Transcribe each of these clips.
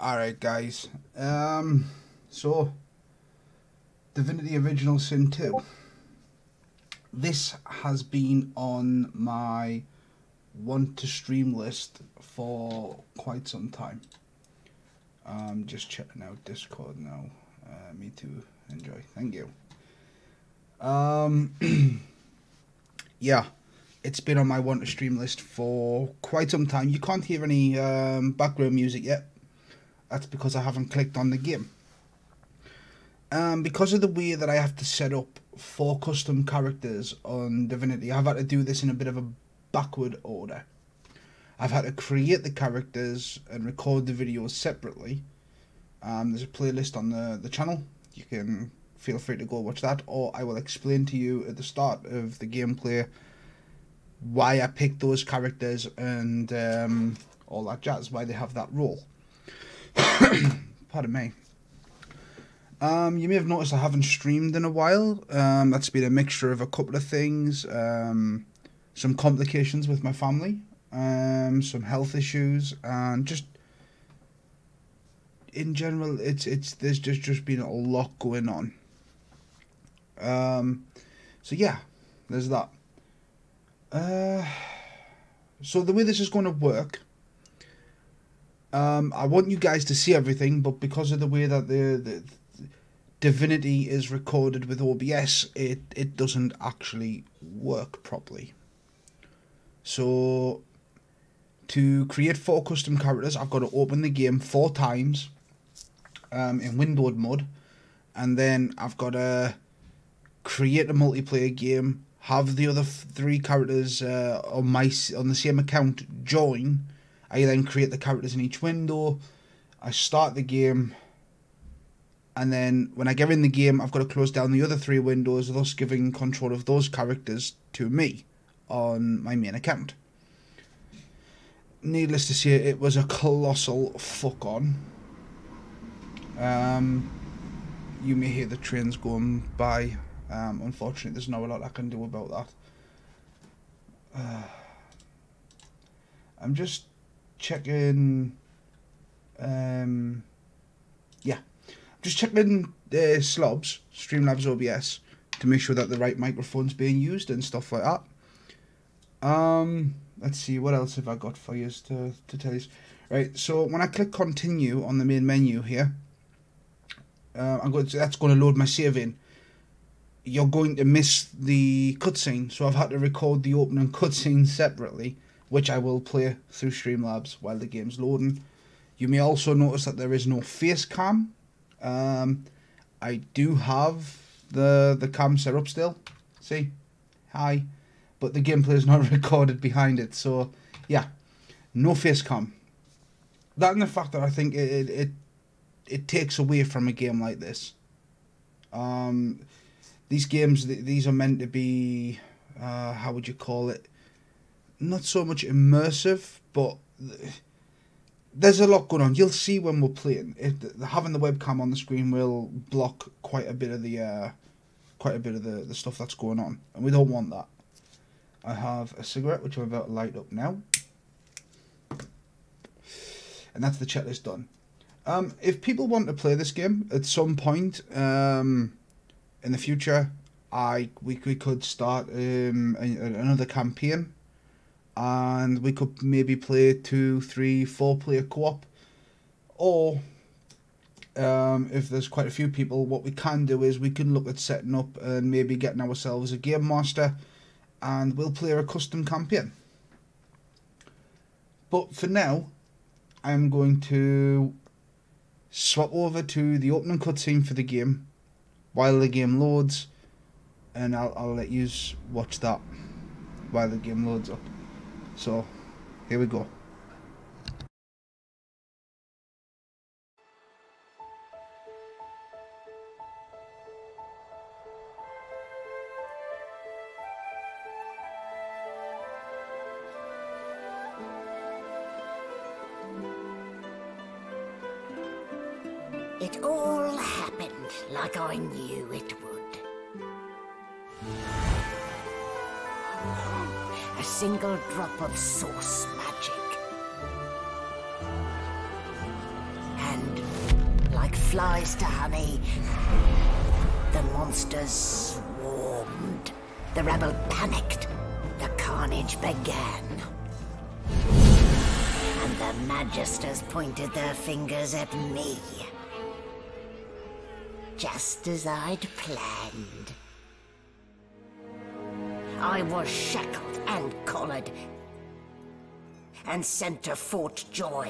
Alright guys, so Divinity Original Sin 2. This has been on my want to stream list for quite some time. Just checking out Discord now. Me too, enjoy, thank you. Yeah, it's been on my want to stream list for quite some time. You can't hear any background music yet. That's because I haven't clicked on the game. Because of the way that I have to set up 4 custom characters on Divinity, I've had to do this in a bit of a backward order. I've had to create the characters and record the videos separately. There's a playlist on the channel. You can feel free to go watch that, or I will explain to you at the start of the gameplay why I picked those characters and all that jazz, why they have that role. Pardon me. You may have noticed I haven't streamed in a while. That's been a mixture of a couple of things. Some complications with my family, some health issues, and just in general, there's just been a lot going on. So yeah, there's that. So the way this is going to work, I want you guys to see everything, but because of the way that the Divinity is recorded with OBS, it doesn't actually work properly. So to create 4 custom characters, I've got to open the game 4 times in windowed mode, and then I've got to create a multiplayer game, have the other 3 characters on the same account join. I then create the characters in each window. I start the game, and then when I get in the game, I've got to close down the other 3 windows, thus giving control of those characters to me on my main account. Needless to say, it was a colossal fuck on. You may hear the trains going by. Unfortunately, there's not a lot I can do about that. I'm just checking. Yeah, just checking SLOBS, Streamlabs OBS, to make sure that the right microphone's being used and stuff like that. Let's see, what else have I got for you to tell you. Right, so when I click continue on the main menu here, that's going to load my save in. You're going to miss the cutscene, so I've had to record the opening cutscene separately, which I will play through Streamlabs while the game's loading. You may also notice that there is no face cam. I do have the cam set up still. See? Hi. But the gameplay is not recorded behind it, so yeah, no face cam. That and the fact that I think it takes away from a game like this. These games, these are meant to be, how would you call it? Not so much immersive, but there's a lot going on. You'll see when we're playing. Having the webcam on the screen will block quite a bit of the stuff that's going on, and we don't want that. I have a cigarette which I'm about to light up now, and that's the checklist done. If people want to play this game at some point in the future, we could start another campaign. And we could maybe play 2, 3, 4 player co-op, or if there's quite a few people, what we can do is we can look at setting up and maybe getting ourselves a game master, and we'll play a custom campaign. But for now, I'm going to swap over to the opening cutscene for the game while the game loads, and I'll let you watch that while the game loads up. So, here we go. It all happened like I knew it would. A single drop of source magic. And flies to honey. The monsters swarmed. The rabble panicked. The carnage began. And the Magisters pointed their fingers at me. Just as I'd planned. I was shackled and collared and sent to Fort Joy.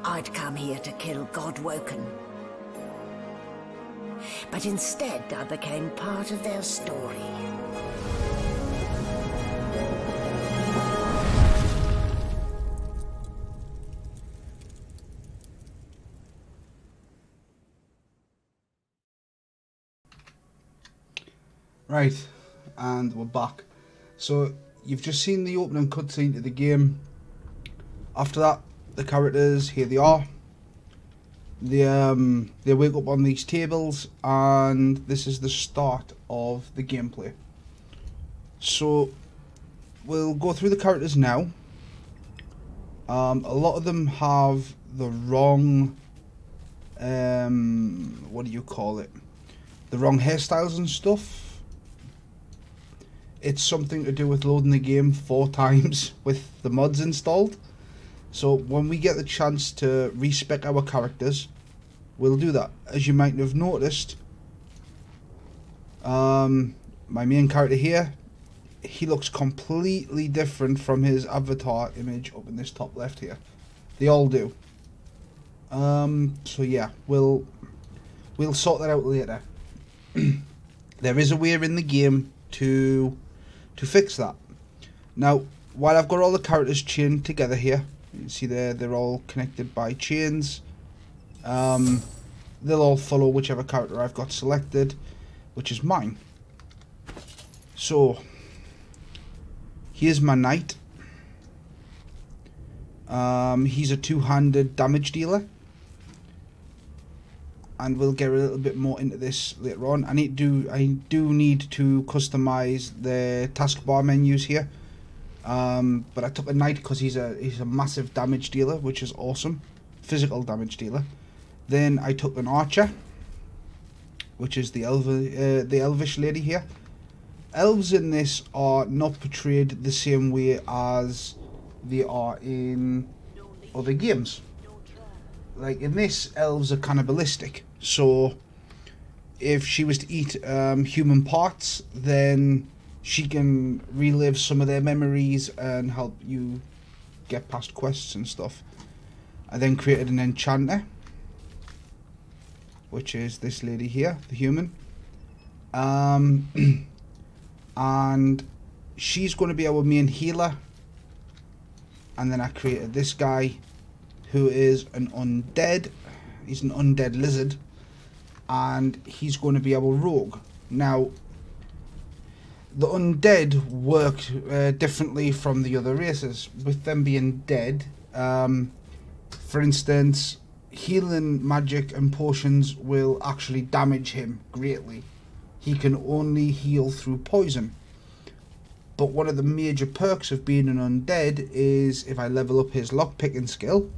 I'd come here to kill Godwoken. But instead I became part of their story. Right, and we're back. So you've just seen the opening cutscene to the game. After that, the characters, here they are. They wake up on these tables, and this is the start of the gameplay. So we'll go through the characters now. A lot of them have the wrong, what do you call it? The wrong hairstyles and stuff. It's something to do with loading the game 4 times with the mods installed. So when we get the chance to respec our characters, we'll do that. As you might have noticed, my main character here, he looks completely different from his avatar image up in this top left here. They all do. So yeah, we'll sort that out later. There is a way in the game to fix that. Now, while I've got all the characters chained together here, you can see they're all connected by chains. They'll all follow whichever character I've got selected, which is mine. So here's my knight. He's a 2-handed damage dealer, and we'll get a little bit more into this later on. I do need to customize the taskbar menus here, but I took a knight because he's a massive damage dealer, which is awesome, physical damage dealer. Then I took an archer, which is the elvish lady here. Elves in this are not portrayed the same way as they are in other games. Like in this, elves are cannibalistic, so if she was to eat human parts, then she can relive some of their memories and help you get past quests and stuff. I then created an enchanter, which is this lady here, the human, and she's going to be our main healer. And then I created this guy, who is an undead. He's an undead lizard, and he's going to be our rogue. Now, the undead work differently from the other races, with them being dead. For instance, healing magic and potions will actually damage him greatly. He can only heal through poison. But one of the major perks of being an undead is if I level up his lockpicking skill,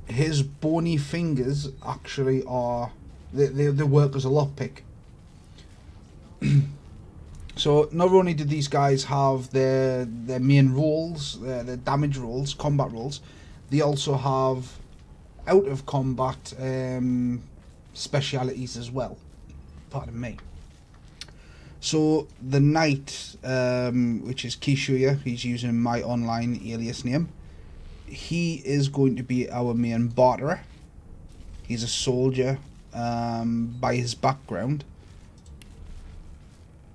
his bony fingers actually are, they work as a lockpick. So not only do these guys have their main roles, their damage roles, combat roles, they also have out of combat specialities as well. Pardon me. So the knight, which is Kishuya, he's using my online alias name. He is going to be our main barterer. He's a soldier by his background.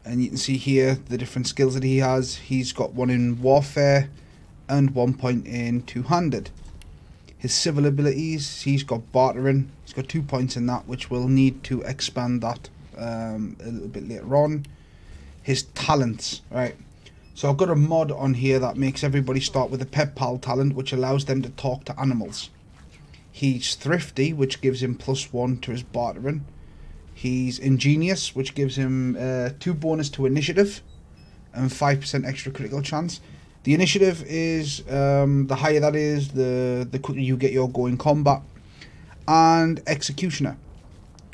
And you can see here the different skills that he has. He's got 1 in warfare and 1 point in two-handed. His civil abilities, he's got bartering. He's got 2 points in that, which we'll need to expand that a little bit later on. His talents, right? So I've got a mod on here that makes everybody start with a pet pal talent, which allows them to talk to animals. He's thrifty, which gives him +1 to his bartering. He's ingenious, which gives him 2 bonus to initiative, and 5% extra critical chance. The initiative is, the higher that is, the quicker you get your go in combat. And executioner.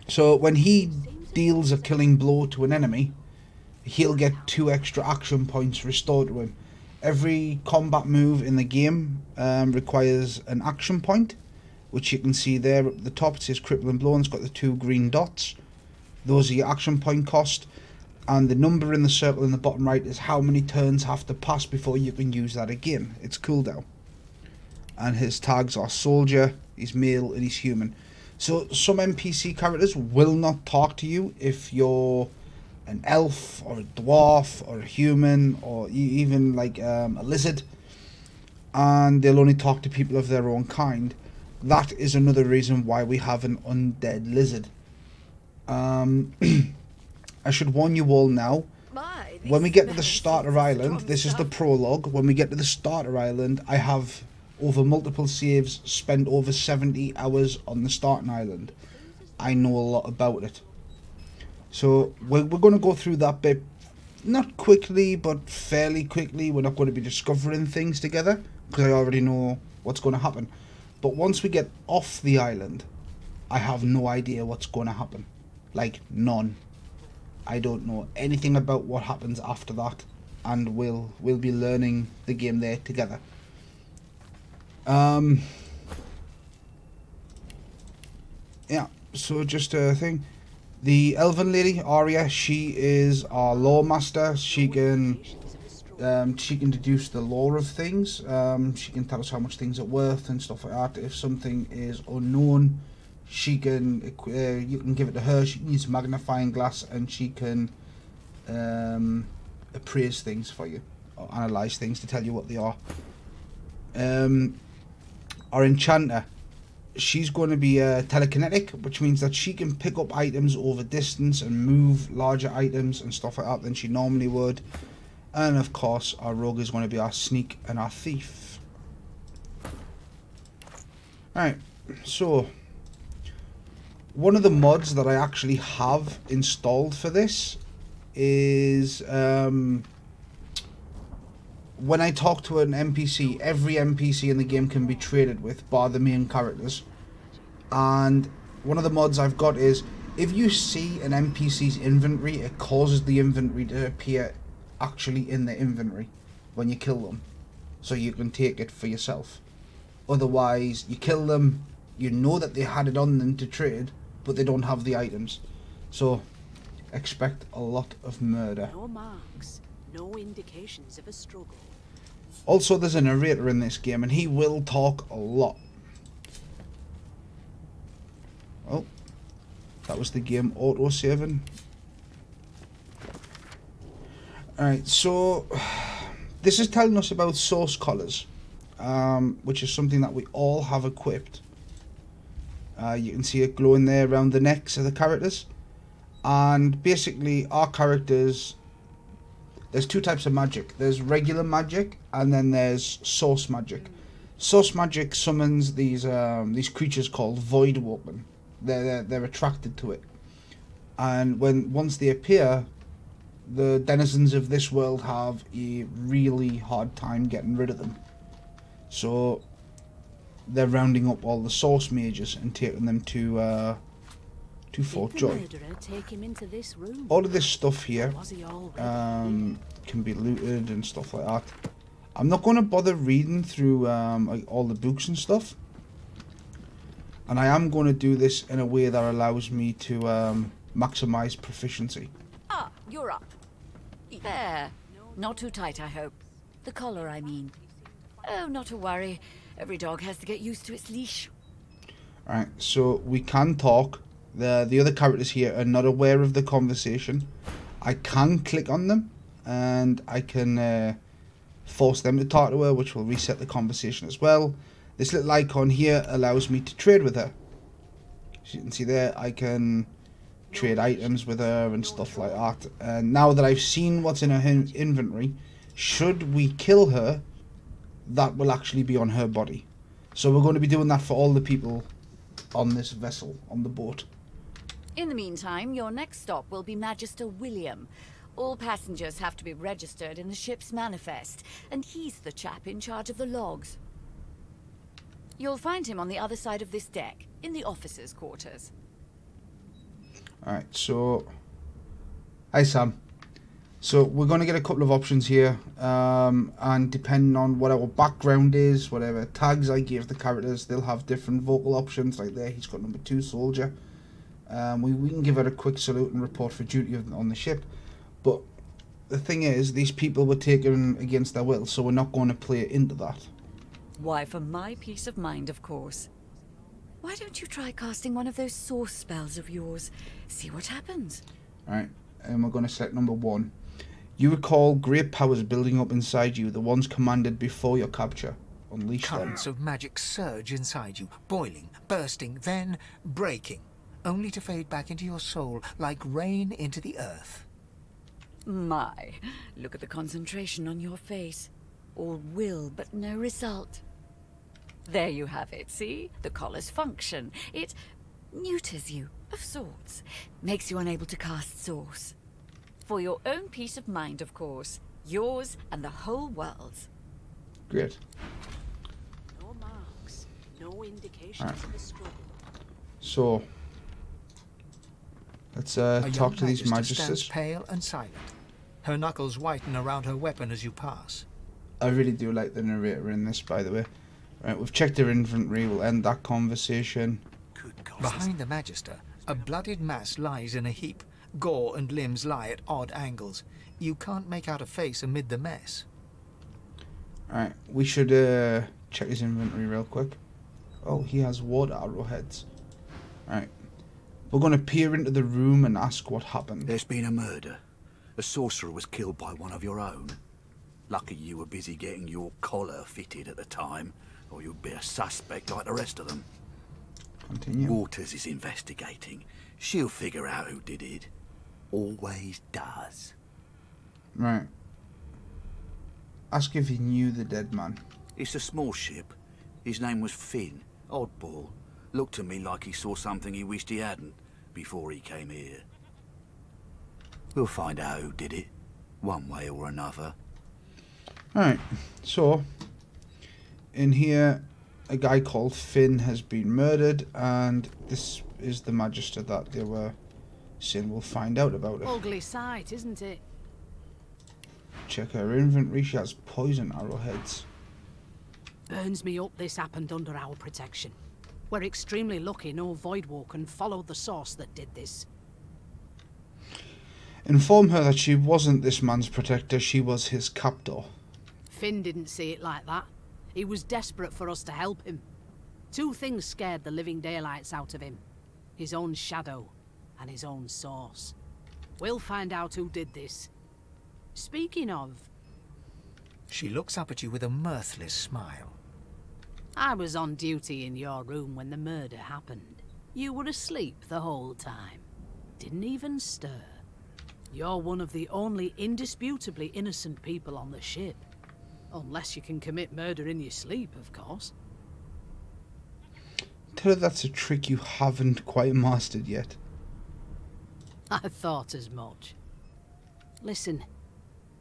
So when he deals a killing blow to an enemy, he'll get 2 extra action points restored to him. Every combat move in the game requires an action point, which you can see there at the top. It says crippling blow and it's got the 2 green dots. Those are your action point cost. And the number in the circle in the bottom right is how many turns have to pass before you can use that again. It's cooldown. And his tags are soldier, he's male, and he's human. So some NPC characters will not talk to you if you're an elf or a dwarf or a human or even like a lizard, and they'll only talk to people of their own kind. That is another reason why we have an undead lizard. I should warn you all now, when we get to the starter island, this is the prologue, when we get to the starter island, I have, over multiple saves, spent over 70 hours on the starting island. I know a lot about it. So we're going to go through that bit, not quickly, but fairly quickly. We're not going to be discovering things together, because I already know what's going to happen. But once we get off the island, I have no idea what's going to happen. Like, none. I don't know anything about what happens after that, and we'll be learning the game there together. Yeah, so just a thing. The elven lady, Arya, she is our lore master. She can deduce the lore of things. She can tell us how much things are worth and stuff like that. If something is unknown, she can you can give it to her. She can use magnifying glass, and she can appraise things for you, or analyze things to tell you what they are. Our enchanter, she's going to be telekinetic, which means that she can pick up items over distance and move larger items and stuff like that than she normally would. And of course, our rogue is going to be our sneak and our thief. Alright, so one of the mods that I actually have installed for this is when I talk to an NPC, every NPC in the game can be traded with, bar the main characters. And one of the mods I've got is, if you see an NPC's inventory, it causes the inventory to appear actually in the inventory when you kill them, so you can take it for yourself. Otherwise, you kill them, you know that they had it on them to trade, but they don't have the items. So, expect a lot of murder. No marks, no indications of a struggle. Also, there's a narrator in this game, and he will talk a lot. Oh, that was the game auto-saving. Alright, so this is telling us about source collars, which is something that we all have equipped. You can see it glowing there around the necks of the characters. And basically, our characters, there's 2 types of magic. There's regular magic, and then there's source magic. Source magic summons these creatures called void walkmen. They're attracted to it, and once they appear, the denizens of this world have a really hard time getting rid of them. So they're rounding up all the source mages and taking them to Fort Joy. All of this stuff here can be looted and stuff like that. I'm not going to bother reading through like all the books and stuff, and I am going to do this in a way that allows me to maximize proficiency. Ah, you're up. There. Not too tight, I hope. The collar, I mean. Oh, not to worry. Every dog has to get used to its leash. Alright, so we can talk. The other characters here are not aware of the conversation. I can click on them, and I can force them to talk to her, which will reset the conversation as well. This little icon here allows me to trade with her. As you can see there, I can trade items with her and stuff like that. And now that I've seen what's in her inventory, should we kill her, that will actually be on her body. So we're going to be doing that for all the people on this vessel, on the boat. In the meantime, your next stop will be Magister William, All passengers have to be registered in the ship's manifest, and he's the chap in charge of the logs. You'll find him on the other side of this deck, in the officers' quarters. Alright, so... Hi, Sam. So, we're going to get a couple of options here, and depending on what our background is, whatever tags I give the characters, they'll have different vocal options. Like there, he's got number 2 soldier. We can give her a quick salute and report for duty on the ship. But the thing is, these people were taken against their will, so we're not going to play into that. Why, for my peace of mind, of course. Why don't you try casting one of those source spells of yours? See what happens. Alright, and we're going to select number 1. You recall great powers building up inside you, the ones commanded before your capture. Unleash them. Currents of magic surge inside you, boiling, bursting, then breaking, only to fade back into your soul like rain into the earth. My, look at the concentration on your face. All will, but no result. There you have it, see? The collar's function. It neuters you, of sorts. Makes you unable to cast source. For your own peace of mind, of course. Yours and the whole world's. Great. No marks, no indications of a struggle. So, let's talk to these magisters. Stands pale and silent. Her knuckles whiten around her weapon as you pass. I really do like the narrator in this, by the way. Right, we've checked her inventory. We'll end that conversation. Behind the magister, a bloodied mass lies in a heap. Gore and limbs lie at odd angles. You can't make out a face amid the mess. Alright, we should check his inventory real quick. Oh, he has water arrowheads. Alright. We're going to peer into the room and ask what happened. There's been a murder. A sorcerer was killed by one of your own. Lucky you were busy getting your collar fitted at the time, or you'd be a suspect like the rest of them. Continue. Waters is investigating. She'll figure out who did it. Always does. Right. Ask if he knew the dead man. It's a small ship. His name was Finn. Oddball. Looked to me like he saw something he wished he hadn't before he came here. We'll find out who did it, one way or another. Alright, so in here a guy called Finn has been murdered, and this is the magister that they were saying we'll find out about it. Ugly sight, isn't it? Check her inventory, she has poison arrowheads. Burns me up this happened under our protection. We're extremely lucky no Voidwalker followed the source that did this. Inform her that she wasn't this man's protector, she was his captor. Finn didn't see it like that. He was desperate for us to help him. 2 things scared the living daylights out of him. His own shadow and his own source. We'll find out who did this. Speaking of... She looks up at you with a mirthless smile. I was on duty in your room when the murder happened. You were asleep the whole time. Didn't even stir. You're one of the only indisputably innocent people on the ship. Unless you can commit murder in your sleep, of course. Tell her that's a trick you haven't quite mastered yet. I thought as much. Listen,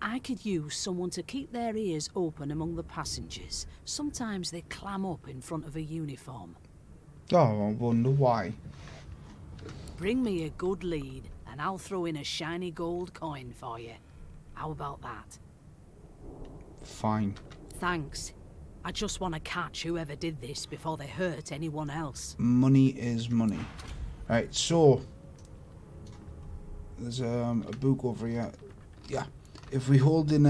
I could use someone to keep their ears open among the passengers. Sometimes they clam up in front of a uniform. Oh, I wonder why. Bring me a good lead, and I'll throw in a shiny gold coin for you. How about that? Fine. Thanks. I just want to catch whoever did this before they hurt anyone else. Money is money. Right, so there's a book over here. Yeah, if we hold in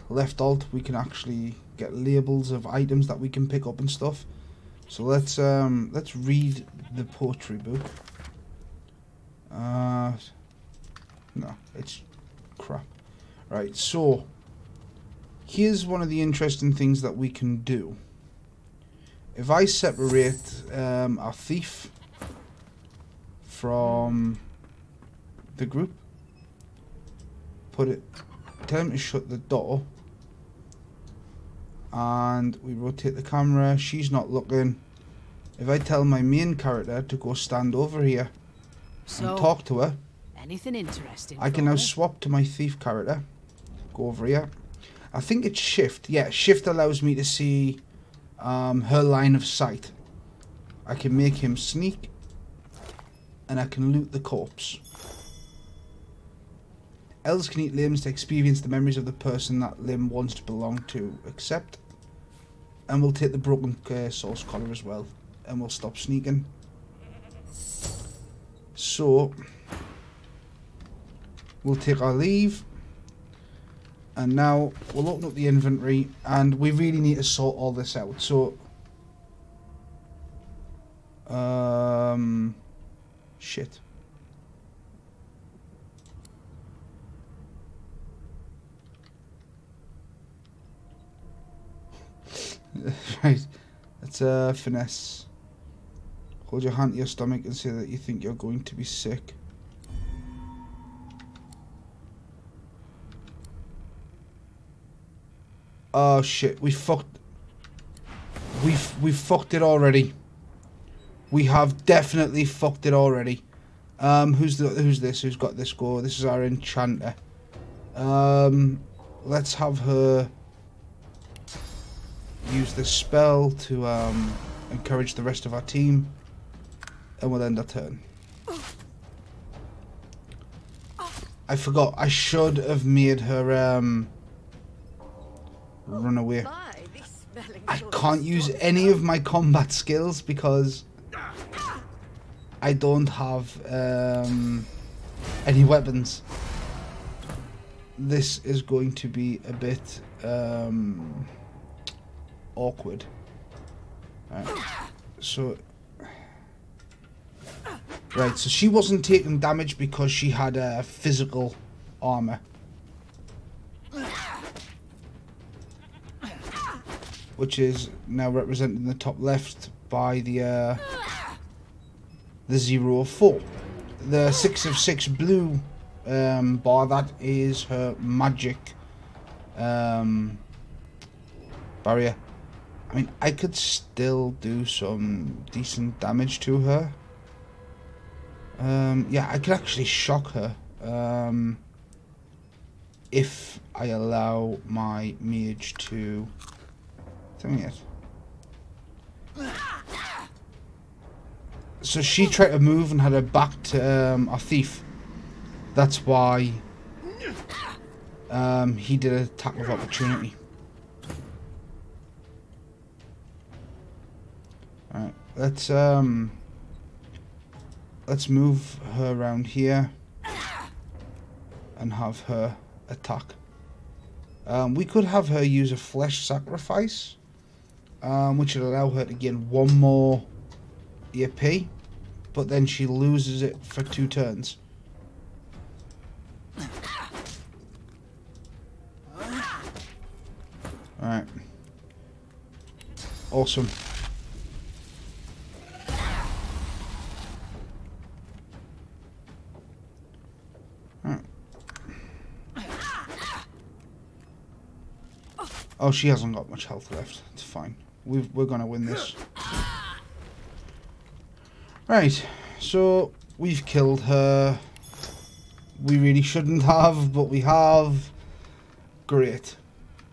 left alt, we can actually get labels of items that we can pick up and stuff. So let's read the poetry book. No, it's crap. Right, so here's one of the interesting things that we can do. If I separate our thief from the group, tell him to shut the door, and we rotate the camera, she's not looking. If I tell my main character to go stand over here and talk to her. Anything interesting? I can now swap to my thief character. Go over here. I think it's shift. Yeah, shift allows me to see her line of sight. I can make him sneak, and I can loot the corpse. Elves can eat limbs to experience the memories of the person that limb wants to belong to. Accept. And we'll take the broken source collar as well. And we'll stop sneaking. So, we'll take our leave. And now we'll open up the inventory. And we really need to sort all this out. So, shit. Right, that's a finesse. Hold your hand to your stomach and say that you think you're going to be sick. Oh shit, we fucked it already. We have definitely fucked it already. Who's this? Who's got this go? This is our enchanter. Let's have her use this spell to encourage the rest of our team, and we'll end our turn. I forgot, I should have made her run away. I can't use any of my combat skills because I don't have any weapons. This is going to be a bit awkward. So she wasn't taking damage because she had a physical armor, which is now represented in the top left by the 0 of 4. The 6 of 6 blue bar, that is her magic barrier. I mean, I could still do some decent damage to her. Yeah, I could actually shock her if I allow my mage to thing it. So she tried to move and had her back to our thief. That's why he did an attack of opportunity. Alright, let's move her around here and have her attack. We could have her use a flesh sacrifice, which would allow her to gain 1 more EP, but then she loses it for 2 turns. Alright. Awesome. Oh, she hasn't got much health left. It's fine. We're gonna win this. Right, so we've killed her. We really shouldn't have, but we have. Great.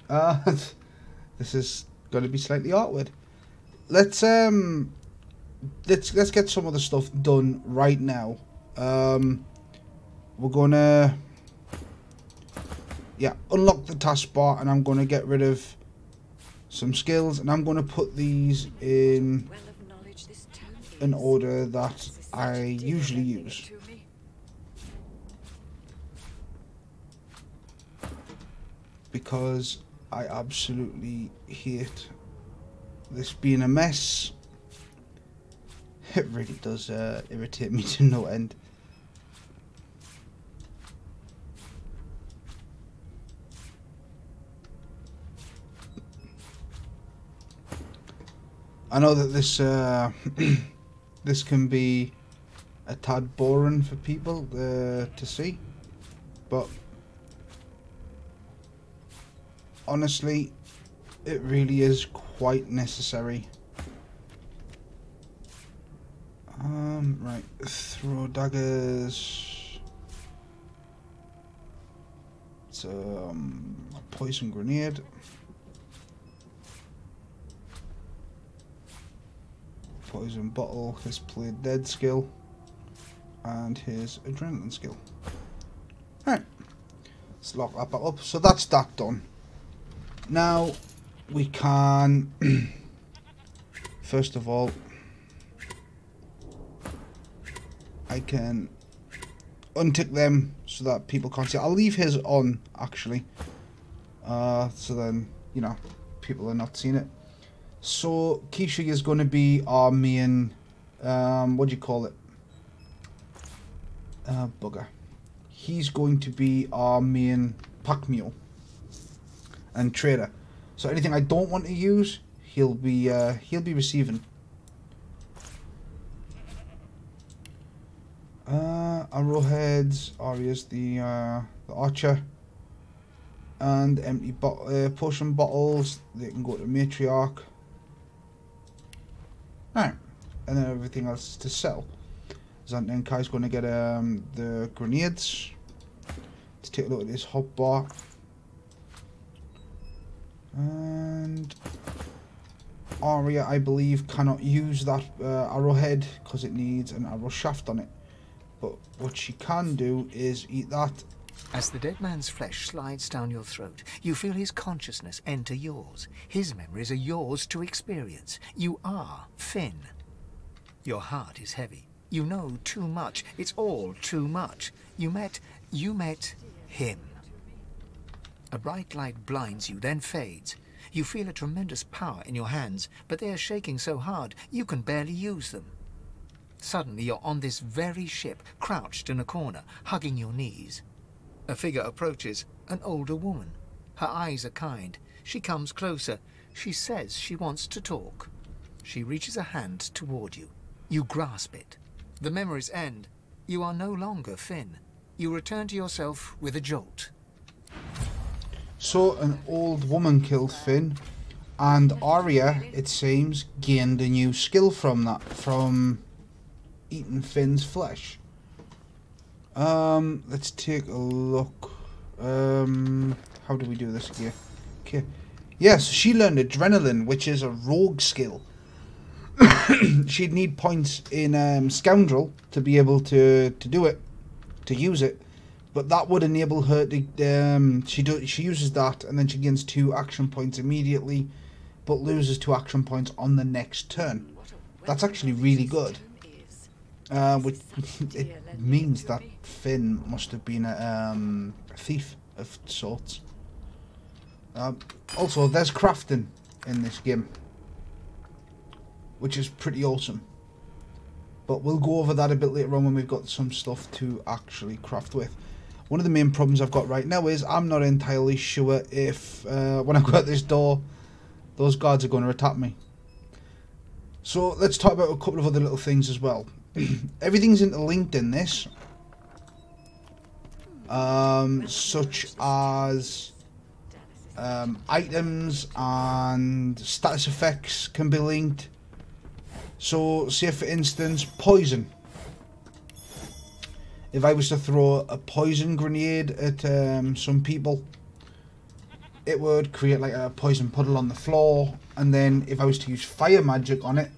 This is gonna be slightly awkward. Let's get some of the stuff done right now. We're gonna unlock the taskbar, and I'm going to get rid of some skills, and I'm going to put these in an order that I usually use. Because I absolutely hate this being a mess. It really does irritate me to no end. I know that this this can be a tad boring for people to see, but honestly, it really is quite necessary. Right, throw daggers. It's a poison grenade. Poison bottle, his played dead skill, and his adrenaline skill. Alright, let's lock that back up. So that's that done. Now we can first of all, I can untick them so that people can't see. I'll leave his on actually, so then you know people are not seeing it. So Kishi is going to be our main, what do you call it? Bugger. He's going to be our main pack mule and trader. So anything I don't want to use, he'll be receiving. Arrowheads, Arya's the archer, and empty potion bottles. They can go to matriarch. Alright, and then everything else is to sell. Zantenkai's going to get the grenades. Let's take a look at this hotbar. And Arya, I believe, cannot use that arrowhead because it needs an arrow shaft on it. But what she can do is eat that. As the dead man's flesh slides down your throat, you feel his consciousness enter yours. His memories are yours to experience. You are Finn. Your heart is heavy. You know too much. It's all too much. You met him. A bright light blinds you, then fades. You feel a tremendous power in your hands, but they are shaking so hard you can barely use them. Suddenly you're on this very ship, crouched in a corner, hugging your knees. A figure approaches, an older woman. Her eyes are kind. She comes closer. She says she wants to talk. She reaches a hand toward you. You grasp it. The memories end. You are no longer Finn. You return to yourself with a jolt. So an old woman killed Finn, and Arya, it seems, gained a new skill from that, from eating Finn's flesh. Let's take a look. How do we do this here? Okay. Yes, she learned adrenaline, which is a rogue skill. She'd need points in Scoundrel to be able to do it, to use it. But that would enable her to. She uses that, and then she gains 2 action points immediately, but loses 2 action points on the next turn. That's actually really good. Which it means that Finn must have been a thief of sorts. Also, there's crafting in this game, which is pretty awesome. But we'll go over that a bit later on when we've got some stuff to actually craft with. One of the main problems I've got right now is I'm not entirely sure if when I go out this door, those guards are going to attack me. So let's talk about a couple of other little things as well. Everything's interlinked in this, such as items and status effects can be linked. So say for instance poison. If I was to throw a poison grenade at some people, it would create like a poison puddle on the floor, and then if I was to use fire magic on it,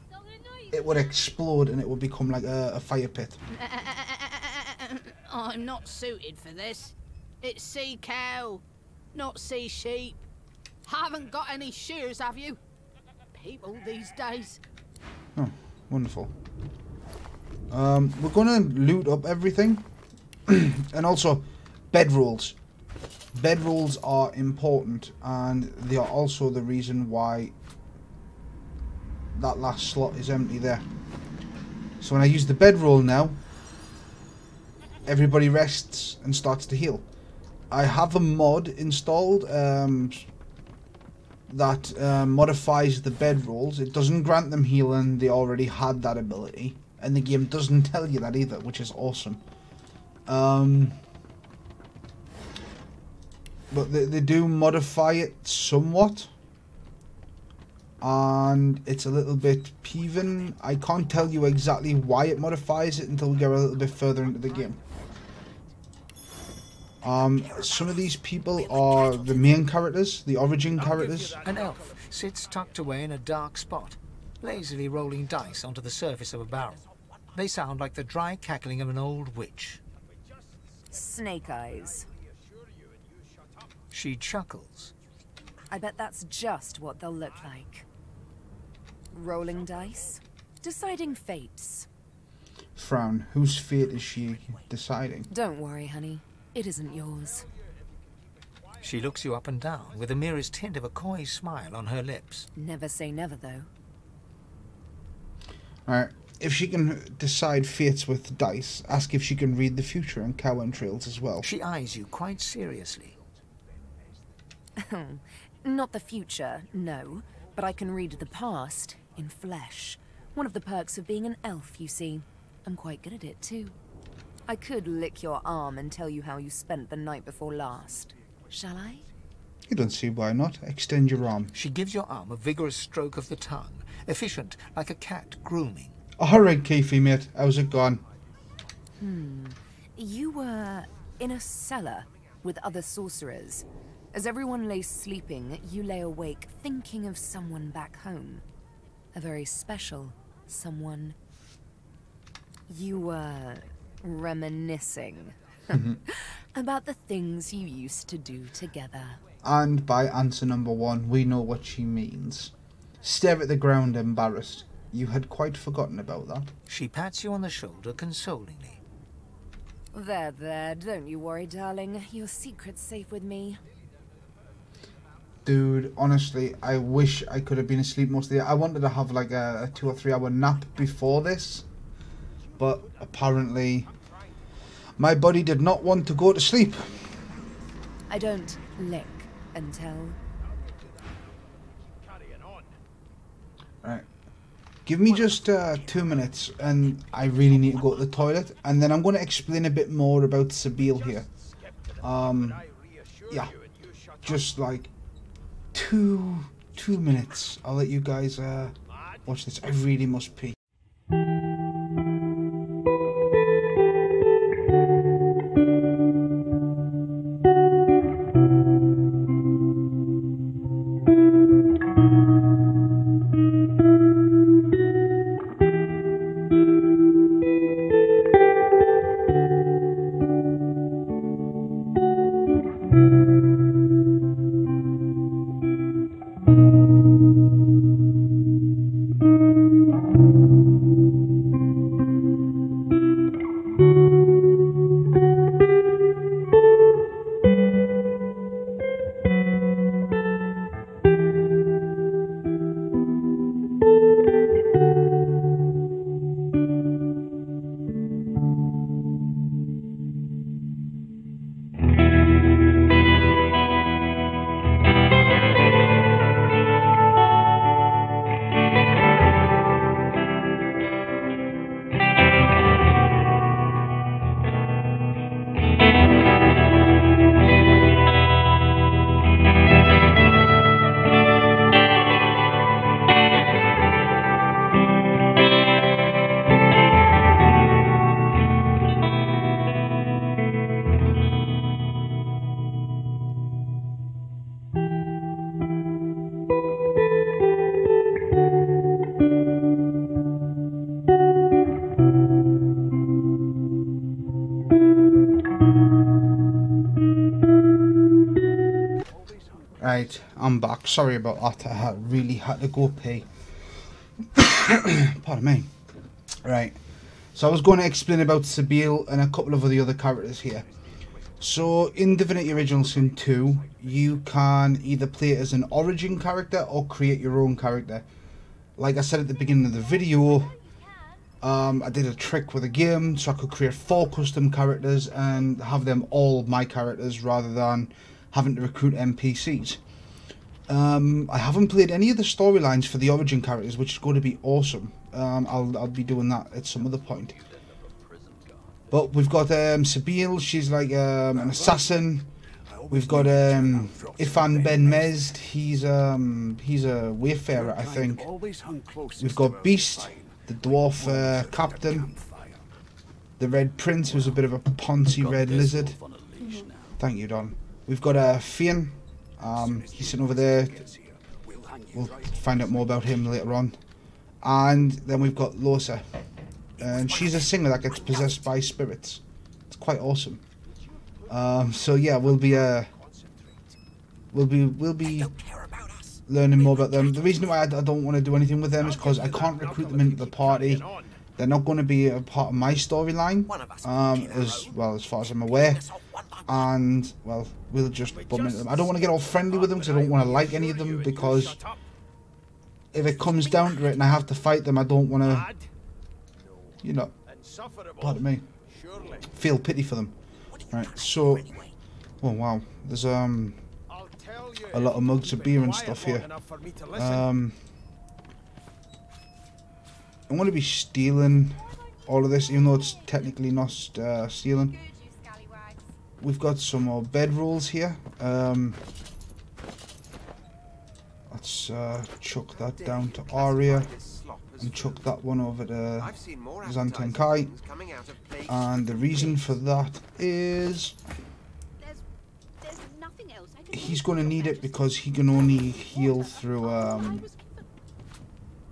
it would explode and it would become like a fire pit. I'm not suited for this. It's sea cow, not sea sheep. Haven't got any shears, have you? People these days. Oh, wonderful. We're gonna loot up everything. And also bedrolls. Bedrolls are important, and they are also the reason why that last slot is empty there. So when I use the bedroll now, everybody rests and starts to heal. I have a mod installed that modifies the bedrolls. It doesn't grant them healing, they already had that ability, and the game doesn't tell you that either, which is awesome. But they do modify it somewhat, and it's a little bit peeving. I can't tell you exactly why it modifies it until we get a little bit further into the game. Some of these people are the main characters, the origin characters. An elf sits tucked away in a dark spot, lazily rolling dice onto the surface of a barrel. They sound like the dry cackling of an old witch. Snake eyes. She chuckles. I bet that's just what they'll look like. Rolling dice. Deciding fates. Frown. Whose fate is she deciding? Don't worry, honey. It isn't yours. She looks you up and down with the merest hint of a coy smile on her lips. Never say never, though. Alright. If she can decide fates with dice, ask if she can read the future and cow entrails as well. She eyes you quite seriously. Not the future, no. But I can read the past in flesh. One of the perks of being an elf, you see. I'm quite good at it, too. I could lick your arm and tell you how you spent the night before last. Shall I? You don't see why not. Extend your arm. She gives your arm a vigorous stroke of the tongue, efficient like a cat grooming. Alright, Kaby, mate. How's it gone? You were in a cellar with other sorcerers. As everyone lay sleeping, you lay awake thinking of someone back home. A very special someone. You were reminiscing about the things you used to do together. And by answer number 1, we know what she means. Stare at the ground, embarrassed. You had quite forgotten about that. She pats you on the shoulder consolingly. There, don't you worry, darling. Your secret's safe with me. Dude, honestly, I wish I could have been asleep most of the day. I wanted to have like a 2 or 3 hour nap before this. But apparently, my body did not want to go to sleep. I don't lick and tell. Right. Give me just 2 minutes, and I really need to go to the toilet, and then I'm going to explain a bit more about Sabile here. Yeah, just like two minutes. I'll let you guys watch this. I really must pee. Right, I'm back. Sorry about that. I really had to go pee. Pardon me. Right, so I was going to explain about Sabile and a couple of the other characters here. So in Divinity Original Sin 2, you can either play it as an origin character or create your own character. Like I said at the beginning of the video, I did a trick with a game so I could create 4 custom characters and have them all my characters rather than having to recruit NPCs. I haven't played any of the storylines for the origin characters, which is going to be awesome. I'll be doing that at some other point. But we've got Sabile, she's like an assassin. We've got Ifan Ben Mezd, he's a wayfarer, I think. We've got Beast, the dwarf captain. The Red Prince, who's a bit of a poncy red lizard. Thank you, Don. We've got Fian. He's sitting over there. We'll find out more about him later on. And then we've got Losa. And she's a singer that gets possessed by spirits. It's quite awesome. So yeah, we'll be learning more about them. The reason why I don't want to do anything with them is because I can't recruit them into the party. They're not going to be a part of my storyline, as well as far as I'm aware. And well, we'll just bump into them. I don't want to get all friendly with them because I don't want to like any of them, because if it comes down to it and I have to fight them, I don't want to, you know, pardon me, feel pity for them. Right, so, oh wow, there's a lot of mugs of beer and stuff here. I'm going to be stealing all of this, even though it's technically not stealing. We've got some more bedrolls here. Let's chuck that down to Aria and chuck that one over to Zantenkai. And the reason for that is he's going to need it because he can only heal through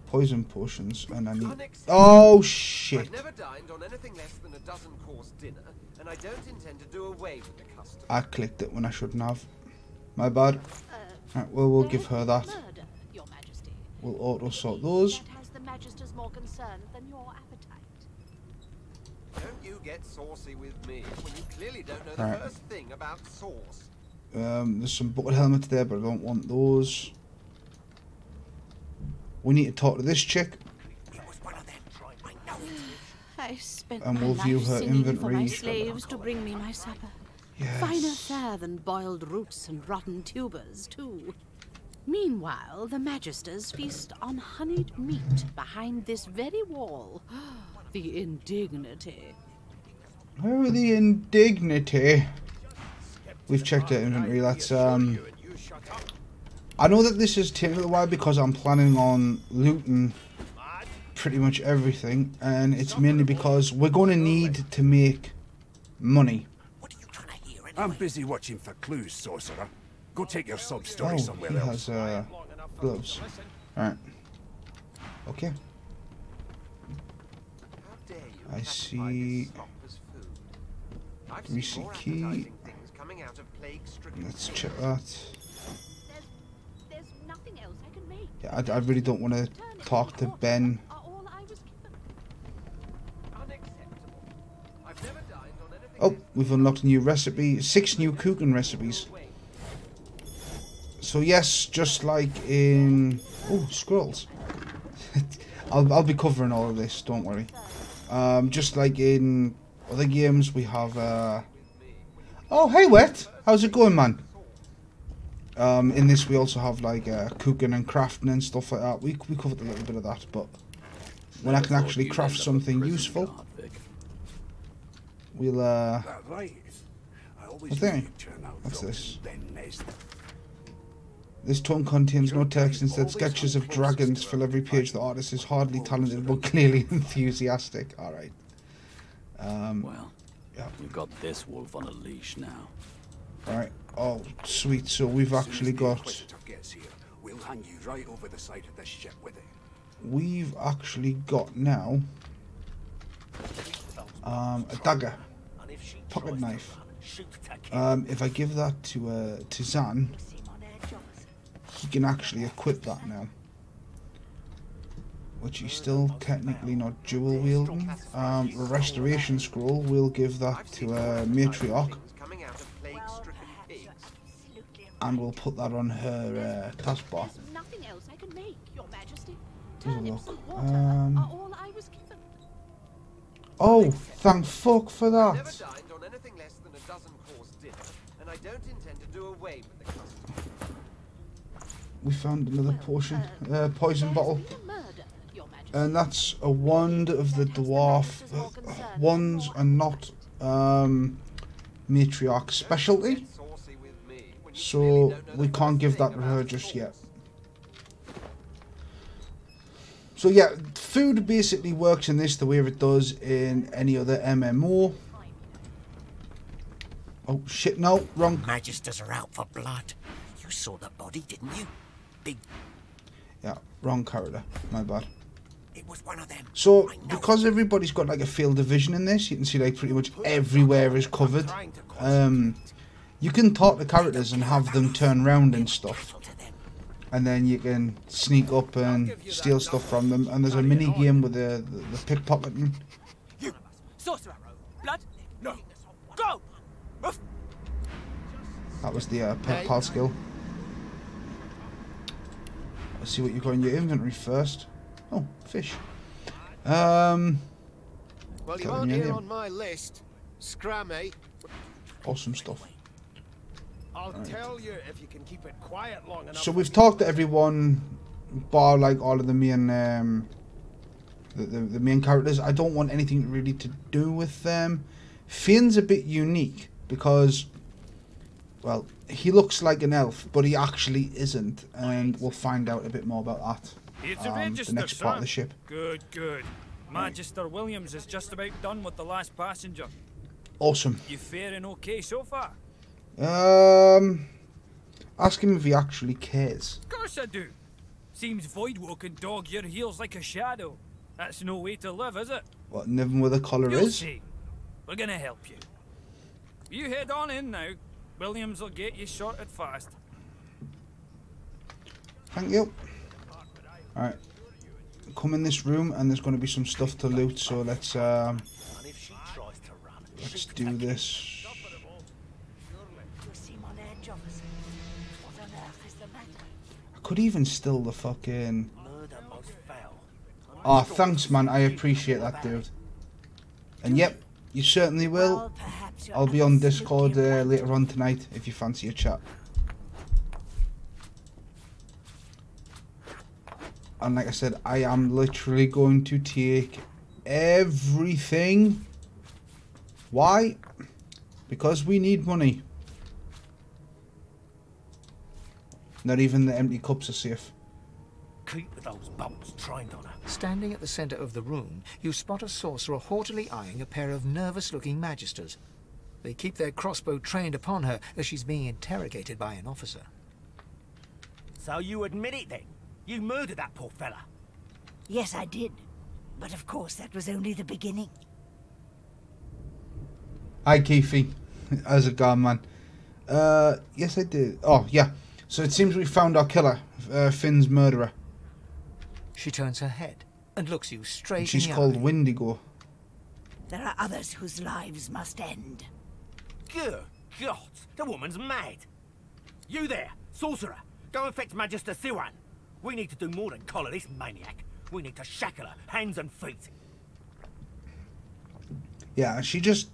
poison potions, and I need... Oh shit! I've never dined on anything less than a dozen-course dinner, and I don't intend to do away with the custom. I clicked it when I shouldn't have. My bad. Right, well, we'll give her that. We'll auto-sort those. Don't you get saucy with me when you clearly don't know the first thing about sauce. There's some bucket helmets there, but I don't want those. We need to talk to this chick. And we'll view her inventory. My slaves to bring me my supper. Yes. Finer fare than boiled roots and rotten tubers, too. Meanwhile, the Magisters feast on honeyed meat behind this very wall. The indignity. Oh, the indignity. We've checked her inventory. That's I know that this is taking a while because I'm planning on looting pretty much everything, and it's mainly because we're going to need to make money. I'm busy watching for clues, sorcerer. Go take your sub-story somewhere else. He has gloves. Alright. Okay. I see greasy key. Let's check that. Yeah, I really don't want to talk to Ben. Oh, we've unlocked a new recipe. 6 new cooking recipes. So yes, just like in... Oh, scrolls. I'll be covering all of this, don't worry. Just like in other games, we have... Oh, hey, Wet! How's it going, man? In this, we also have like cooking and crafting and stuff like that. We covered a little bit of that, but when I can actually craft something useful, we'll what's this? This tome contains no text, instead sketches of dragons fill every page. The artist is hardly talented but clearly enthusiastic. Alright. Well, yeah. You've got this wolf on a leash now. Alright. Oh, sweet. So we've actually got... We'll hang you right over the side of this ship with it. We've actually got now a dagger, pocket knife. If I give that to Zan, he can actually equip that now, which he's still technically not dual wielding. A restoration scroll, we'll give that to Matriarch, and we'll put that on her taskbar. Have a look. Oh, thank fuck for that. We found another potion, poison bottle, and that's a wand of the dwarf. Wands are not Matriarch's specialty, so we can't give that to her just yet. So yeah, food basically works in this the way it does in any other MMO. Oh shit, no, wrong. Magisters are out for blood. You saw the body, didn't you? Big. Yeah, wrong character. My bad. It was one of them. So, because everybody's got like a field of vision in this, you can see like pretty much everywhere is covered. You can talk to characters and have them turn around and stuff. And then you can sneak up and steal stuff from them. And there's a mini game with the pickpocketing. You, sorcerer, blood? No, go! That was the pet pal skill. Let's see what you got in your inventory first. Oh, fish. Well, you aren't here on my list. Scrammy. Awesome stuff. I'll tell you if you can keep it quiet long enough. So we've talked to everyone, bar like all of the main the main characters. I don't want anything really to do with them. Finn's a bit unique because, well, he looks like an elf, but he actually isn't, and we'll find out a bit more about that. The next part of the ship. Good, good. Magister Williams is just about done with the last passenger. Awesome. You faring okay so far? Ask him if he actually cares. Of course I do. Seems Voidwoe can dog your heels like a shadow. That's no way to live, is it? What, living with a collar You'll is? see. We're gonna help you. You head on in now. Williams will get you sorted fast. Thank you. Alright. Come in this room and there's going to be some stuff to loot, so let's do this. I could even steal the fucking... Oh, thanks man, I appreciate that, dude. And yep, you certainly will. I'll be on Discord later on tonight if you fancy a chat. And like I said, I am literally going to take everything. Why? Because we need money. Not even the empty cups are safe. Keep those bolts trained on her. Standing at the center of the room, you spot a sorcerer haughtily eyeing a pair of nervous-looking magisters. They keep their crossbow trained upon her as she's being interrogated by an officer. So you admit it then? You murdered that poor fella? Yes, I did. But of course, that was only the beginning. Hi, Keefy. How's it going, man? Yes, I did. Oh, yeah. So it seems we found our killer, Finn's murderer. She turns her head and looks you straight in the She's called eye. Windigo. There are others whose lives must end. Good God, the woman's mad. You there, sorcerer, go and fetch Magister Siwan. We need to do more than collar this maniac. We need to shackle her, hands and feet. Yeah, she just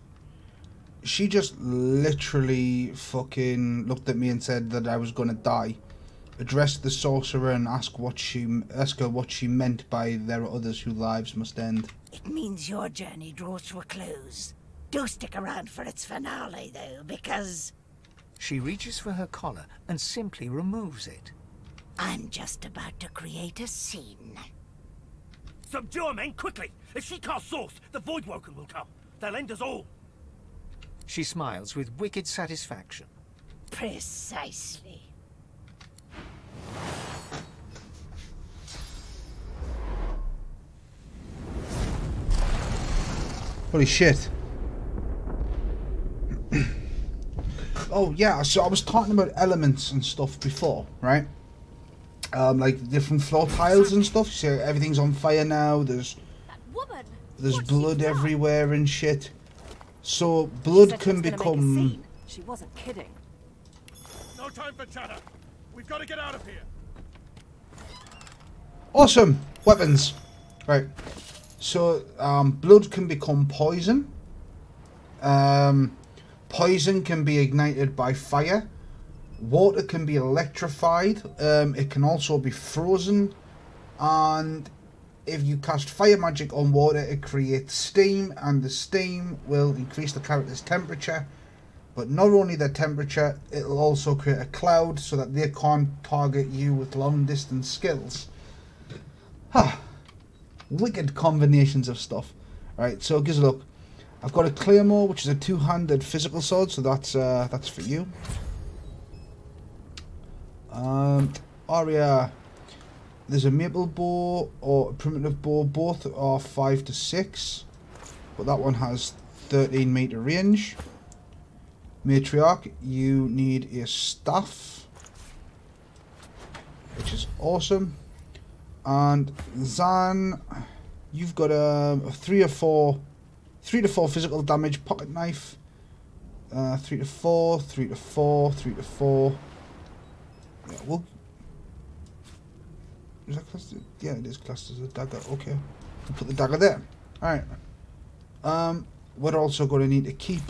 literally fucking looked at me and said that I was gonna die. Addressed the sorcerer and asked her what she meant by there are others whose lives must end. It means your journey draws to a close. Do stick around for its finale, though, because... She reaches for her collar and simply removes it. I'm just about to create a scene. Subdue her, men, quickly! If she casts source, the Voidwoken will come. They'll end us all. She smiles with wicked satisfaction. Precisely. Holy shit. Oh yeah, so I was talking about elements and stuff before, right? Like different floor tiles and stuff. So everything's on fire now. There's blood everywhere and shit. So blood can become... She wasn't kidding. No time for chatter. We've got to get out of here. Awesome! Weapons. Right. So blood can become poison. Poison can be ignited by fire. Water can be electrified. It can also be frozen. And if you cast fire magic on water, it creates steam, and the steam will increase the character's temperature. But not only their temperature, it'll also create a cloud so that they can't target you with long distance skills. Ha! Wicked combinations of stuff. Right, so gives a look. I've got a claymore, which is a two-handed physical sword, so that's for you. Aria, there's a maple bow or a primitive bow. Both are 5 to 6, but that one has 13 meter range. Matriarch, you need a staff, which is awesome. And Zan, you've got a 3 to 4 physical damage pocket knife. 3 to 4, 3 to 4, 3 to 4. Yeah, well, is that classed? Yeah, it is classed as a dagger. Okay, we'll put the dagger there. All right. We're also going to need to keep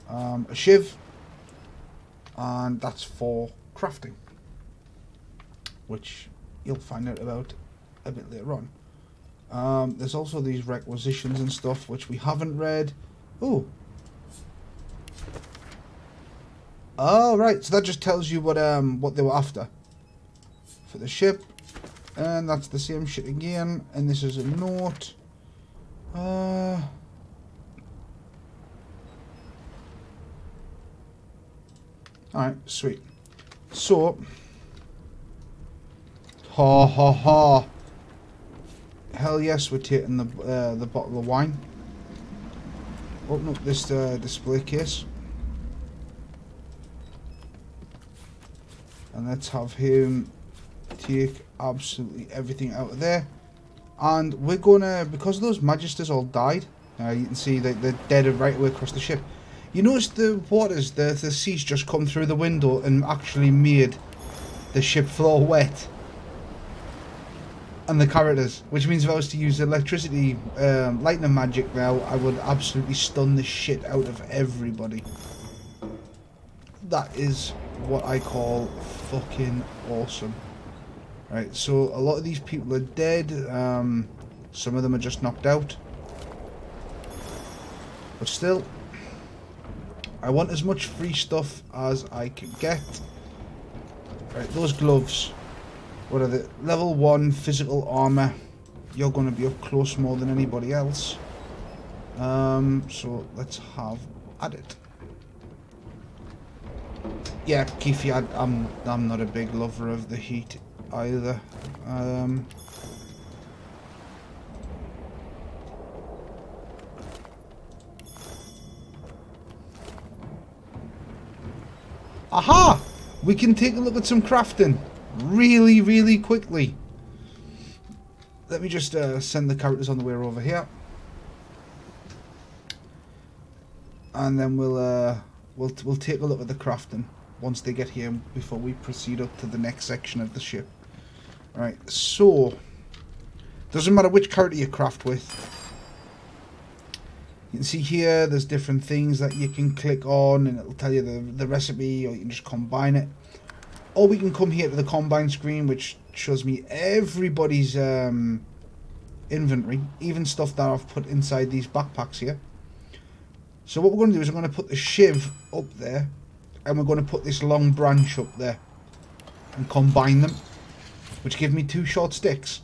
a shiv, and that's for crafting, which you'll find out about a bit later on. There's also these requisitions and stuff which we haven't read. Oh, right, so that just tells you what they were after for the ship, and that's the same shit again. And this is a note. Alright, sweet. So, ha ha ha. Hell yes, we're taking the bottle of wine. Open up this display case. And let's have him take absolutely everything out of there. And we're gonna, because those magisters all died, you can see that they're dead right away across the ship. You notice the waters, the seas just come through the window and actually made the ship floor wet. And the characters, which means if I was to use electricity lightning magic now, I would absolutely stun the shit out of everybody. That is what I call fucking awesome. Right, so a lot of these people are dead. Some of them are just knocked out. But still, I want as much free stuff as I can get. Right, those gloves. What are they? Level 1 physical armor. You're going to be up close more than anybody else. So let's have at it. Yeah, Keefy, I'm not a big lover of the heat either. Aha! We can take a look at some crafting really, really quickly. Let me just send the characters on the way over here, and then we'll take a look at the crafting once they get here before we proceed up to the next section of the ship. Right, so doesn't matter which character you craft with. You can see here there's different things that you can click on and it'll tell you the recipe, or you can just combine it. Or we can come here to the combine screen, which shows me everybody's inventory, even stuff that I've put inside these backpacks here. So what we're going to do is we're going to put the shiv up there, and we're going to put this long branch up there and combine them, which give me 2 short sticks.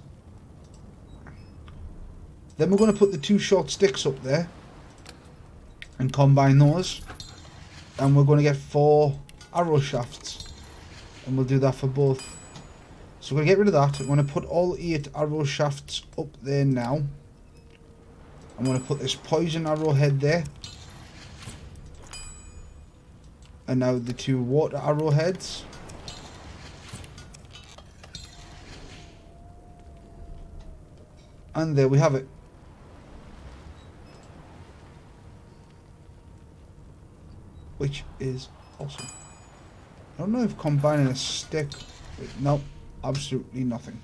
Then we're going to put the 2 short sticks up there and combine those, and we're going to get 4 arrow shafts, and we'll do that for both. So we're going to get rid of that. I'm going to put all 8 arrow shafts up there now. I'm going to put this poison arrowhead there, and now the 2 water arrowheads. And there we have it. Which is awesome. I don't know if combining a stick... No, absolutely nothing.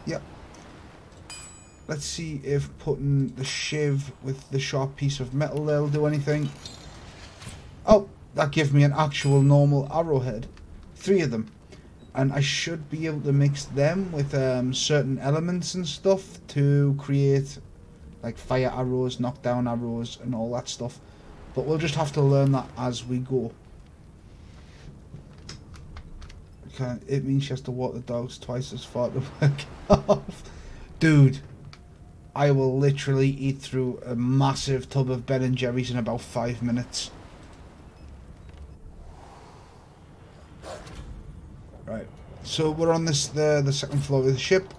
Yep. Let's see if putting the shiv with the sharp piece of metal there will do anything. Oh, that gives me an actual normal arrowhead. 3 of them. And I should be able to mix them with certain elements and stuff to create like fire arrows, knockdown arrows and all that stuff. But we'll just have to learn that as we go. Okay, it means she has to walk the dogs twice as far to work off. Dude, I will literally eat through a massive tub of Ben and Jerry's in about 5 minutes. Right, so we're on this the second floor of the ship.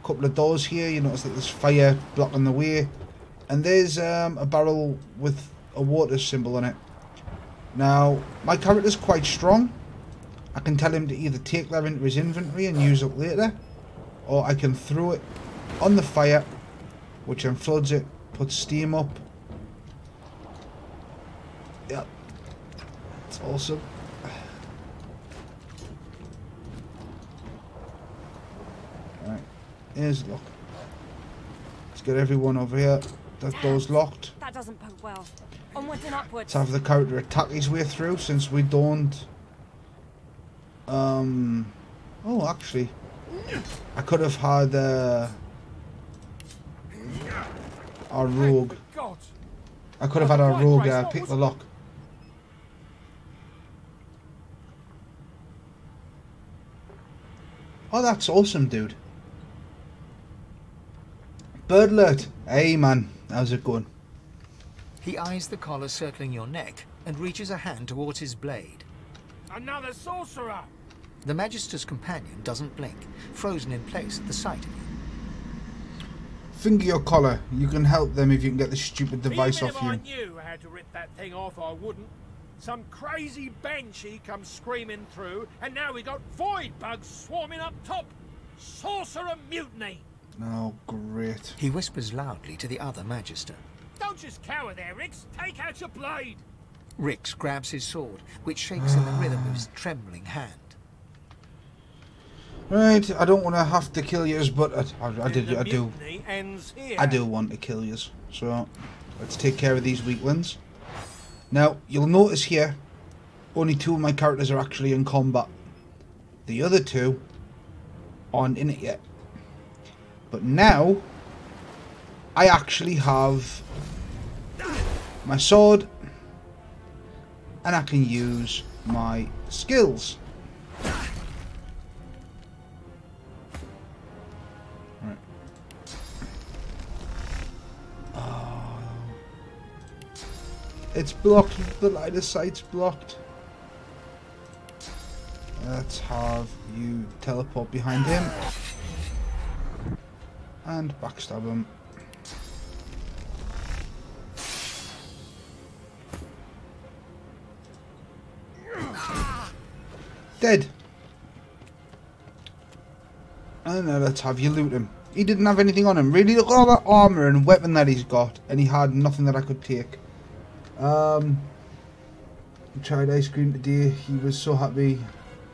A couple of doors here. You notice that there's fire blocking the way, and there's a barrel with a water symbol on it. Now, my character's quite strong. I can tell him to either take that into his inventory and use it later, or I can throw it on the fire, which then floods it, puts steam up. Yep, it's awesome. Alright, here's the lock. Let's get everyone over here. That door's locked. That doesn't bode well. Onwards and upwards. Let's have the character attack his way through, since we don't... Oh, actually, I could have had our rogue. I could have had our rogue pick the lock. Oh, that's awesome, dude. Bird alert. Hey, man. How's it going? He eyes the collar circling your neck and reaches a hand towards his blade. Another sorcerer! The Magister's companion doesn't blink, frozen in place at the sight of you. Finger your collar. You can help them if you can get the stupid device off you. Even if I knew how to rip that thing off, I wouldn't. Some crazy banshee comes screaming through, and now we got void bugs swarming up top. Sorcerer mutiny! Oh, great. He whispers loudly to the other Magister. Don't just cower there, Rix. Take out your blade. Rix grabs his sword, which shakes in the rhythm of his trembling hand. Right, I don't want to have to kill yous, but I do want to kill yous. So, let's take care of these weaklings. Now, you'll notice here, only 2 of my characters are actually in combat. The other 2 aren't in it yet. But now, I actually have my sword, and I can use my skills. Right. Oh. It's blocked. The line of sight's blocked. Let's have you teleport behind him and backstab him. Dead. And now let's have you loot him. He didn't have anything on him. Really, look at all that armour and weapon that he's got, and he had nothing that I could take. He tried ice cream today. He was so happy.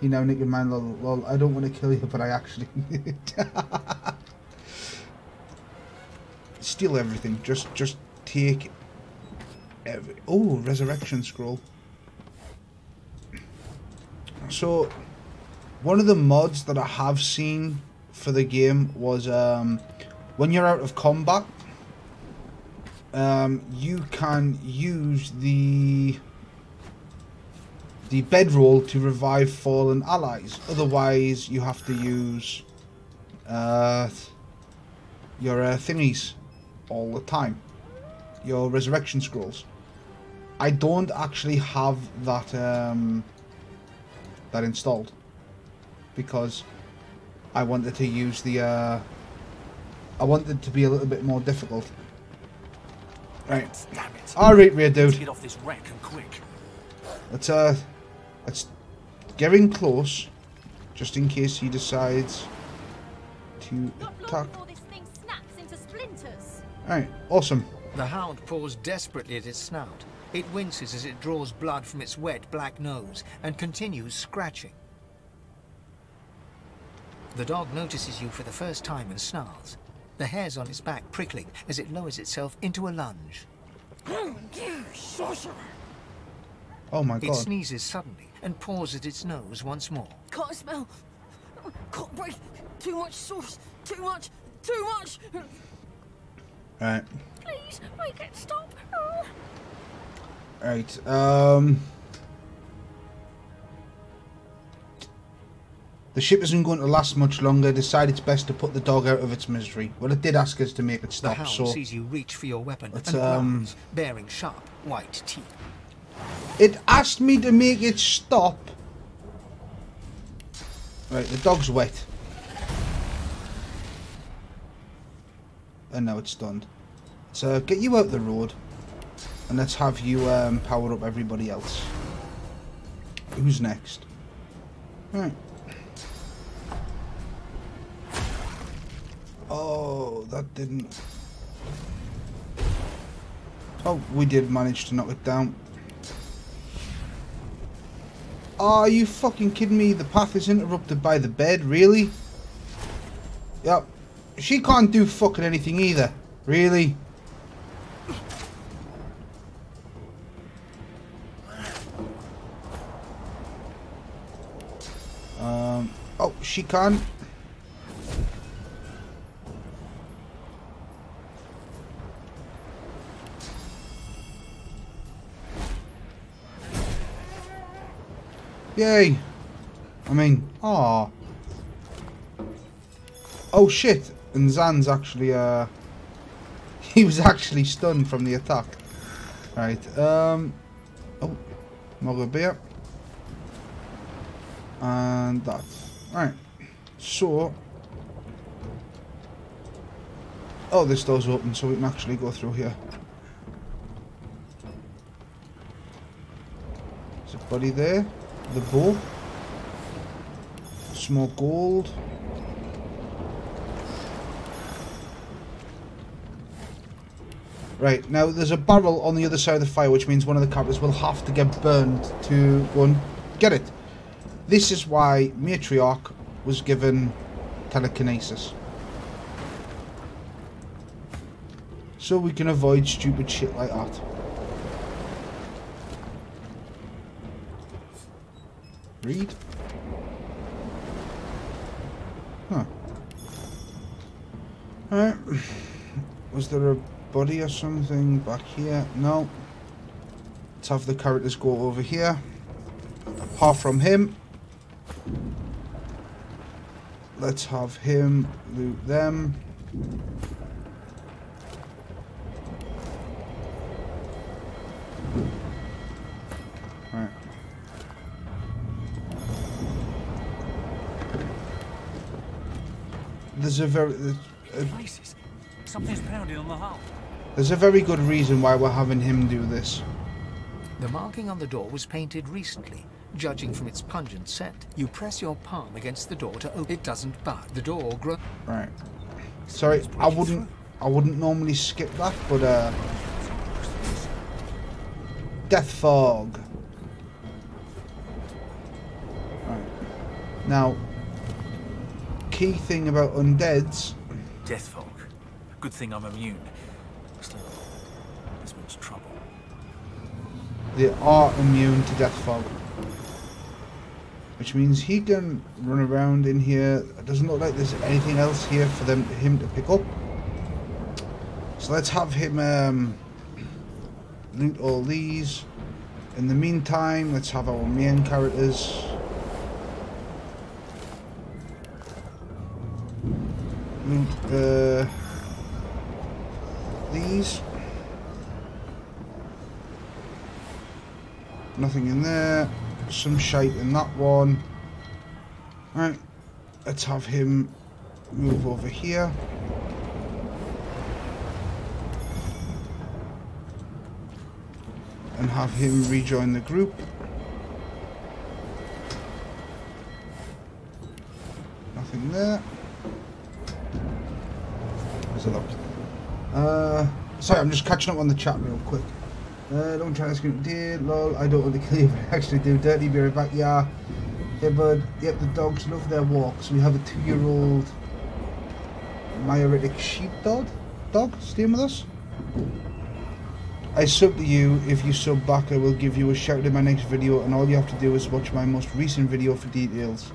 He now nicked man. Lol. I don't want to kill you, but I actually steal everything. Just take every. Oh, resurrection scroll. So, one of the mods that I have seen for the game was when you're out of combat, you can use the bedroll to revive fallen allies. Otherwise, you have to use your thingies all the time, your resurrection scrolls. I don't actually have that that installed because I wanted to use the I wanted to be a little bit more difficult. Right. Damn it. Alright, rear dude. Let's get off this wreck and quick. Let's get in close, just in case he decides to attack. Alright, awesome. The hound paws desperately at its snout. It winces as it draws blood from its wet black nose and continues scratching. The dog notices you for the first time and snarls, the hairs on its back prickling as it lowers itself into a lunge. Oh my god. It sneezes suddenly and paws at its nose once more. Can't smell. Can't breathe. Too much sauce. Too much. Too much. Right. Please, make it stop. Right. The ship isn't going to last much longer. Decide it's best to put the dog out of its misery. Well, it did ask us to make it stop, the hound so... sees you reach for your weapon It's, and growls, bearing sharp, white teeth. It asked me to make it stop. Right, the dog's wet. And now it's stunned. So, get you out the road. And let's have you power up everybody else. Who's next? Right. Oh, that didn't... Oh, we did manage to knock it down. Oh, are you fucking kidding me? The path is interrupted by the bed, really? Yep. She can't do fucking anything either. Really? Oh, she can. Yay. I mean, oh shit. And Zan's actually, he was actually stunned from the attack. Right, oh, Mobo beer. And that. Right, so, oh, this door's open, so we can actually go through here. Is a buddy there? The bow. Some more gold. Right, now there's a barrel on the other side of the fire, which means one of the characters will have to get burned to go and get it. This is why Matriarch was given telekinesis. So we can avoid stupid shit like that. Read. Huh. Alright. Was there a body or something back here? No. Let's have the characters go over here. Apart from him. Let's have him loot them. Right. There's a very... Places. Something's pounding on the hull. There's a very good reason why we're having him do this. The marking on the door was painted recently. Judging from its pungent scent, you press your palm against the door to open. It doesn't budge. The door grows. Right. Sorry, I wouldn't normally skip that, but Death Fog. Right. Now, key thing about undeads. Death Fog. Good thing I'm immune. Still, this means trouble. They are immune to Death Fog. Which means he can run around in here. It doesn't look like there's anything else here for him to pick up. So let's have him loot all these. In the meantime, let's have our main characters loot these. Nothing in there. Some shite in that one. Right, let's have him move over here. And have him rejoin the group. Nothing there. There's a lot. Sorry, I'm just catching up on the chat real quick. Don't try to scream dear, lol, I don't want to kill you, but I actually do. Dirty, be right back, yeah. Yeah, bud. Yep, the dogs love their walks. We have a 2-year-old Maoritic sheepdog staying with us. I sub to you. If you sub back, I will give you a shout in my next video, and all you have to do is watch my most recent video for details.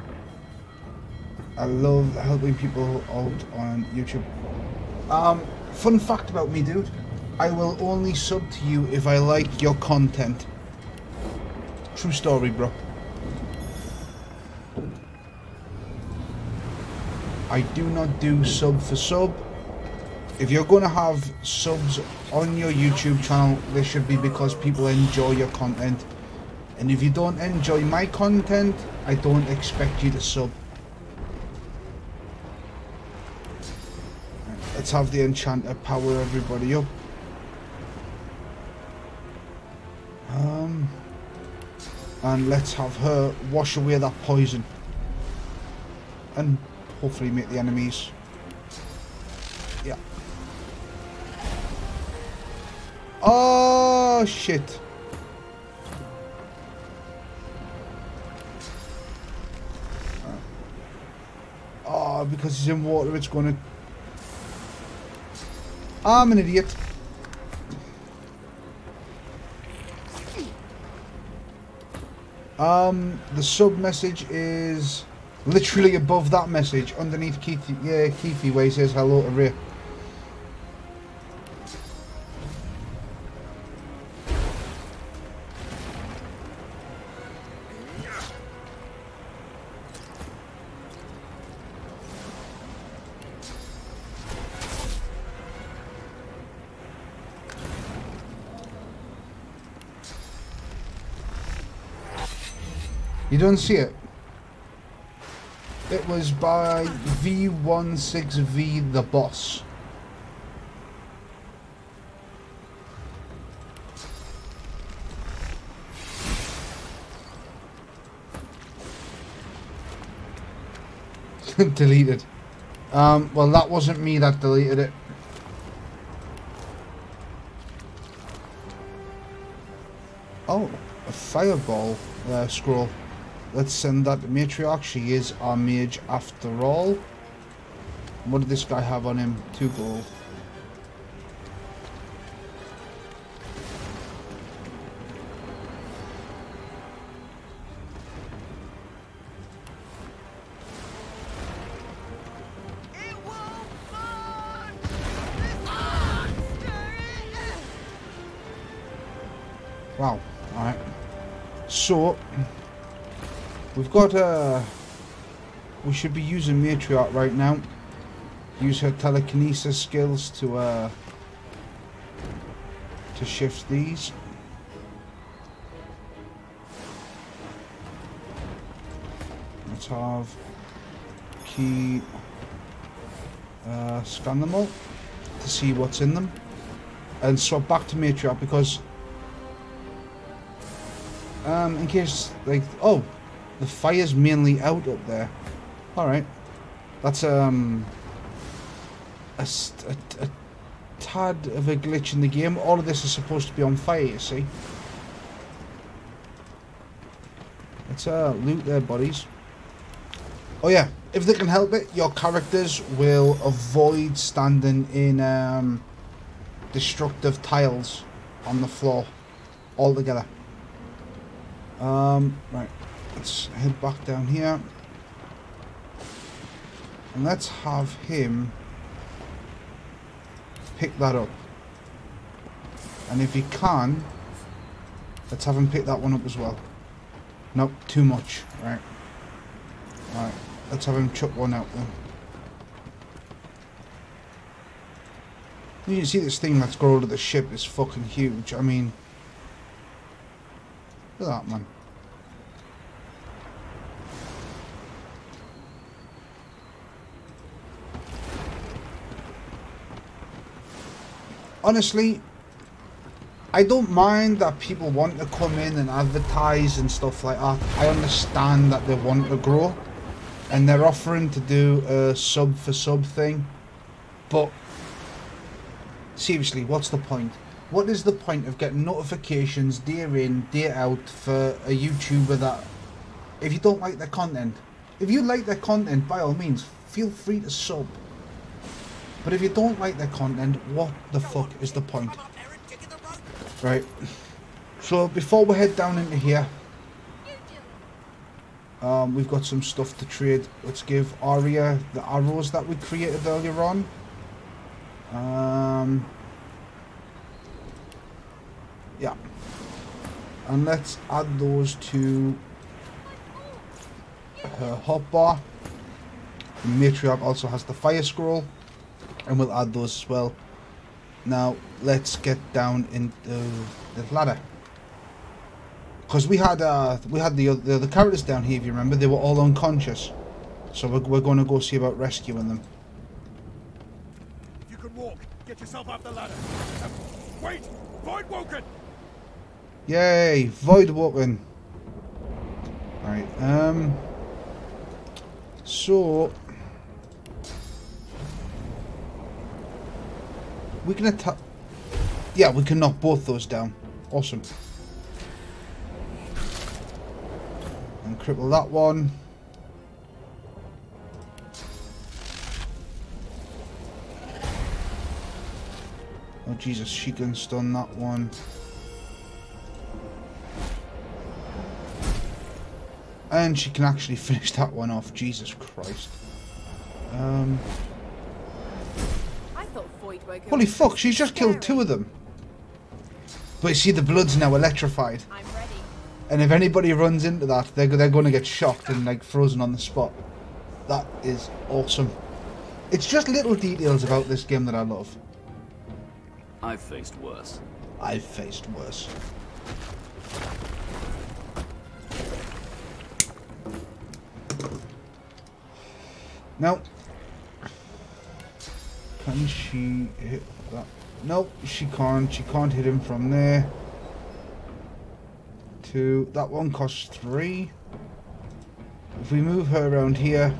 I love helping people out on YouTube. Fun fact about me, dude. I will only sub to you if I like your content. True story, bro. I do not do sub for sub. If you're going to have subs on your YouTube channel, they should be because people enjoy your content. And if you don't enjoy my content, I don't expect you to sub. Let's have the enchanter power everybody up. And let's have her wash away that poison. And hopefully make the enemies. Yeah. Oh shit. Oh, because he's in water, it's gonna... I'm an idiot. The sub message is literally above that message, underneath Keithy, yeah, Keithy, where he says hello to Ray. You don't see it? It was by V16V the boss. Deleted. Well, that wasn't me that deleted it. Oh, a fireball scroll. Let's send that to Matriarch. She is our mage after all. What did this guy have on him? 2 gold. Wow. Alright. So... we've got we should be using Matriarch right now. Use her telekinesis skills to shift these. Let's have key scan them all to see what's in them, and swap back to Matriarch because in case like the fire's mainly out up there. Alright. That's a tad of a glitch in the game. All of this is supposed to be on fire, you see. Let's loot their bodies. Oh yeah, if they can help it, your characters will avoid standing in destructive tiles on the floor altogether. Right. Let's head back down here. And let's have him pick that up. And if he can, let's have him pick that one up as well. Nope, too much. Right. Right. Let's have him chuck one out then. You can see this thing that's grown to the ship is fucking huge. I mean, look at that, man. Honestly, I don't mind that people want to come in and advertise and stuff like that. I understand that they want to grow and they're offering to do a sub for sub thing, but seriously, what's the point? What is the point of getting notifications day in, day out for a YouTuber that, if you don't like their content, if you like their content, by all means, feel free to sub. But if you don't like their content, what the fuck is the point? Right. So before we head down into here, we've got some stuff to trade. Let's give Arya the arrows that we created earlier on. Yeah. And let's add those to her hotbar. The matriarch also has the fire scroll, and we'll add those as well. Now let's get down into the ladder, because we had the other characters down here. If you remember, they were all unconscious, so we're going to go see about rescuing them. If you can walk, get yourself up the ladder. Wait, Void Woken. Yay, Void Woken. All right. So we can attack. Yeah, we can knock both those down. Awesome. And cripple that one. Oh Jesus, she can stun that one. And she can actually finish that one off. Jesus Christ. Holy fuck, she's just killed 2 of them. But you see, the blood's now electrified. And if anybody runs into that, they're going to get shocked and like frozen on the spot. That is awesome. It's just little details about this game that I love. I've faced worse. I've faced worse. Now, can she hit that? Nope, she can't. She can't hit him from there. 2. That one costs 3. If we move her around here,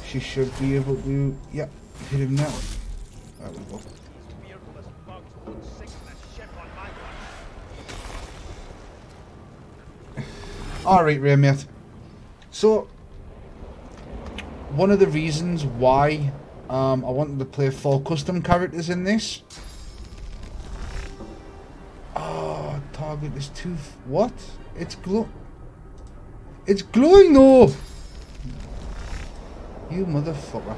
she should be able to, yep, hit him now. There we go. Alright, Raymate. So, one of the reasons why I wanted to play 4 custom characters in this. Oh, target is too... What? It's It's glowing though! You motherfucker.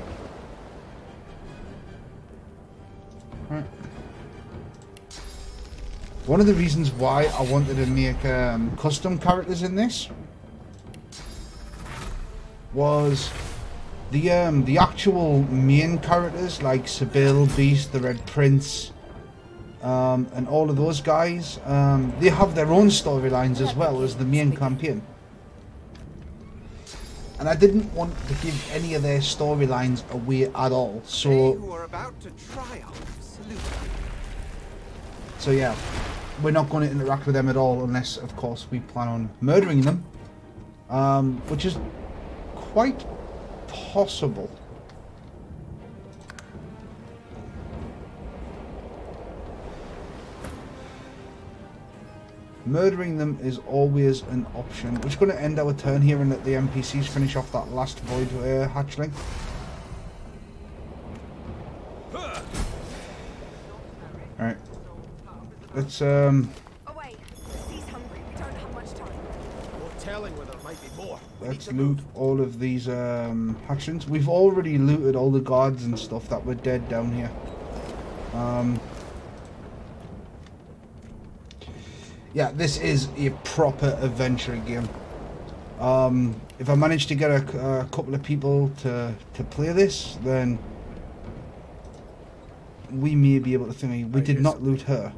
Right. One of the reasons why I wanted to make custom characters in this was the actual main characters like Sibyl, Beast, the Red Prince, and all of those guys. They have their own storylines as well as the main campaign. And I didn't want to give any of their storylines away at all. So yeah, we're not going to interact with them at all unless, of course, we plan on murdering them, which is quite possible. Murdering them is always an option. We're just going to end our turn here and let the NPCs finish off that last void hatchling. Alright. Let's let's loot all of these hatchlings. We've already looted all the guards and stuff that were dead down here. Yeah, this is a proper adventure game. If I manage to get a couple of people to play this, then we may be able to think. We did not loot her,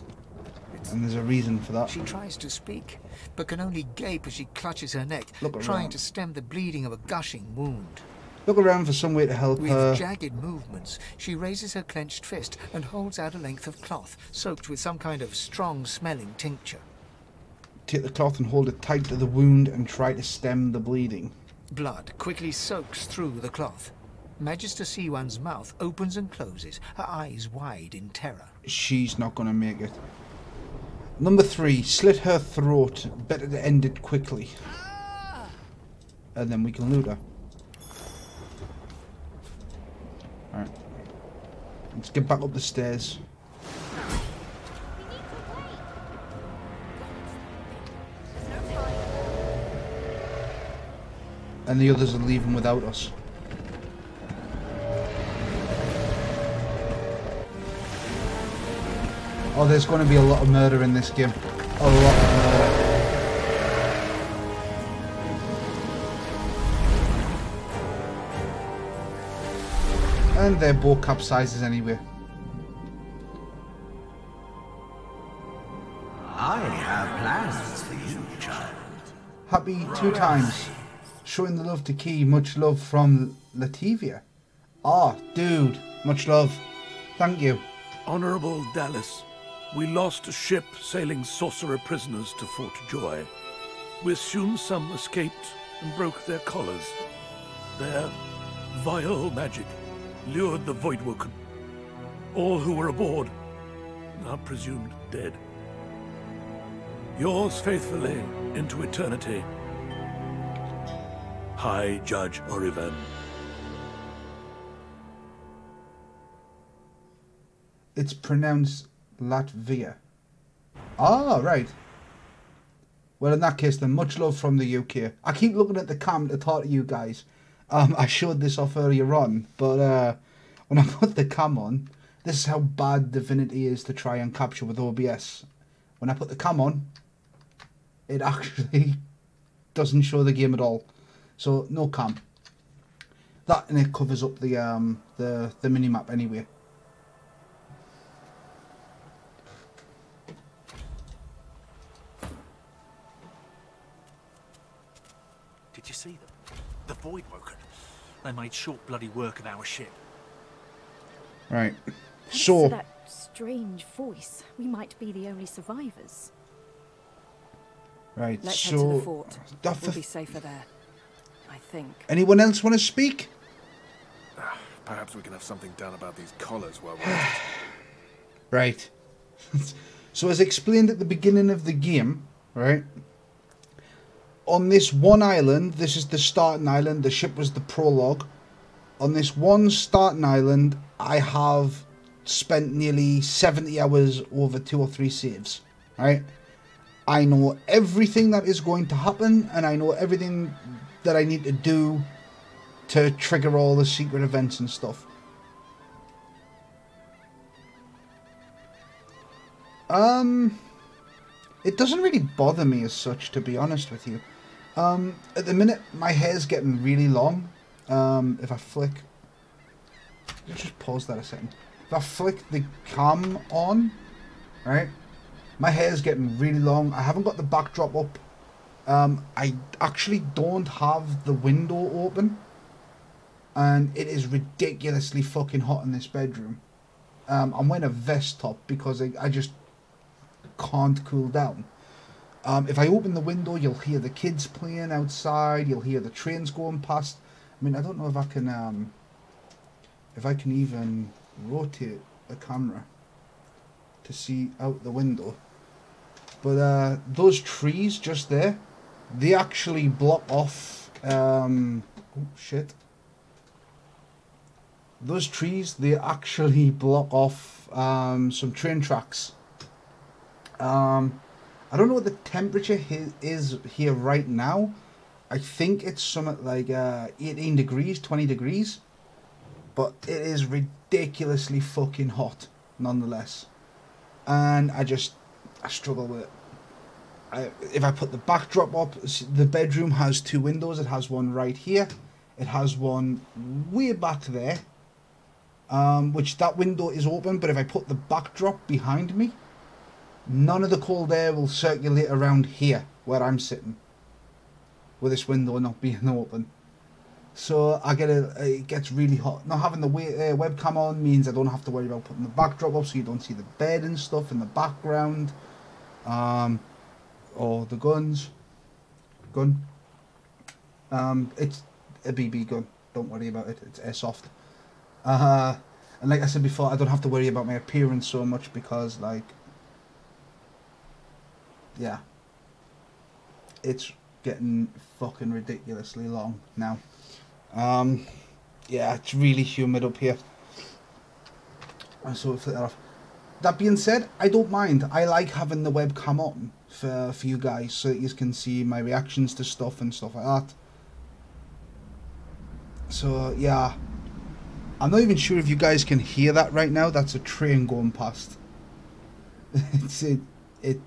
and there's a reason for that. She tries to speak, but can only gape as she clutches her neck, Look trying around. to stem the bleeding of a gushing wound. Look around for some way to help her. With jagged movements, she raises her clenched fist and holds out a length of cloth, soaked with some kind of strong-smelling tincture. Take the cloth and hold it tight to the wound and try to stem the bleeding. Blood quickly soaks through the cloth. Magister C1's mouth opens and closes, her eyes wide in terror. She's not going to make it. Number 3, slit her throat. Better to end it quickly. And then we can loot her. Alright. Let's get back up the stairs. And the others are leaving without us. Oh, there's going to be a lot of murder in this game. A lot of murder. And their boat capsizes anyway. I have plans for you, child. Happy 2 times. Showing the love to Key. Much love from Lativia. Ah, dude. Much love. Thank you. Honorable Dallas, we lost a ship sailing sorcerer prisoners to Fort Joy. We assume some escaped and broke their collars. Their vile magic lured the Voidwoken. All who were aboard are presumed dead. Yours faithfully into eternity, High Judge Orivan. It's pronounced Latvia. Ah, right. Well, in that case, then, much love from the UK. I keep looking at the cam to talk to you guys. I showed this off earlier on, but when I put the cam on, this is how bad Divinity is to try and capture with OBS. When I put the cam on, it actually doesn't show the game at all. So, no cam. That, and it covers up the mini-map anyway. Did you see them? The Voidwoken. They made short bloody work of our ship. Right. Thanks So to that strange voice, we might be the only survivors. right. Let's so head to the fort. that We'll be safer there, I think. anyone else want to speak? Perhaps we can have something done about these collars while we're at it. Right. So as explained at the beginning of the game, right? On this one island, this is the starting island, the ship was the prologue. On this one starting island, I have spent nearly 70 hours over 2 or 3 saves, right? I know everything that is going to happen, and I know everything that I need to do to trigger all the secret events and stuff. It doesn't really bother me as such, to be honest with you. At the minute, my hair's getting really long. If I flick... Let's just pause that a second. If I flick the cam on, right, my hair's getting really long. I haven't got the backdrop up. I actually don't have the window open. And it is ridiculously fucking hot in this bedroom. I'm wearing a vest top because I just can't cool down. If I open the window, you'll hear the kids playing outside. You'll hear the trains going past. I mean, I don't know if I can even rotate the camera to see out the window. But those trees just there, they actually block off. Oh shit! Those trees, they actually block off some train tracks. I don't know what the temperature is here right now. I think it's something like 18 degrees, 20 degrees. But it is ridiculously fucking hot, nonetheless. And I struggle with it. If I put the backdrop up, the bedroom has 2 windows. It has one right here. It has one way back there. Which that window is open, but if I put the backdrop behind me, none of the cold air will circulate around here where I'm sitting, with this window not being open. So it gets really hot. Not having the webcam on means I don't have to worry about putting the backdrop up so you don't see the bed and stuff in the background. Or the gun. It's a BB gun, don't worry about it, it's airsoft. And like I said before, I don't have to worry about my appearance so much because, like, yeah, it's getting fucking ridiculously long now. Yeah, it's really humid up here. So we'll flip that off. That being said, I don't mind. I like having the webcam on for you guys so that you can see my reactions to stuff and stuff like that. So yeah, I'm not even sure if you guys can hear that right now. That's a train going past.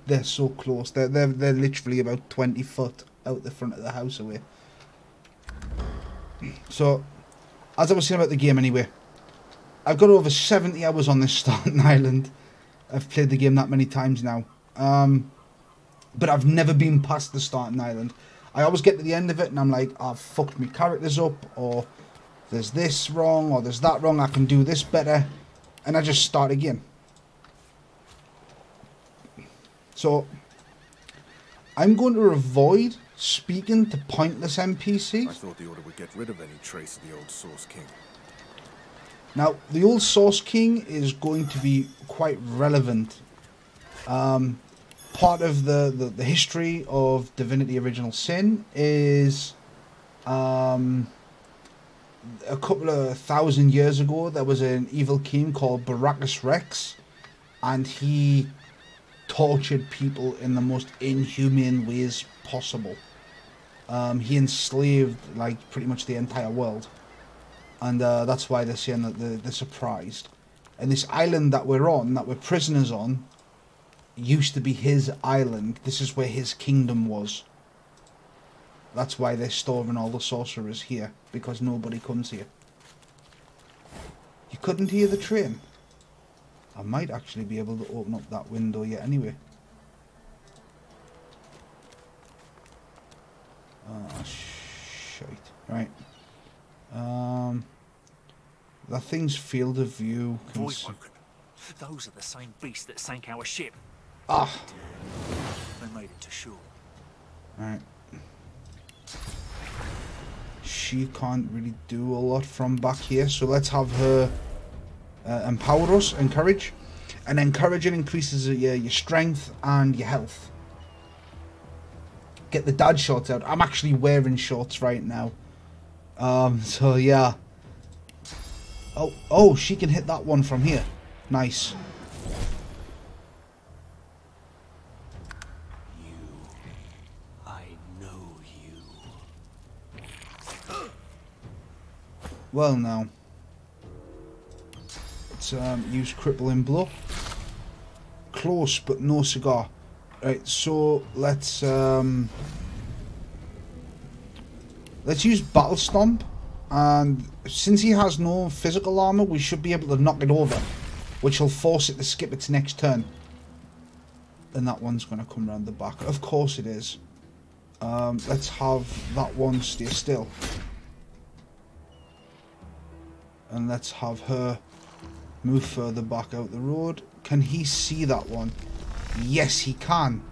They're so close. They're literally about 20 foot out the front of the house away. So, as I was saying about the game anyway, I've got over 70 hours on this starting island. I've played the game that many times now. But I've never been past the starting island. I always get to the end of it and I'm like, I've fucked my characters up, or there's this wrong, or there's that wrong, I can do this better. And I just start again. So, I'm going to avoid speaking to pointless NPCs. I thought the Order would get rid of any trace of the old Source King. Now, the old Source King is going to be quite relevant. Part of the history of Divinity Original Sin is a couple of thousand years ago there was an evil king called Baracus Rex, and he tortured people in the most inhumane ways possible. He enslaved like pretty much the entire world, and that's why they're saying that they're surprised. And this island that we're on, that we're prisoners on, used to be his island. This is where his kingdom was. That's why they're storing all the sorcerers here, because nobody comes here. You couldn't hear the train. I might actually be able to open up that window yet anyway. Oh, shite. Right. That thing's field of view. Voidwoken. Those are the same beasts that sank our ship. Ah. They made it to shore. Right. She can't really do a lot from back here, so let's have her empower us, encourage. And encouraging increases your strength and your health. Get the dad shorts out. I'm actually wearing shorts right now. So yeah. Oh, she can hit that one from here. Nice. I know you. Well now. Let's use crippling blow. Close but no cigar. Right, so let's use Battle Stomp, and since he has no physical armor, we should be able to knock it over, which will force it to skip its next turn. And that one's going to come around the back. Of course it is. Let's have that one stay still. And let's have her move further back out the road. Can he see that one? Yes, he can.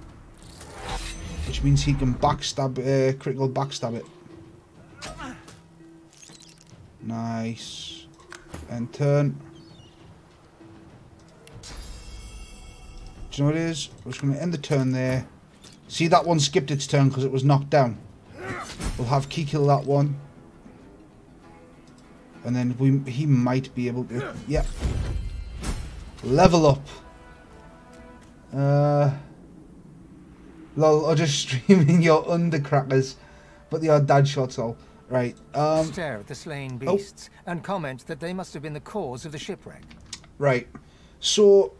Which means he can backstab, critical backstab it. Nice. And turn. Do you know what it is? We're just going to end the turn there. See, that one skipped its turn because it was knocked down. We'll have Ki kill that one. And then he might be able to... Yep. Level up. Lol, or just streaming your undercrackers. But they are dad shots all. Right. Stare at the slain beasts and comment that they must have been the cause of the shipwreck. Right. So,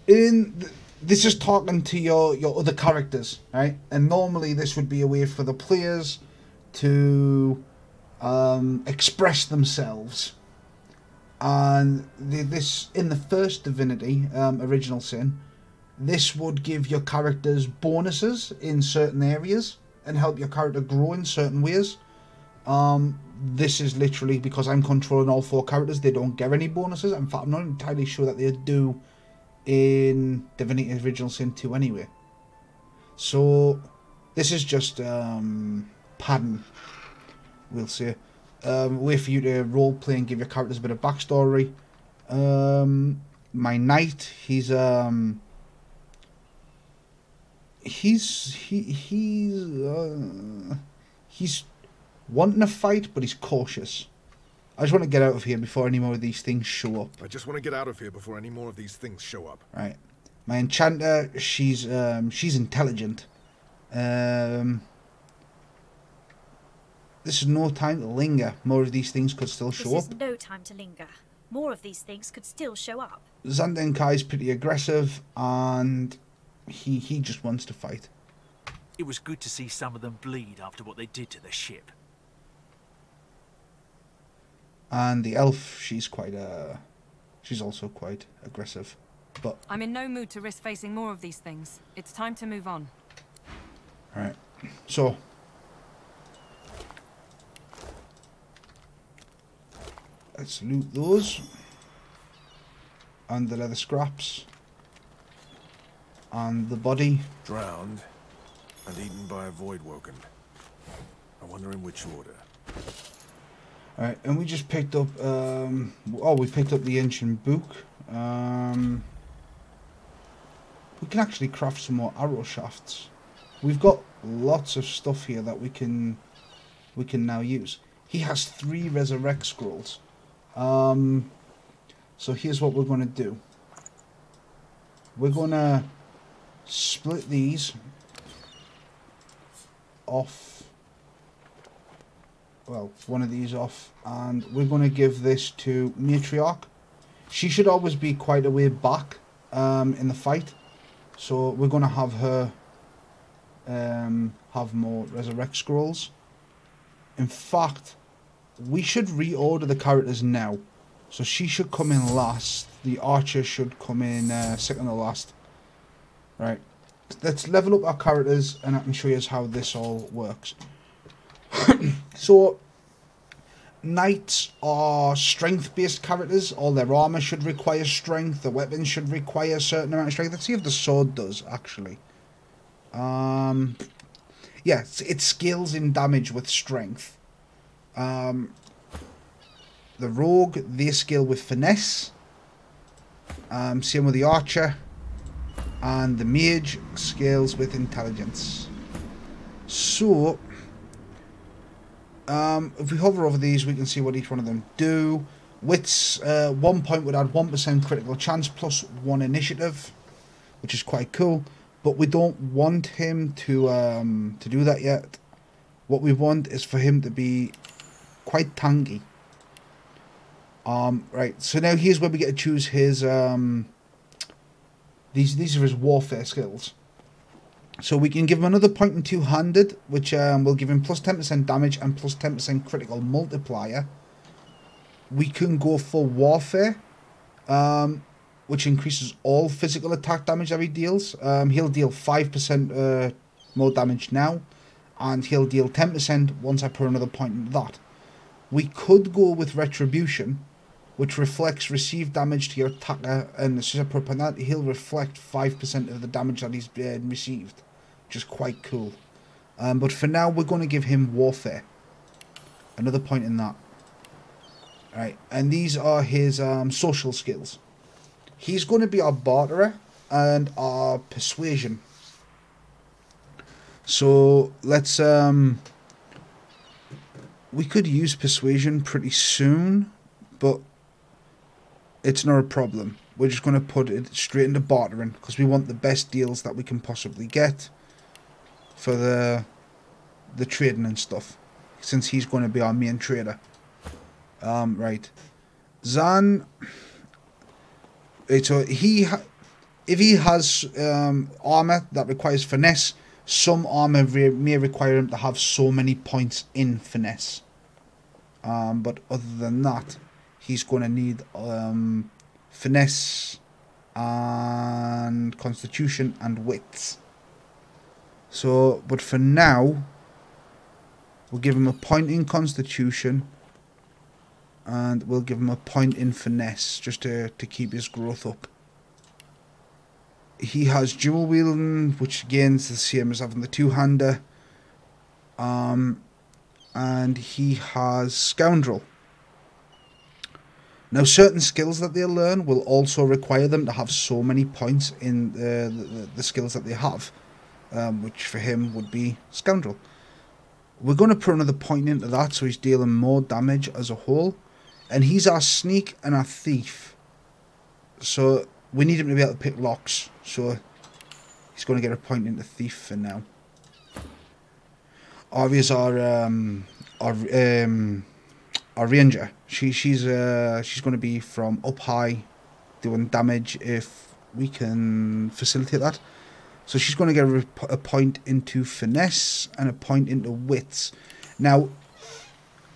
this is talking to your other characters, right? And normally this would be a way for the players to express themselves. And this, in the first Divinity, Original Sin, this would give your characters bonuses in certain areas and help your character grow in certain ways. This is literally because I'm controlling all 4 characters, they don't get any bonuses. In fact, I'm not entirely sure that they do in Divinity Original Sin 2 anyway. So this is just padding, we'll say. Way for you to roleplay and give your characters a bit of backstory. My knight, he's wanting to fight, but he's cautious. I just want to get out of here before any more of these things show up. I just want to get out of here before any more of these things show up. Right. My enchanter, she's intelligent. This is no time to linger. More of these things could still show up. This is no time to linger. More of these things could still show up. Zandenkai's pretty aggressive, and he just wants to fight. It was good to see some of them bleed after what they did to the ship. And the elf, she's quite She's also quite aggressive. But I'm in no mood to risk facing more of these things. It's time to move on. alright. So let's loot those. And the leather scraps. And the body. Drowned and eaten by a void woken. I wonder in which order. Alright, and we just picked up we picked up the ancient book. We can actually craft some more arrow shafts. We've got lots of stuff here that we can now use. He has 3 resurrect scrolls. So here's what we're gonna do. We're gonna split these off. Well, one of these off, and we're going to give this to Matriarch. She should always be quite a way back in the fight, so we're going to have her have more resurrect scrolls. In fact, we should reorder the characters now, so she should come in last. The archer should come in second to last. Right, let's level up our characters, and I can show you how this all works. So, knights are strength-based characters. All their armor should require strength. The weapons should require a certain amount of strength. Let's see if the sword does, actually. Yeah, it scales in damage with strength. The rogue, they scale with finesse. Same with the archer. And the mage scales with intelligence. So, if we hover over these, we can see what each one of them do. Wits, 1 point would add 1% critical chance plus 1 initiative, which is quite cool. But we don't want him to do that yet. What we want is for him to be quite tanky. Right. So now here's where we get to choose his these are his warfare skills. So we can give him another point in two-handed, which will give him plus 10% damage and plus 10% critical multiplier. We can go for warfare, which increases all physical attack damage that he deals. He'll deal 5% more damage now, and he'll deal 10% once I put another point into that. We could go with retribution, which reflects received damage to your attacker, and as soon as I put a point on that, he'll reflect 5% of the damage that he's received. Which is quite cool. But for now, we're going to give him warfare. Another point in that. Alright, and these are his social skills. He's going to be our barterer and our persuasion. So, let's... we could use persuasion pretty soon, but it's not a problem. We're just going to put it straight into bartering, because we want the best deals that we can possibly get for the trading and stuff, since he's going to be our main trader. Right, Zan. Right, so if he has armor that requires finesse, some armor may require him to have so many points in finesse. But other than that, he's going to need finesse and constitution and wits. So, but for now, we'll give him a point in constitution, and we'll give him a point in finesse, just to keep his growth up. He has dual wielding, which again is the same as having the two-hander. And he has scoundrel. Now, certain skills that they'll learn will also require them to have so many points in the skills that they have. Which for him would be scoundrel. We're going to put another point into that, so he's dealing more damage as a whole. And he's our sneak and our thief. So we need him to be able to pick locks. So he's going to get a point into thief for now. Obviously, our ranger. She's going to be from up high, doing damage if we can facilitate that. So she's going to get a point into finesse and a point into wits. Now,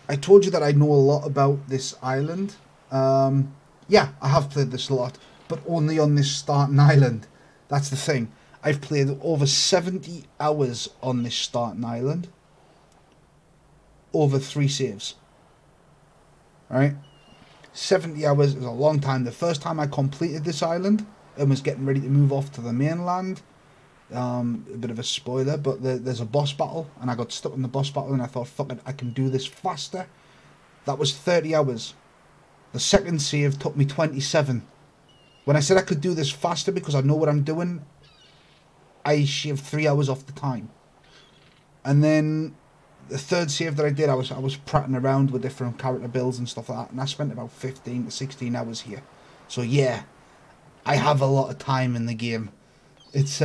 I told you that I know a lot about this island. Yeah, I have played this a lot, but only on this starting island. That's the thing. I've played over 70 hours on this starting island. Over 3 saves. Right? 70 hours is a long time. The first time I completed this island and was getting ready to move off to the mainland, a bit of a spoiler, but there's a boss battle, and I got stuck in the boss battle, and I thought, fuck it, I can do this faster. That was 30 hours. The second save took me 27. When I said I could do this faster because I know what I'm doing, I shaved 3 hours off the time. And then the third save that I did, I was prattling around with different character builds and stuff like that, and I spent about 15 to 16 hours here. So yeah, I have a lot of time in the game. It's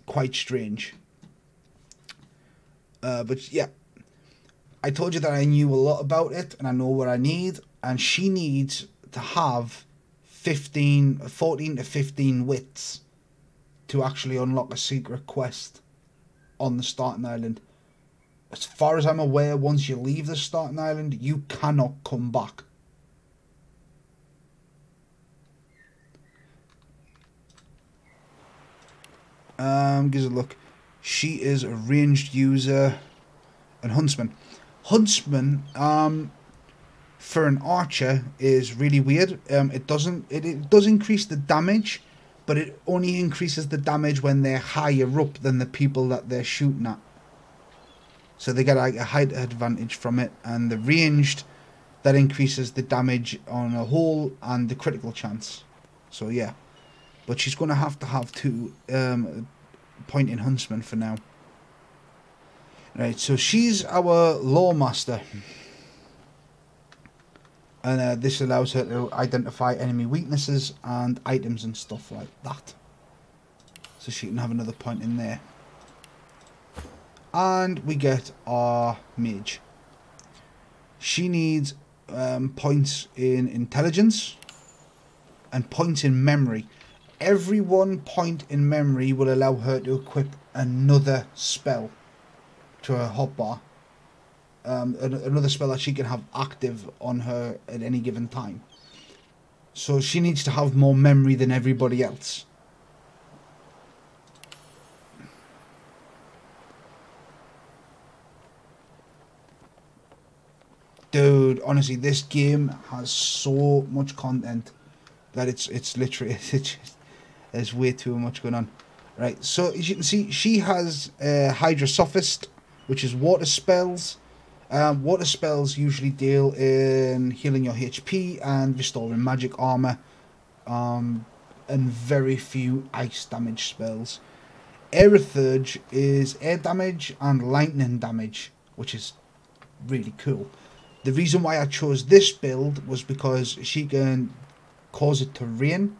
quite strange. But yeah, I told you that I knew a lot about it, and I know what I need, and she needs to have 14 to 15 wits to actually unlock a secret quest on the starting island. As far as I'm aware, once you leave the starting island, you cannot come back. Gives a look. She is a ranged user and huntsman. Huntsman, for an archer, is really weird. It does increase the damage, but it only increases the damage when they're higher up than the people that they're shooting at. So they get like a height advantage from it, and the ranged, that increases the damage on a whole and the critical chance. So yeah, but she's going to have 2 pointing huntsmen for now. Right, so she's our lore master. And this allows her to identify enemy weaknesses and items and stuff like that. So she can have another point in there. And we get our mage. She needs points in intelligence and points in memory. Every 1 point in memory will allow her to equip another spell to her hotbar. Another spell that she can have active on her at any given time. So she needs to have more memory than everybody else. Dude, honestly, this game has so much content that it's literally there's way too much going on. Right, so as you can see, she has Hydra Sophist, which is water spells. Water spells usually deal in healing your HP and restoring magic armor, and very few ice damage spells. Aerithurge is air damage and lightning damage, which is really cool. The reason why I chose this build was because she can cause it to rain,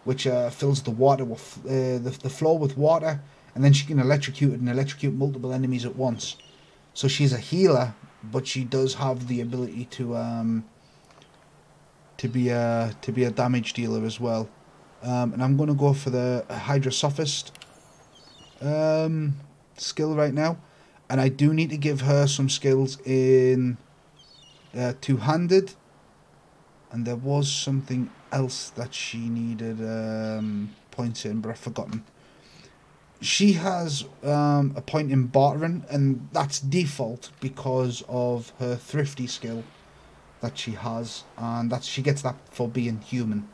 which fills the water with the floor with water, and then she can electrocute it and electrocute multiple enemies at once. So she's a healer, but she does have the ability to be a damage dealer as well. And I'm going to go for the Hydra Sophist skill right now, and I do need to give her some skills in two-handed, and there was something else that she needed points in, but I've forgotten. She has a point in bartering, and that's default because of her thrifty skill that she has, and she gets that for being human.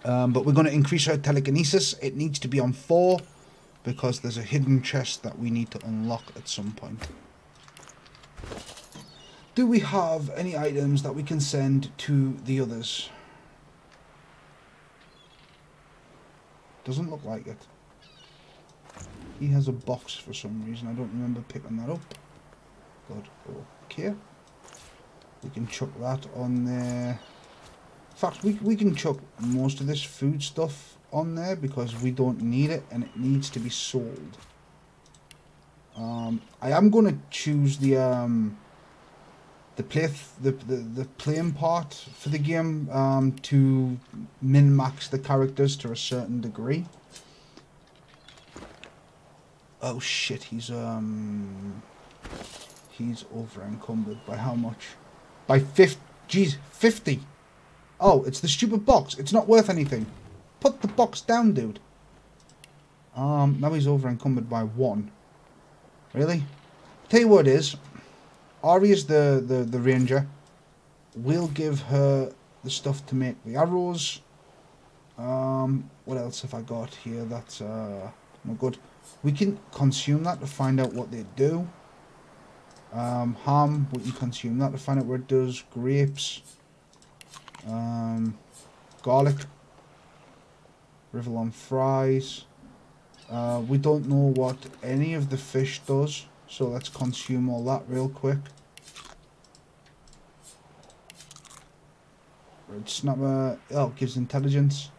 But we're going to increase her telekinesis. It needs to be on 4 because there's a hidden chest that we need to unlock at some point. Do we have any items that we can send to the others? Doesn't look like it. He has a box for some reason. I don't remember picking that up. But okay. We can chuck that on there. In fact, we can chuck most of this food stuff on there because we don't need it and it needs to be sold. I am going to choose the playing part for the game to min-max the characters to a certain degree. Oh shit, he's over encumbered by how much? by 50. Jeez, 50. Oh, it's the stupid box. It's not worth anything. Put the box down, dude. Now he's over encumbered by 1. Really? Tell you what it is. Ari is the ranger. We'll give her the stuff to make the arrows. What else have I got here? That's not good. We can consume that to find out what they do. Ham, we can consume that to find out what it does. Grapes. Garlic. Rivellon fries. We don't know what any of the fish does, so let's consume all that real quick. Red snapper. Oh, gives intelligence.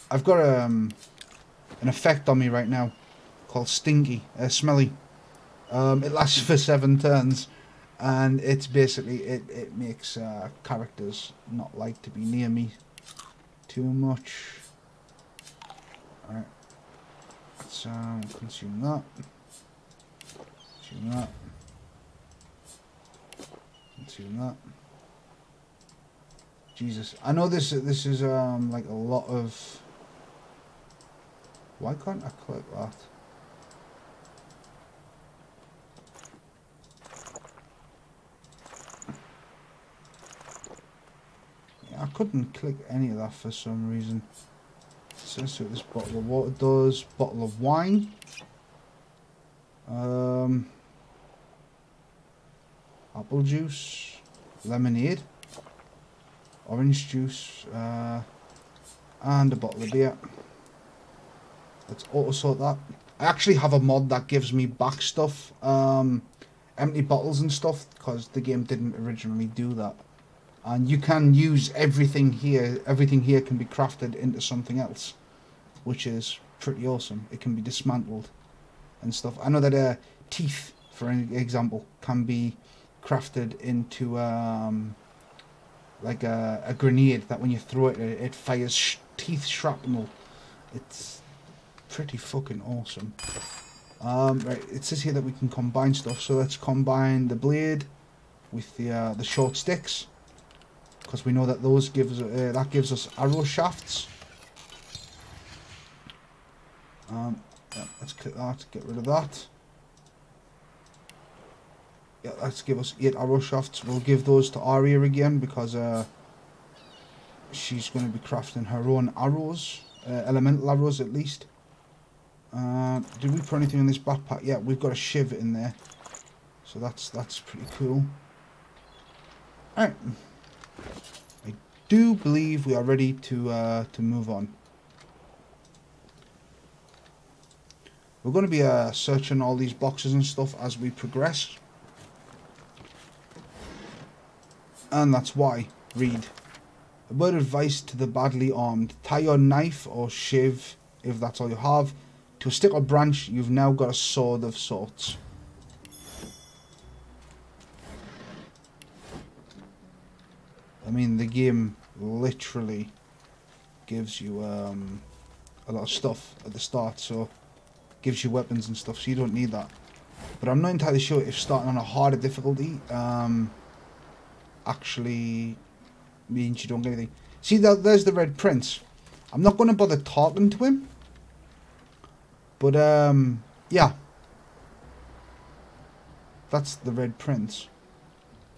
I've got an effect on me right now called Stinky, Smelly. It lasts for 7 turns, and it's basically it makes characters not like to be near me too much. All right, let's consume that. Consume that. Consume that. Jesus, I know this is like a lot of. Why can't I click that? Yeah, I couldn't click any of that for some reason. So let's see what this bottle of water does. Bottle of wine. Apple juice. Lemonade. Orange juice. And a bottle of beer. Let's auto sort that. I actually have a mod that gives me back stuff, empty bottles and stuff, because the game didn't originally do that. And you can use everything here. Everything here can be crafted into something else, which is pretty awesome. It can be dismantled and stuff. I know that teeth, for example, can be crafted into like a grenade that when you throw it, it fires teeth shrapnel. It's pretty fucking awesome. Right, it says here that we can combine stuff, so let's combine the blade with the short sticks, because we know that those gives us arrow shafts. Yeah, let's click that, get rid of that. Yeah, let's give us 8 arrow shafts. We'll give those to Arya again, because she's going to be crafting her own arrows, elemental arrows at least. Did we put anything in this backpack? Yeah, we've got a shiv in there, so that's pretty cool. Alright, I do believe we are ready to move on. We're going to be searching all these boxes and stuff as we progress, and that's why. Read. A word of advice to the badly armed: tie your knife or shiv, if that's all you have, to a stick or branch. You've now got a sword of sorts. I mean, the game literally gives you a lot of stuff at the start, so gives you weapons and stuff, so you don't need that. But I'm not entirely sure if starting on a harder difficulty actually means you don't get anything. See, there's the Red Prince. I'm not going to bother talking to him. But, yeah. That's the Red Prince.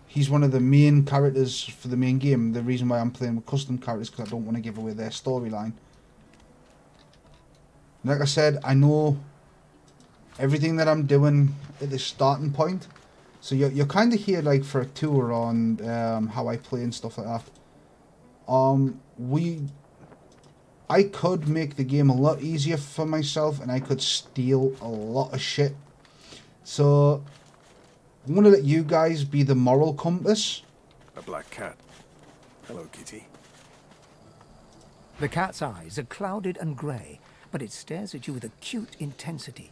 He's one of the main characters for the main game. The reason why I'm playing with custom characters, because I don't want to give away their storyline. Like I said, I know everything that I'm doing at this starting point. So you're kind of here like for a tour on how I play and stuff like that. I could make the game a lot easier for myself, and I could steal a lot of shit. So I'm going to let you guys be the moral compass. A black cat. Hello, kitty. The cat's eyes are clouded and grey, but it stares at you with acute intensity.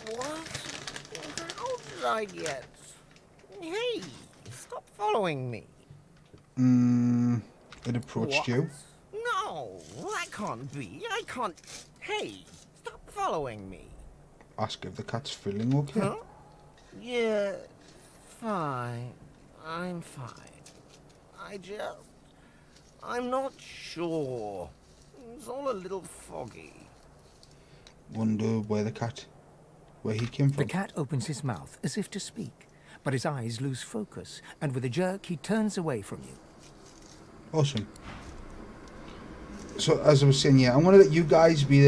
What? How did I get? Hey, stop following me. It approached you. No, that can't be. I can't. Hey, stop following me. Ask if the cat's feeling okay. Huh? Yeah, fine. I'm fine. I'm not sure. It's all a little foggy. Wonder where he came from. The cat opens his mouth as if to speak, but his eyes lose focus, and with a jerk he turns away from you. Awesome. So as I was saying, yeah, I'm gonna let you guys be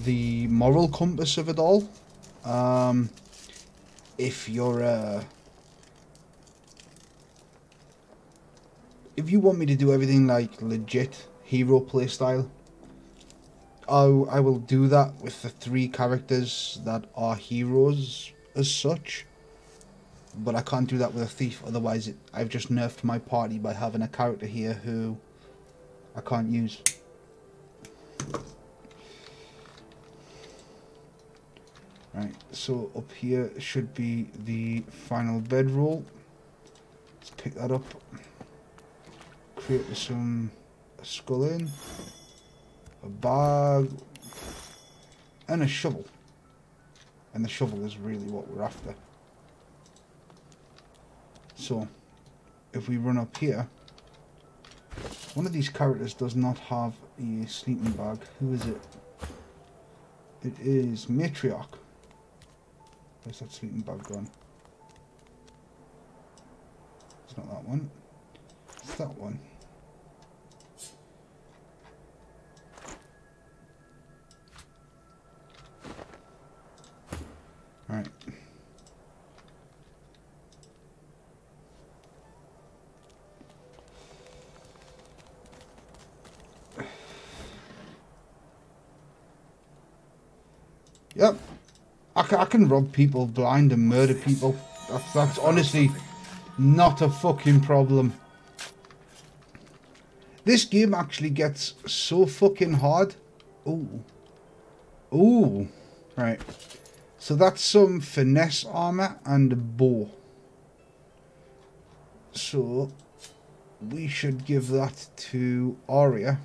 the moral compass of it all. If you're if you want me to do everything like legit hero playstyle, I will do that with the 3 characters that are heroes as such. But I can't do that with a thief, otherwise I've just nerfed my party by having a character here who I can't use. Right, so up here should be the final bedroll. Let's pick that up. Create some skull in, a bag, and a shovel. And the shovel is really what we're after. So, if we run up here, one of these characters does not have a sleeping bag. Who is it? It is Matriarch. Where's that sleeping bag gone? It's not that one. It's that one. Right. Yep. I can rob people blind and murder people. That's honestly not a fucking problem. This game actually gets so fucking hard. Ooh. Ooh. Right. So that's some finesse armor and a bow. So we should give that to Aria.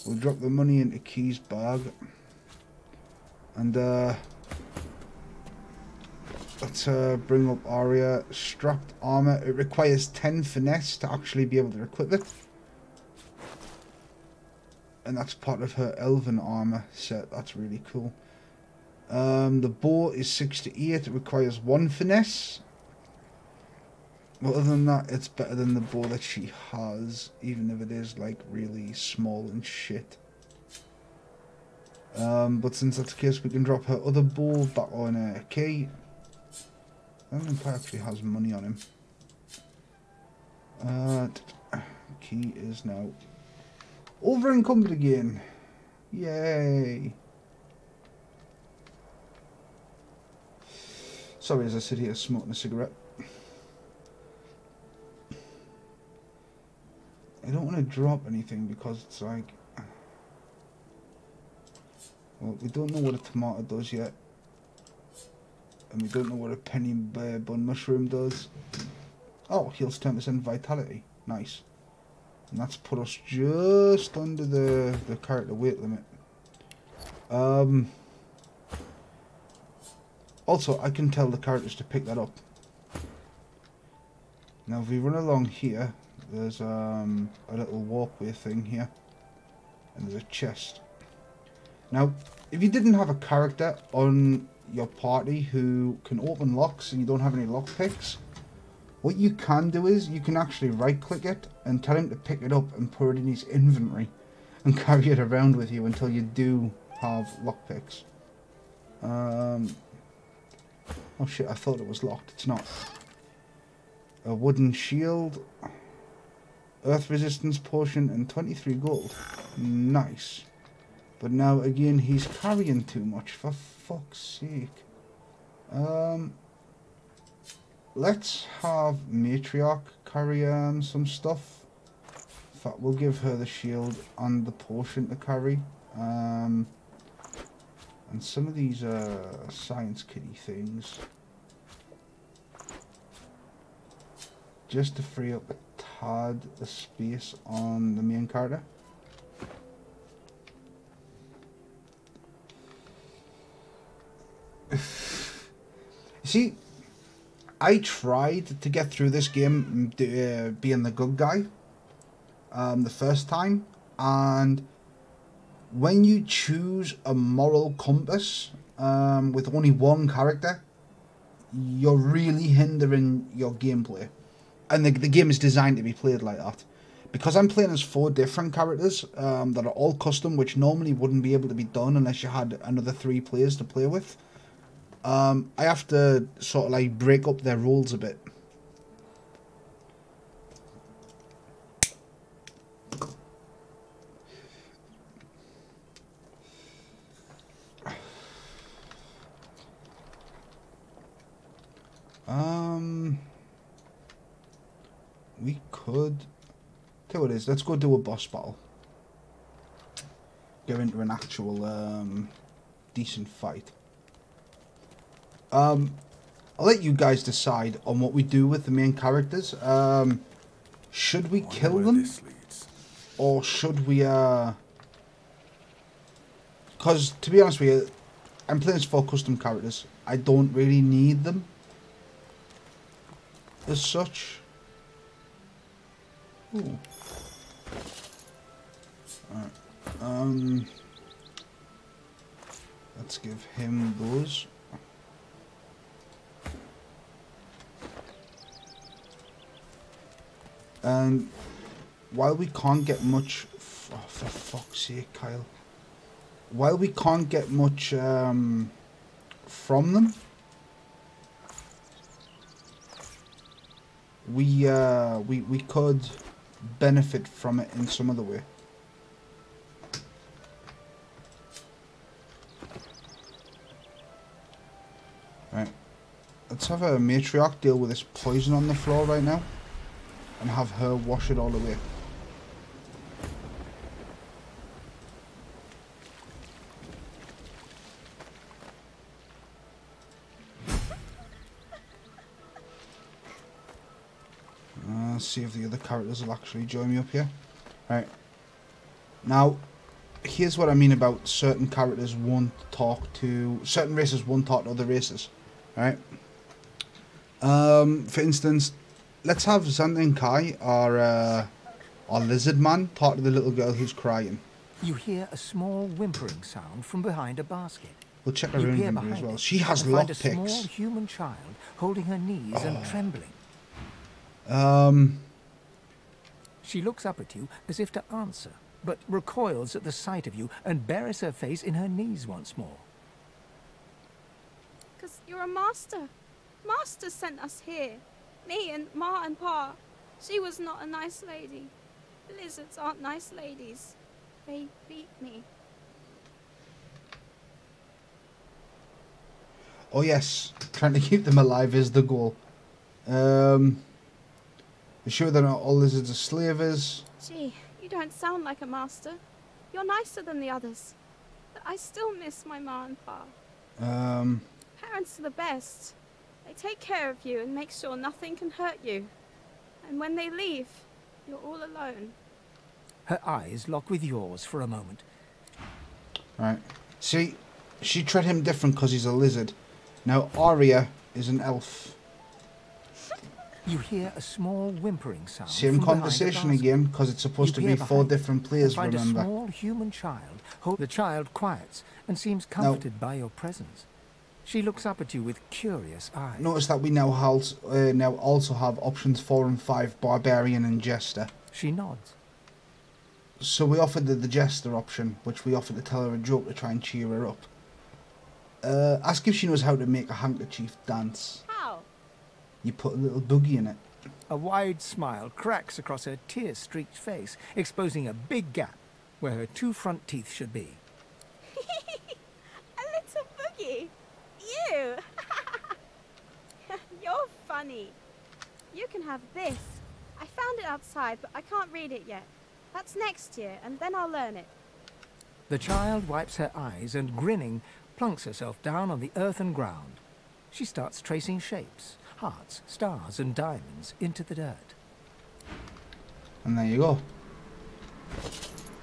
We'll drop the money into Key's bag. And let's bring up Aria. Strapped armor. It requires 10 finesse to actually be able to equip it. And that's part of her elven armor set. That's really cool. The bow is 6 to 8. It requires 1 finesse. But other than that, it's better than the bow that she has, even if it is like really small and shit. But since that's the case, we can drop her other bow back on Key. I don't know if I actually has money on him. Key is now over encumbered again. Yay! Sorry as I sit here smoking a cigarette. I don't want to drop anything because it's like... Well, we don't know what a tomato does yet. And we don't know what a penny bun mushroom does. Oh, heals 10% vitality. Nice. And that's put us just under the character weight limit. Also, I can tell the characters to pick that up. Now, if we run along here, there's a little walkway thing here. And there's a chest. Now, if you didn't have a character on your party who can open locks and you don't have any lockpicks, what you can do is you can actually right click it and tell him to pick it up and put it in his inventory and carry it around with you until you do have lockpicks. Oh shit, I thought it was locked. It's not. A wooden shield, earth resistance potion, and 23 gold. Nice. But now again, he's carrying too much, for fuck's sake. Let's have Matriarch carry some stuff. In fact, we'll give her the shield and the potion to carry. And some of these science kitty things. Just to free up a tad of space on the main character. See, I tried to get through this game being the good guy the first time, and when you choose a moral compass with only one character, you're really hindering your gameplay. And the game is designed to be played like that. Because I'm playing as 4 different characters that are all custom, which normally wouldn't be able to be done unless you had another 3 players to play with. I have to sort of like break up their roles a bit. We could... Tell you what it is, let's go do a boss battle. Go into an actual decent fight. I'll let you guys decide on what we do with the main characters. Should we kill them? Or should we because to be honest with you, I'm playing as 4 custom characters. I don't really need them as such. Ooh. Alright. Let's give him those. And while we can't get much, for fuck's sake, Kyle. While we can't get much from them, we could benefit from it in some other way. Right, let's have a matriarch deal with this poison on the floor right now, and have her wash it all away. See if the other characters will actually join me up here. Right. Now, here's what I mean about certain characters won't talk to... Certain races won't talk to other races. Right. For instance, let's have Divinity, our lizard man, talk to the little girl who's crying. You hear a small whimpering sound from behind a basket. We'll check her inventory as well. She has lockpicks. Find a small human child holding her knees and trembling. She looks up at you as if to answer, but recoils at the sight of you and buries her face in her knees once more. Because you're a master. Master sent us here. Me and Ma and Pa. She was not a nice lady. Lizards aren't nice ladies. They beat me. Oh yes, trying to keep them alive is the goal. Be sure that not all lizards are slavers. Gee, you don't sound like a master. You're nicer than the others. But I still miss my Ma and Pa. Parents are the best. They take care of you and make sure nothing can hurt you. And when they leave, you're all alone. Her eyes lock with yours for a moment. Right. See, she treat him different because he's a lizard. Now Arya is an elf. You hear a small whimpering sound. Same conversation again, because it's supposed to be 4 different players, remember. remember. A small human child. The child quiets and seems comforted by your presence. She looks up at you with curious eyes. Notice that we now also have options 4 and 5, Barbarian and Jester. She nods. So we offered the Jester option, which we offered to tell her a joke to try and cheer her up. Ask if she knows how to make a handkerchief dance. How? You put a little boogie in it. A wide smile cracks across her tear-streaked face, exposing a big gap where her 2 front teeth should be. A little boogie? You! You're funny. You can have this. I found it outside, but I can't read it yet. That's next year, and then I'll learn it. The child wipes her eyes and, grinning, plunks herself down on the earthen ground. She starts tracing shapes, hearts, stars, and diamonds into the dirt. And there you go.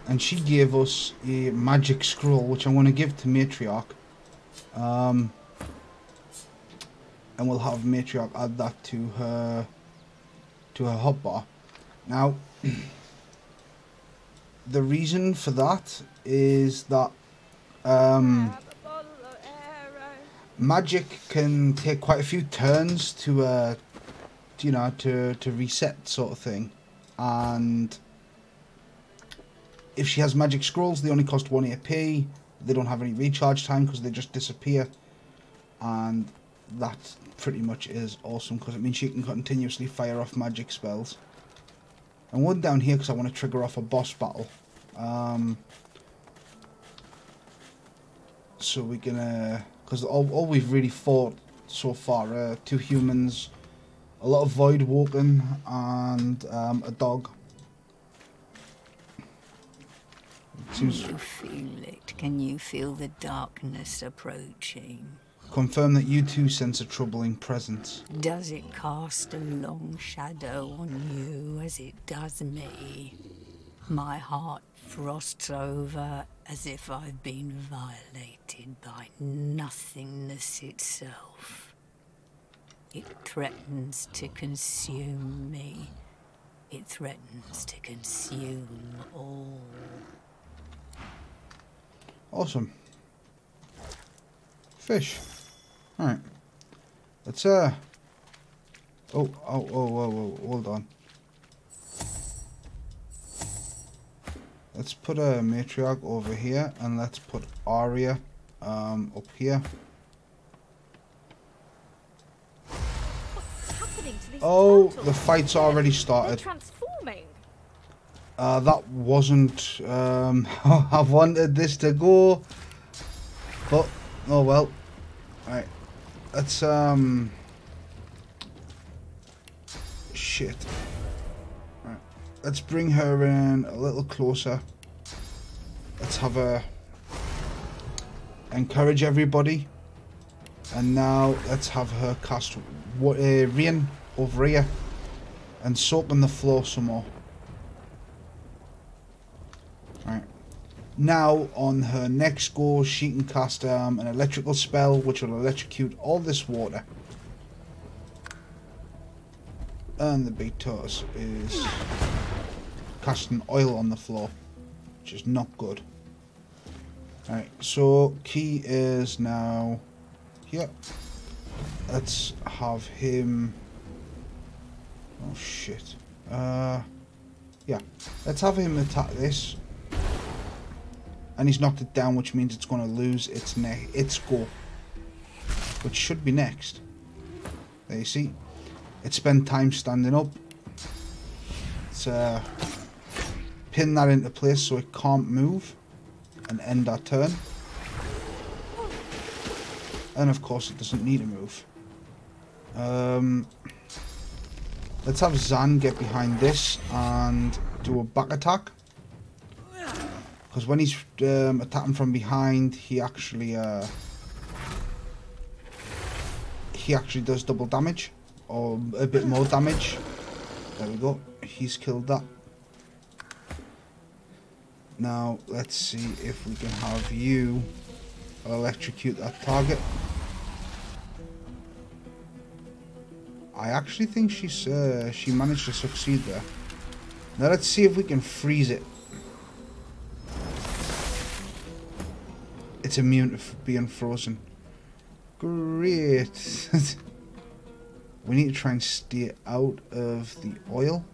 And she gave us a magic scroll, which I want to give to Matriarch. and we'll have Matriarch add that to her hotbar. Now, the reason for that is that magic can take quite a few turns to you know, to reset, sort of thing, and if she has magic scrolls, they only cost 1 AP. They don't have any recharge time because they just disappear, and that pretty much is awesome because it means she can continuously fire off magic spells. And one down here because I want to trigger off a boss battle. So we're gonna, because all we've really fought so far are 2 humans, a lot of void walking, and a dog. Can you feel it? Can you feel the darkness approaching? Confirm that you too sense a troubling presence. Does it cast a long shadow on you as it does me? My heart frosts over as if I've been violated by nothingness itself. It threatens to consume me. It threatens to consume all. Awesome. Fish. Alright. Let's oh, hold on. Let's put a Matriarch over here, and let's put Arya up here. What's happening to these turtles? turtles? The fight's already started. They're transforming. That wasn't how I wanted this to go, but oh well. Alright, let's shit. Right, let's bring her in a little closer. Let's have her encourage everybody, and now let's have her cast rain over here and soak on the floor some more. Right. Now on her next go, she can cast an electrical spell which will electrocute all this water. And the big toss is casting oil on the floor, which is not good. Alright, so Ki is now here. Let's have him. Oh shit. Yeah. Let's have him attack this. And he's knocked it down, which means it's going to lose its go, which should be next. There you see, it spent time standing up. Let's pin that into place so it can't move, and end our turn. And of course, it doesn't need to move. Let's have Zan get behind this and do a back attack. Because when he's attacking from behind, he actually does double damage, or a bit more damage. There we go. He's killed that. Now let's see if we can have you electrocute that target. I actually think she managed to succeed there. Now let's see if we can freeze it. It's immune to being frozen. Great. We need to try and stay out of the oil.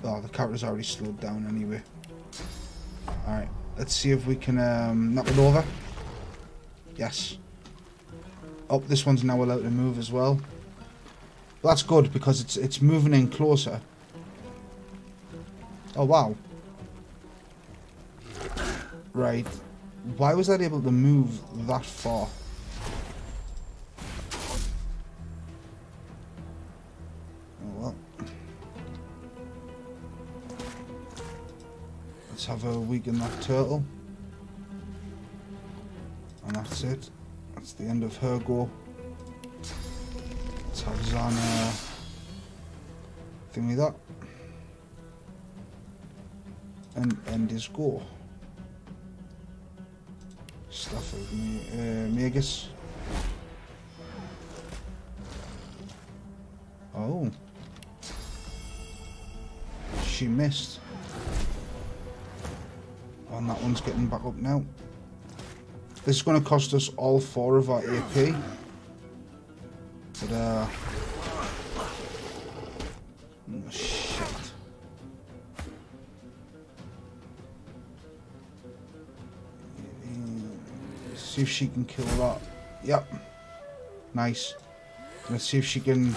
Oh, the character's already slowed down anyway. Alright, let's see if we can knock it over. Yes. Oh, this one's now allowed to move as well. But that's good because it's moving in closer. Oh wow. Right. Why was that able to move that far? Oh well. Let's have her weaken that turtle. And that's it. That's the end of her go. Let's have Zana thing with that. And end his go. Stuff of Magus. Oh. She missed. Oh, and that one's getting back up now. This is going to cost us all 4 of our AP. But, oh, shit. See if she can kill that. Yep. Nice. Let's see if she can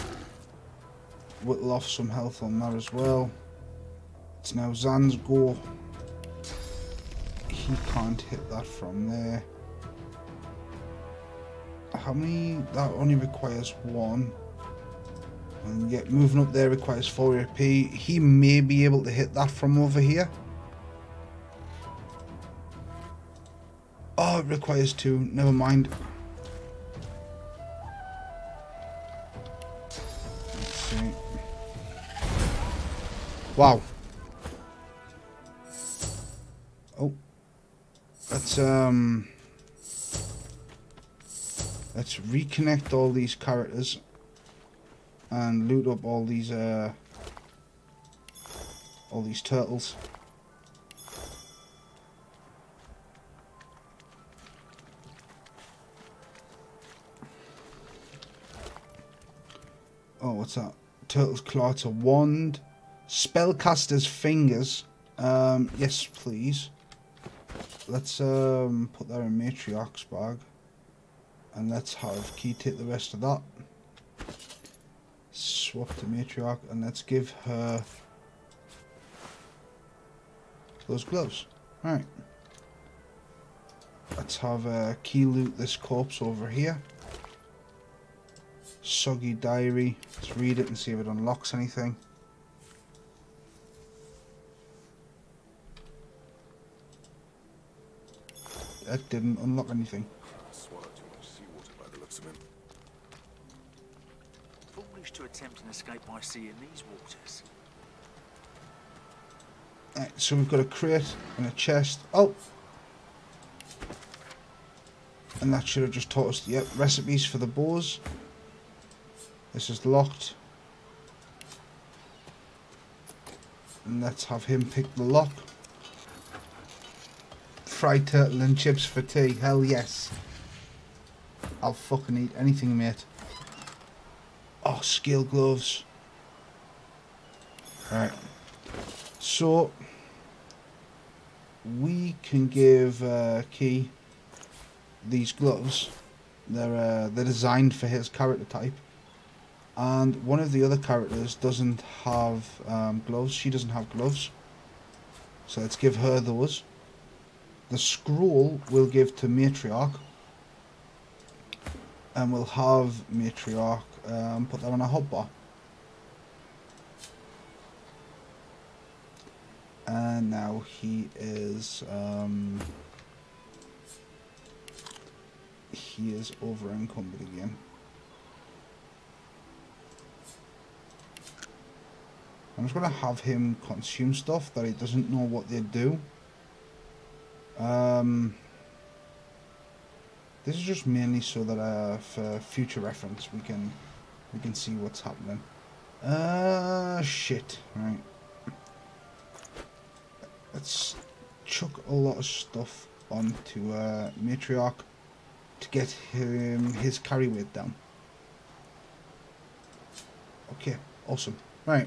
whittle off some health on that as well. It's now Zan's go. He can't hit that from there. How many? That only requires 1. And yet moving up there requires 4 AP. He may be able to hit that from over here. Oh, it requires 2. Never mind. Let's see. Wow. Oh. Let's reconnect all these characters and loot up all these turtles. Oh, what's that? Turtle's Claw, it's a wand. Spellcaster's Fingers. Yes, please. Let's put that in Matriarch's bag. And let's have Key take the rest of that. Swap to Matriarch and let's give her those gloves. Alright. Let's have Key loot this corpse over here. Soggy Diary. Let's read it and see if it unlocks anything. That didn't unlock anything. Swallowed too much seawater by the looks of him. Foolish to attempt an escape by sea in these waters. Right, so we've got a crate and a chest. Oh! And that should have just taught us, yep, recipes for the bows. This is locked. And let's have him pick the lock. Fried turtle and chips for tea. Hell yes. I'll fucking eat anything, mate. Oh, scale gloves. Alright. So, we can give Key these gloves. They're designed for his character type. And one of the other characters doesn't have gloves. She doesn't have gloves. So let's give her those. The scroll we'll give to Matriarch. And we'll have Matriarch put that on a hotbar. And now he is over encumbered again. I'm just going to have him consume stuff that he doesn't know what they do. This is just mainly so that for future reference we can see what's happening. Shit. Right. Let's chuck a lot of stuff onto Matriarch to get him his carry weight down. Okay, awesome. Right.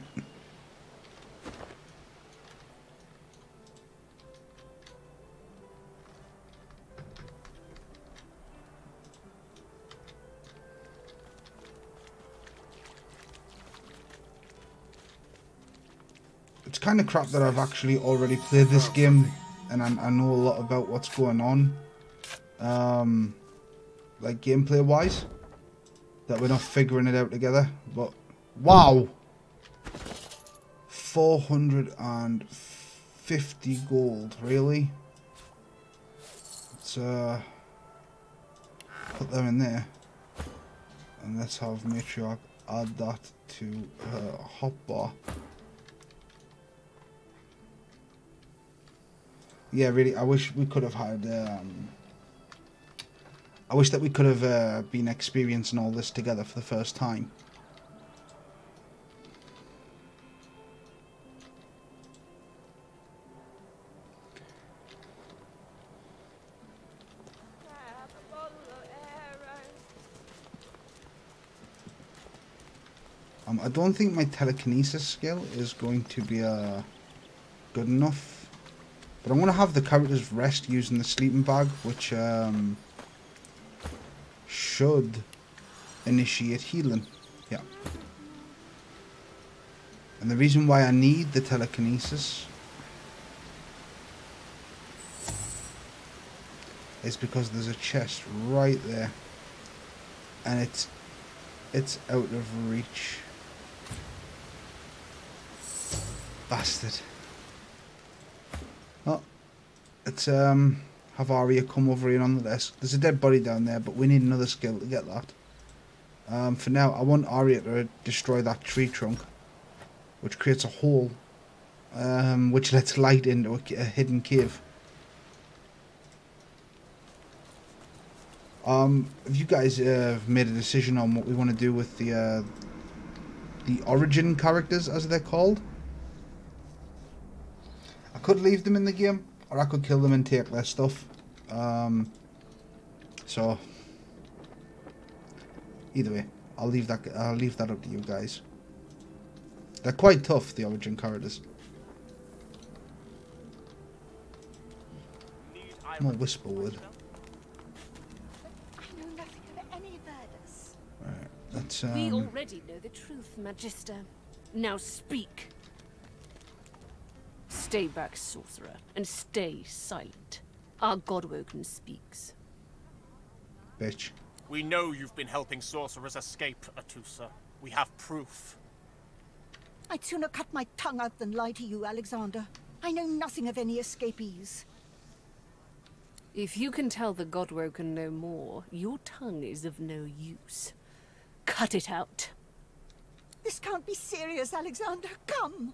It's kind of crap that I've actually already played this game and I know a lot about what's going on, like gameplay wise, that we're not figuring it out together. But wow, 450 gold, really? Let's put them in there and let's have Matriarch add that to her hotbar. Yeah, really, I wish we could have had I wish that we could have been experiencing all this together for the first time. I don't think my telekinesis skill is going to be good enough, but I'm going to have the characters rest using the sleeping bag, which should initiate healing. Yeah. And the reason why I need the telekinesis is because there's a chest right there, and it's out of reach. Bastard. Oh, let's have Arya come over here on the desk. There's a dead body down there, but we need another skill to get that. For now, I want Arya to destroy that tree trunk, which creates a hole, which lets light into a hidden cave. Have you guys made a decision on what we want to do with the origin characters, as they're called? I could leave them in the game, or I could kill them and take their stuff. So either way, I'll leave that up to you guys. They're quite tough, the origin characters. More Whisperwood. I know nothing of any Verdus. Right, let's We already know the truth, Magister. Now speak. Stay back, sorcerer, and stay silent. Our Godwoken speaks. Bitch. We know you've been helping sorcerers escape, Atusa. We have proof. I'd sooner cut my tongue out than lie to you, Alexander. I know nothing of any escapees. If you can tell the Godwoken no more, your tongue is of no use. Cut it out. This can't be serious, Alexander. Come.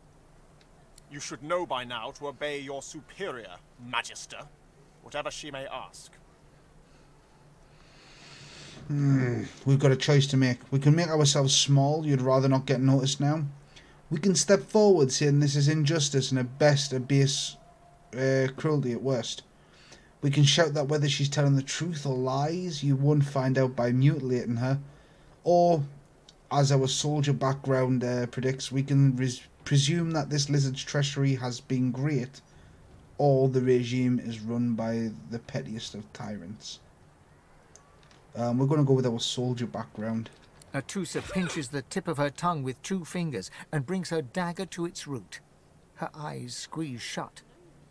You should know by now to obey your superior, Magister, whatever she may ask. We've got a choice to make. We can make ourselves small. You'd rather not get noticed now. We can step forward saying this is injustice and at best a base cruelty at worst. We can shout that whether she's telling the truth or lies, you won't find out by mutilating her. Or, as our soldier background predicts, we can presume that this lizard's treachery has been great, or the regime is run by the pettiest of tyrants. We're going to go with our soldier background. Atusa pinches the tip of her tongue with 2 fingers and brings her dagger to its root. Her eyes squeeze shut.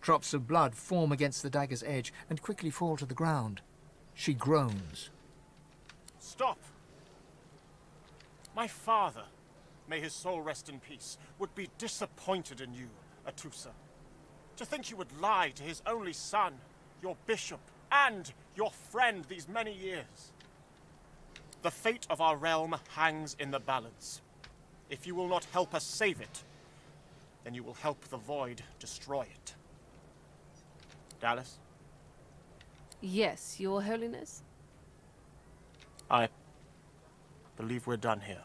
Drops of blood form against the dagger's edge and quickly fall to the ground. She groans. Stop! My father, may his soul rest in peace, would be disappointed in you, Atusa. To think you would lie to his only son, your bishop, and your friend these many years. The fate of our realm hangs in the balance. If you will not help us save it, then you will help the Void destroy it. Dallas? Yes, Your Holiness? I believe we're done here.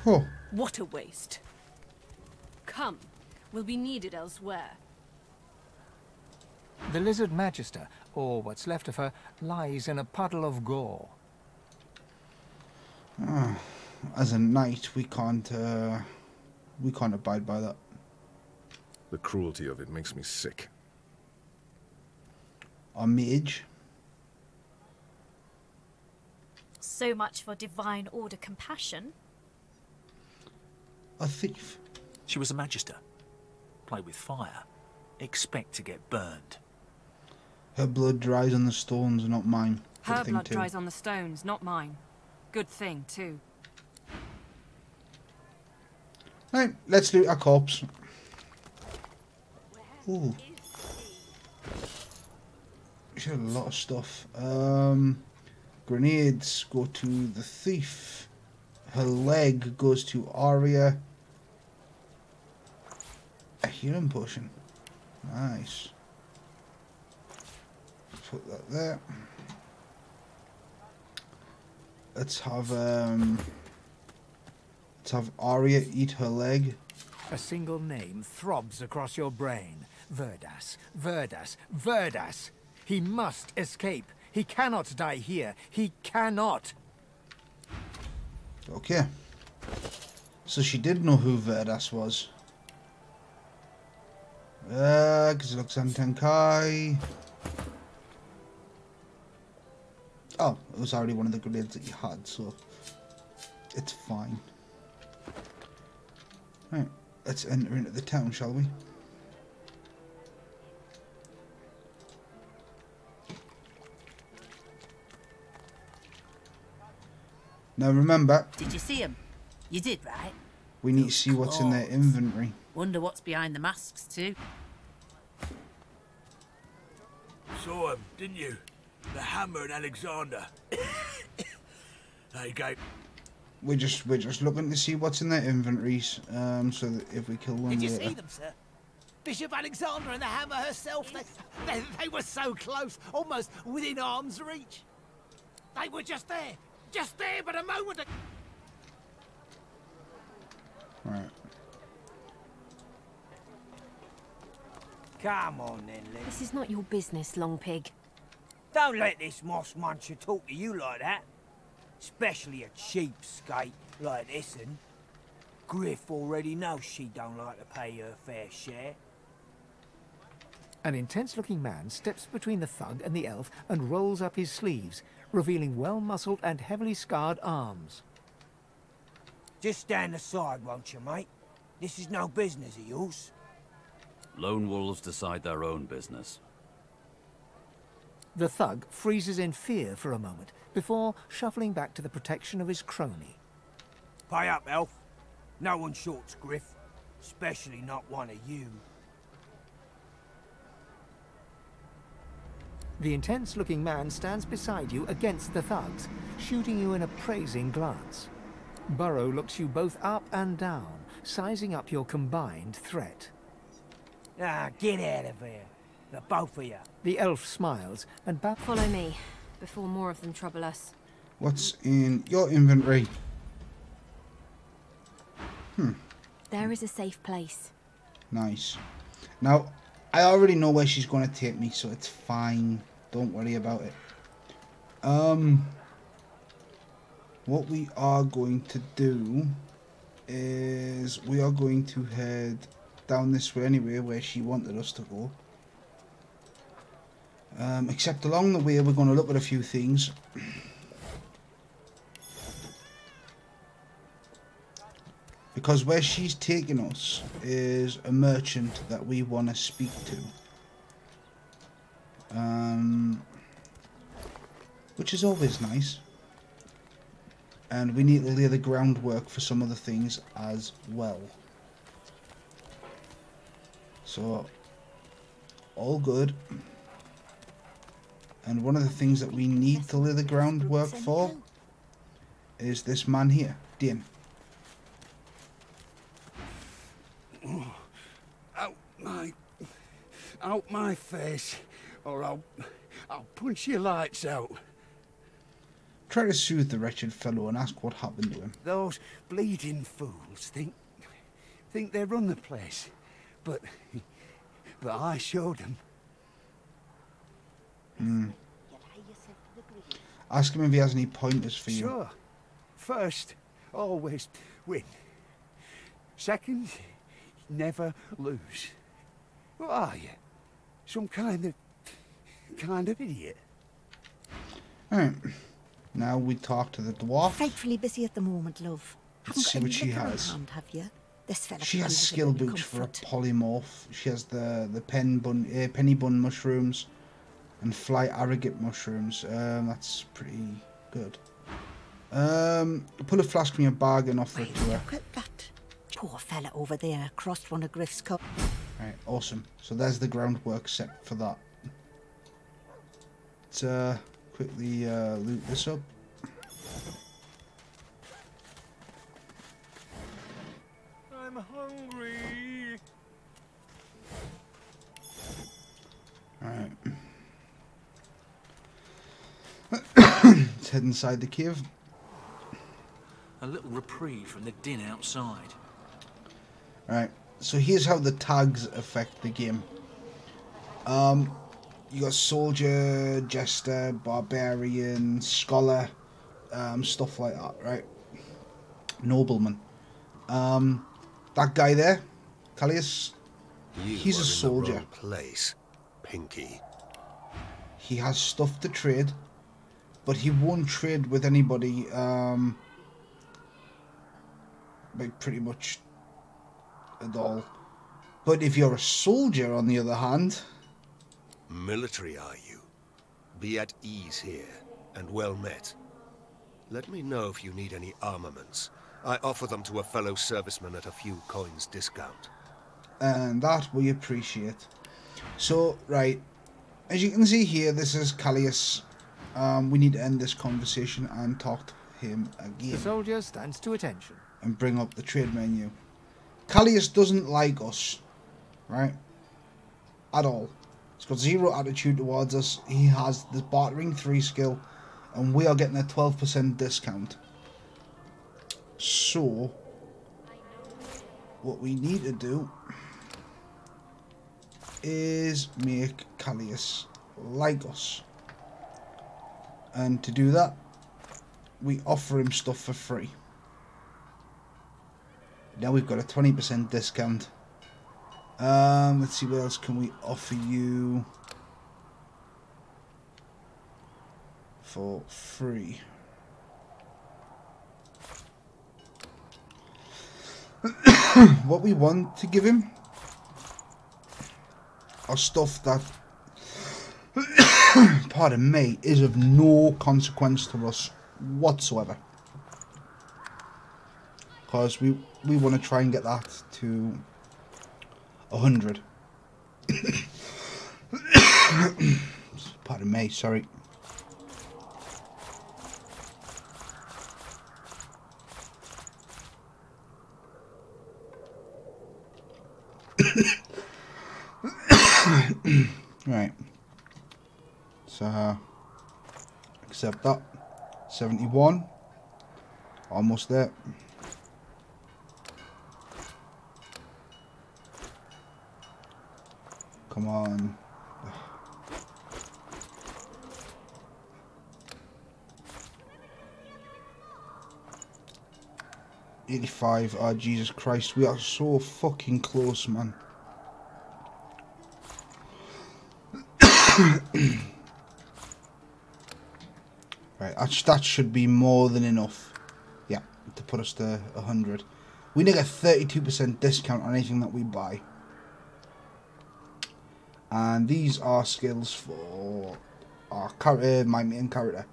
Oh. What a waste. Come, we'll be needed elsewhere. The lizard magister, or what's left of her, lies in a puddle of gore. As a knight, we can't abide by that. The cruelty of it makes me sick. A mage. So much for divine order compassion. A thief. She was a magister. Play with fire. Expect to get burned. Her blood dries on the stones, not mine. Her blood dries on the stones, not mine. Good thing, too. Right, let's loot our corpse. Ooh. She had a lot of stuff. Grenades go to the thief. Her leg goes to Arya. A healing potion. Nice. Put that there. Let's have Arya eat her leg. A single name throbs across your brain. Verdas, Verdas, Verdas. He must escape. He cannot die here. He cannot. Okay. So she did know who Verdas was. Because it looks P4YN-Ki. Oh, it was already one of the grenades that you had, so it's fine. Right, let's enter into the town, shall we? Now remember... Did you see him? You did, right? We need to see what's in their inventory. Wonder what's behind the masks, too. Saw him, didn't you? The hammer and Alexander. There you go. We're just looking to see what's in their inventories, so that if we kill them Did you later. see them, sir? Bishop Alexander and the hammer herself, they were so close, almost within arm's reach. They were just there, but a moment ago. Right. Come on then, Liz. This is not your business, Long Pig. Don't let this moss muncher talk to you like that. Especially a cheapskate like this one. Griff already knows she don't like to pay her fair share. An intense-looking man steps between the thug and the elf and rolls up his sleeves, revealing well-muscled and heavily scarred arms. Just stand aside, won't you, mate? This is no business of yours. Lone wolves decide their own business. The thug freezes in fear for a moment, before shuffling back to the protection of his crony. Pay up, elf. No one shorts Griff. Especially not one of you. The intense-looking man stands beside you against the thugs, shooting you an appraising glance. Burrow looks you both up and down, sizing up your combined threat. Ah, get out of here. The both of you. The elf smiles and Follow me, before more of them trouble us. What's in your inventory? There is a safe place. Nice. Now, I already know where she's going to take me, so it's fine. Don't worry about it. What we are going to do is we are going to head down this way anyway, where she wanted us to go. Except along the way we're going to look at a few things. Because where she's taking us is a merchant that we want to speak to. Which is always nice. And we need to lay the groundwork for some other things as well. So, all good. And one of the things that we need to lay the groundwork for is this man here, Din. Out my face, or I'll punch your lights out. Try to soothe the wretched fellow and ask what happened to him. Those bleeding fools think they run the place, but I showed them. Ask him if he has any pointers for you. Sure. First, always win. Second, never lose. What are you? Some kind of idiot? Alright. Now we talk to the dwarf. Frightfully busy at the moment, love. Let's see what she has. Hand, have you? This fella She has comes skill with a boots for a comfort. polymorph. She has the penny bun mushrooms and fly arrogate mushrooms. That's pretty good. Pull a flask from your bag and offer it to her. Look at that. Poor fella over there crossed one of Griff's cups. Right, awesome. So there's the groundwork set for that. Let's quickly loot this up. I'm hungry. head inside the cave. A little reprieve from the din outside. Alright, so here's how the tags affect the game. You got soldier, jester, barbarian, scholar, stuff like that, right? Nobleman. That guy there, Callius, he's a soldier. In the wrong place, Pinky. He has stuff to trade, but he won't trade with anybody, like pretty much at all. But if you're a soldier, on the other hand... Military, are you? Be at ease here, and well met. Let me know if you need any armaments. I offer them to a fellow serviceman at a few coins discount. And that we appreciate. So, right, as you can see here, this is Callius. We need to end this conversation and talk to him again. The soldier stands to attention. And bring up the trade menu. Callius doesn't like us, right? At all. He's got zero attitude towards us. He has the bartering 3 skill, and we are getting a 12% discount. So, what we need to do is make Callius like us. And to do that, we offer him stuff for free. Now we've got a 20% discount. Let's see, what else can we offer you for free? What we want to give him are stuff that, pardon me, is of no consequence to us whatsoever. Because we want to try and get that to 100. Pardon me, sorry. Right. So, accept that. 71. Almost there. Come on. $85. Oh, Jesus Christ. We are so fucking close, man. Right, that should be more than enough. Yeah, to put us to 100. We need a 32% discount on anything that we buy. And these are skills for our character, my main character.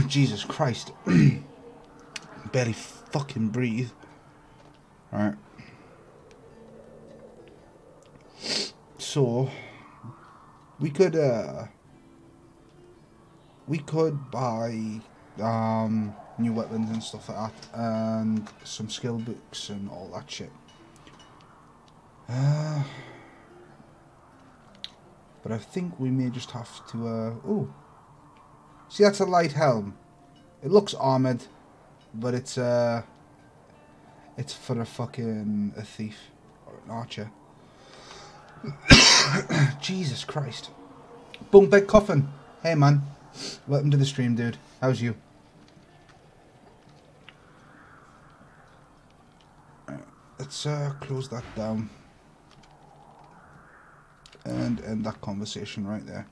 Jesus Christ. Barely fucking breathe. Alright. So, we could buy new weapons and stuff like that, and some skill books and all that shit. But I think we may just have to, oh. See, that's a light helm. It looks armoured, but it's for a fucking a thief or an archer. Jesus Christ. Bunkbed Coffin. Hey man. Welcome to the stream, dude. How's you? Let's close that down. And end that conversation right there.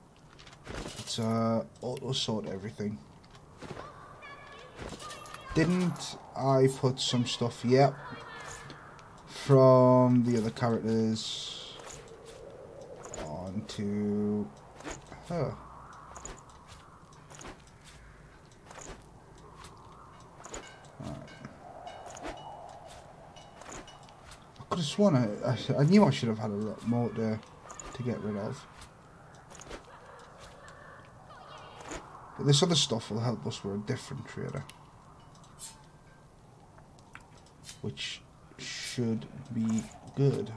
Let's auto sort everything. Didn't I put some stuff yet from the other characters onto her? I could have sworn I knew I should have had a lot more to get rid of. But this other stuff will help us with a different trader, which should be good.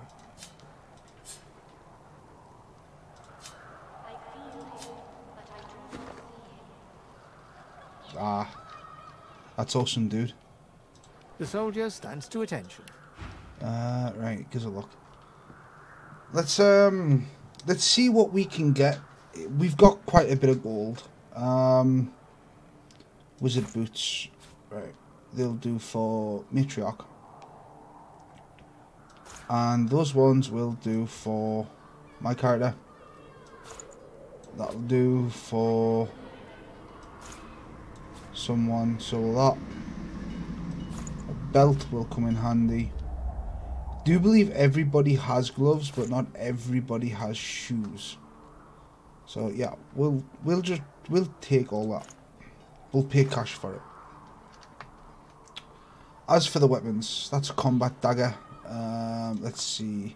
Ah, that's awesome, dude. The soldier stands to attention. Right, gives a look. Let's see what we can get. We've got quite a bit of gold. Wizard boots, right? They'll do for matriarch, and those ones will do for my character. That'll do for someone. So that a belt will come in handy. Do believe everybody has gloves, but not everybody has shoes. So yeah, we'll take all that. We'll pay cash for it. As for the weapons, that's a combat dagger. Let's see,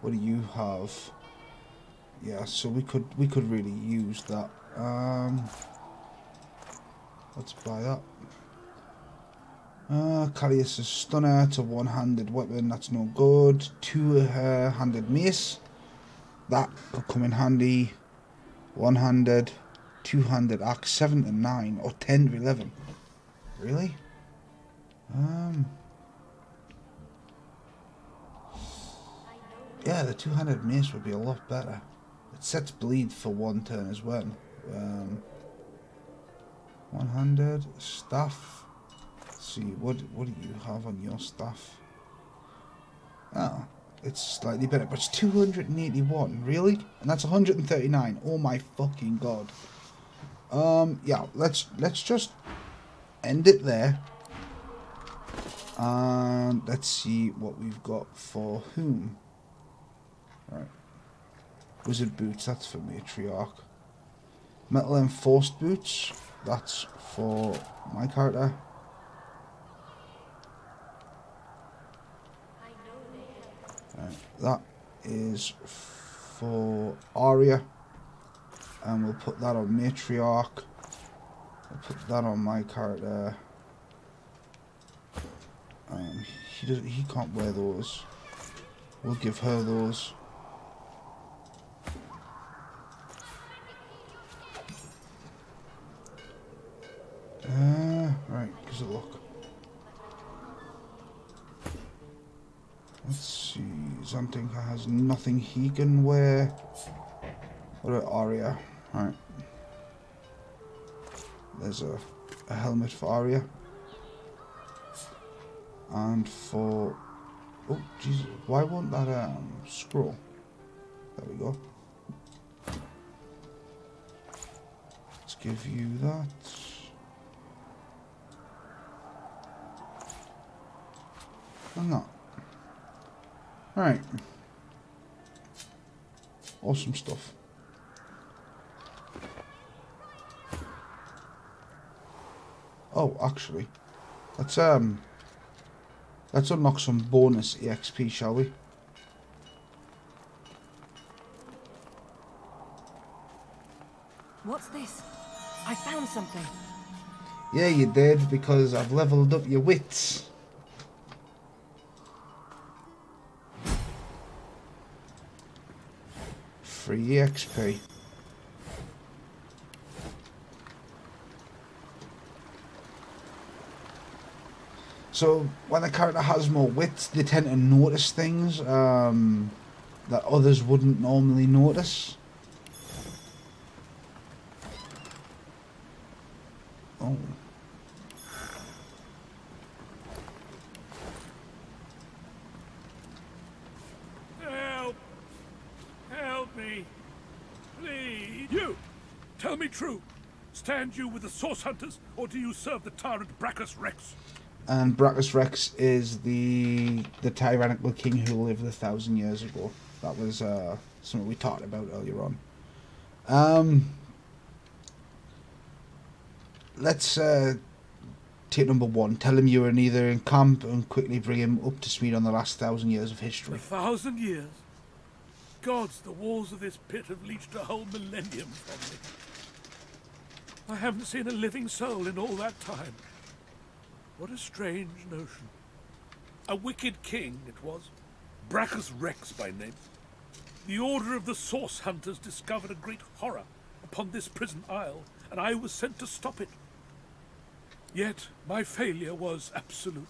what do you have? Yeah, so we could really use that. Let's buy that. Callius' stunner. It's a one-handed weapon. That's no good. Two-handed mace. That could come in handy. One-handed. Two-handed axe. 7 to 9 or 10 to 11. Really? Yeah, the two-handed mace would be a lot better. It sets bleed for one turn as well. One-handed staff. Let's see, what do you have on your staff? Oh, it's slightly better, but it's 281. Really? And that's 139. Oh my fucking god. Yeah, let's just end it there. And let's see what we've got for whom. Right. Wizard boots, that's for matriarch. Metal enforced boots, that's for my character. Right, that is for Arya, and we'll put that on matriarch. We'll put that on my character. He can't wear those. We'll give her those. Right, gives a look. Let's see, Zantinka has nothing he can wear. What about Arya? Right. There's a helmet for Arya. And for... Oh, Jesus, why won't that scroll? There we go. Let's give you that. And that. Alright. Awesome stuff. Oh, actually, let's unlock some bonus EXP, shall we? What's this? I found something. Yeah, you did, because I've leveled up your wits. Free EXP. So when a character has more wits, they tend to notice things that others wouldn't normally notice. Oh. Help! Help me! Please! You! Tell me true. Stand you with the Source Hunters, or do you serve the tyrant Brachus Rex? And Brachus Rex is the tyrannical king who lived 1,000 years ago. That was something we talked about earlier on. Let's take number one. Tell him you are neither in camp and quickly bring him up to speed on the last 1,000 years of history. 1,000 years? Gods, the walls of this pit have leached a whole millennium from me. I haven't seen a living soul in all that time. What a strange notion. A wicked king it was, Brachus Rex by name. The order of the Source Hunters discovered a great horror upon this prison isle, and I was sent to stop it. Yet my failure was absolute.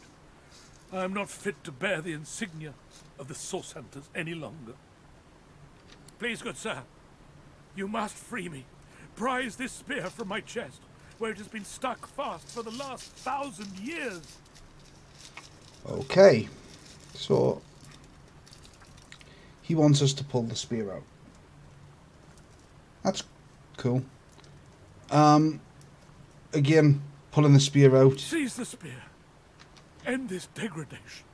I am not fit to bear the insignia of the Source Hunters any longer. Please, good sir, you must free me. Prise this spear from my chest, where it has been stuck fast for the last 1,000 years. Okay, so he wants us to pull the spear out. That's cool. Again, pulling the spear out. Seize the spear. End this degradation.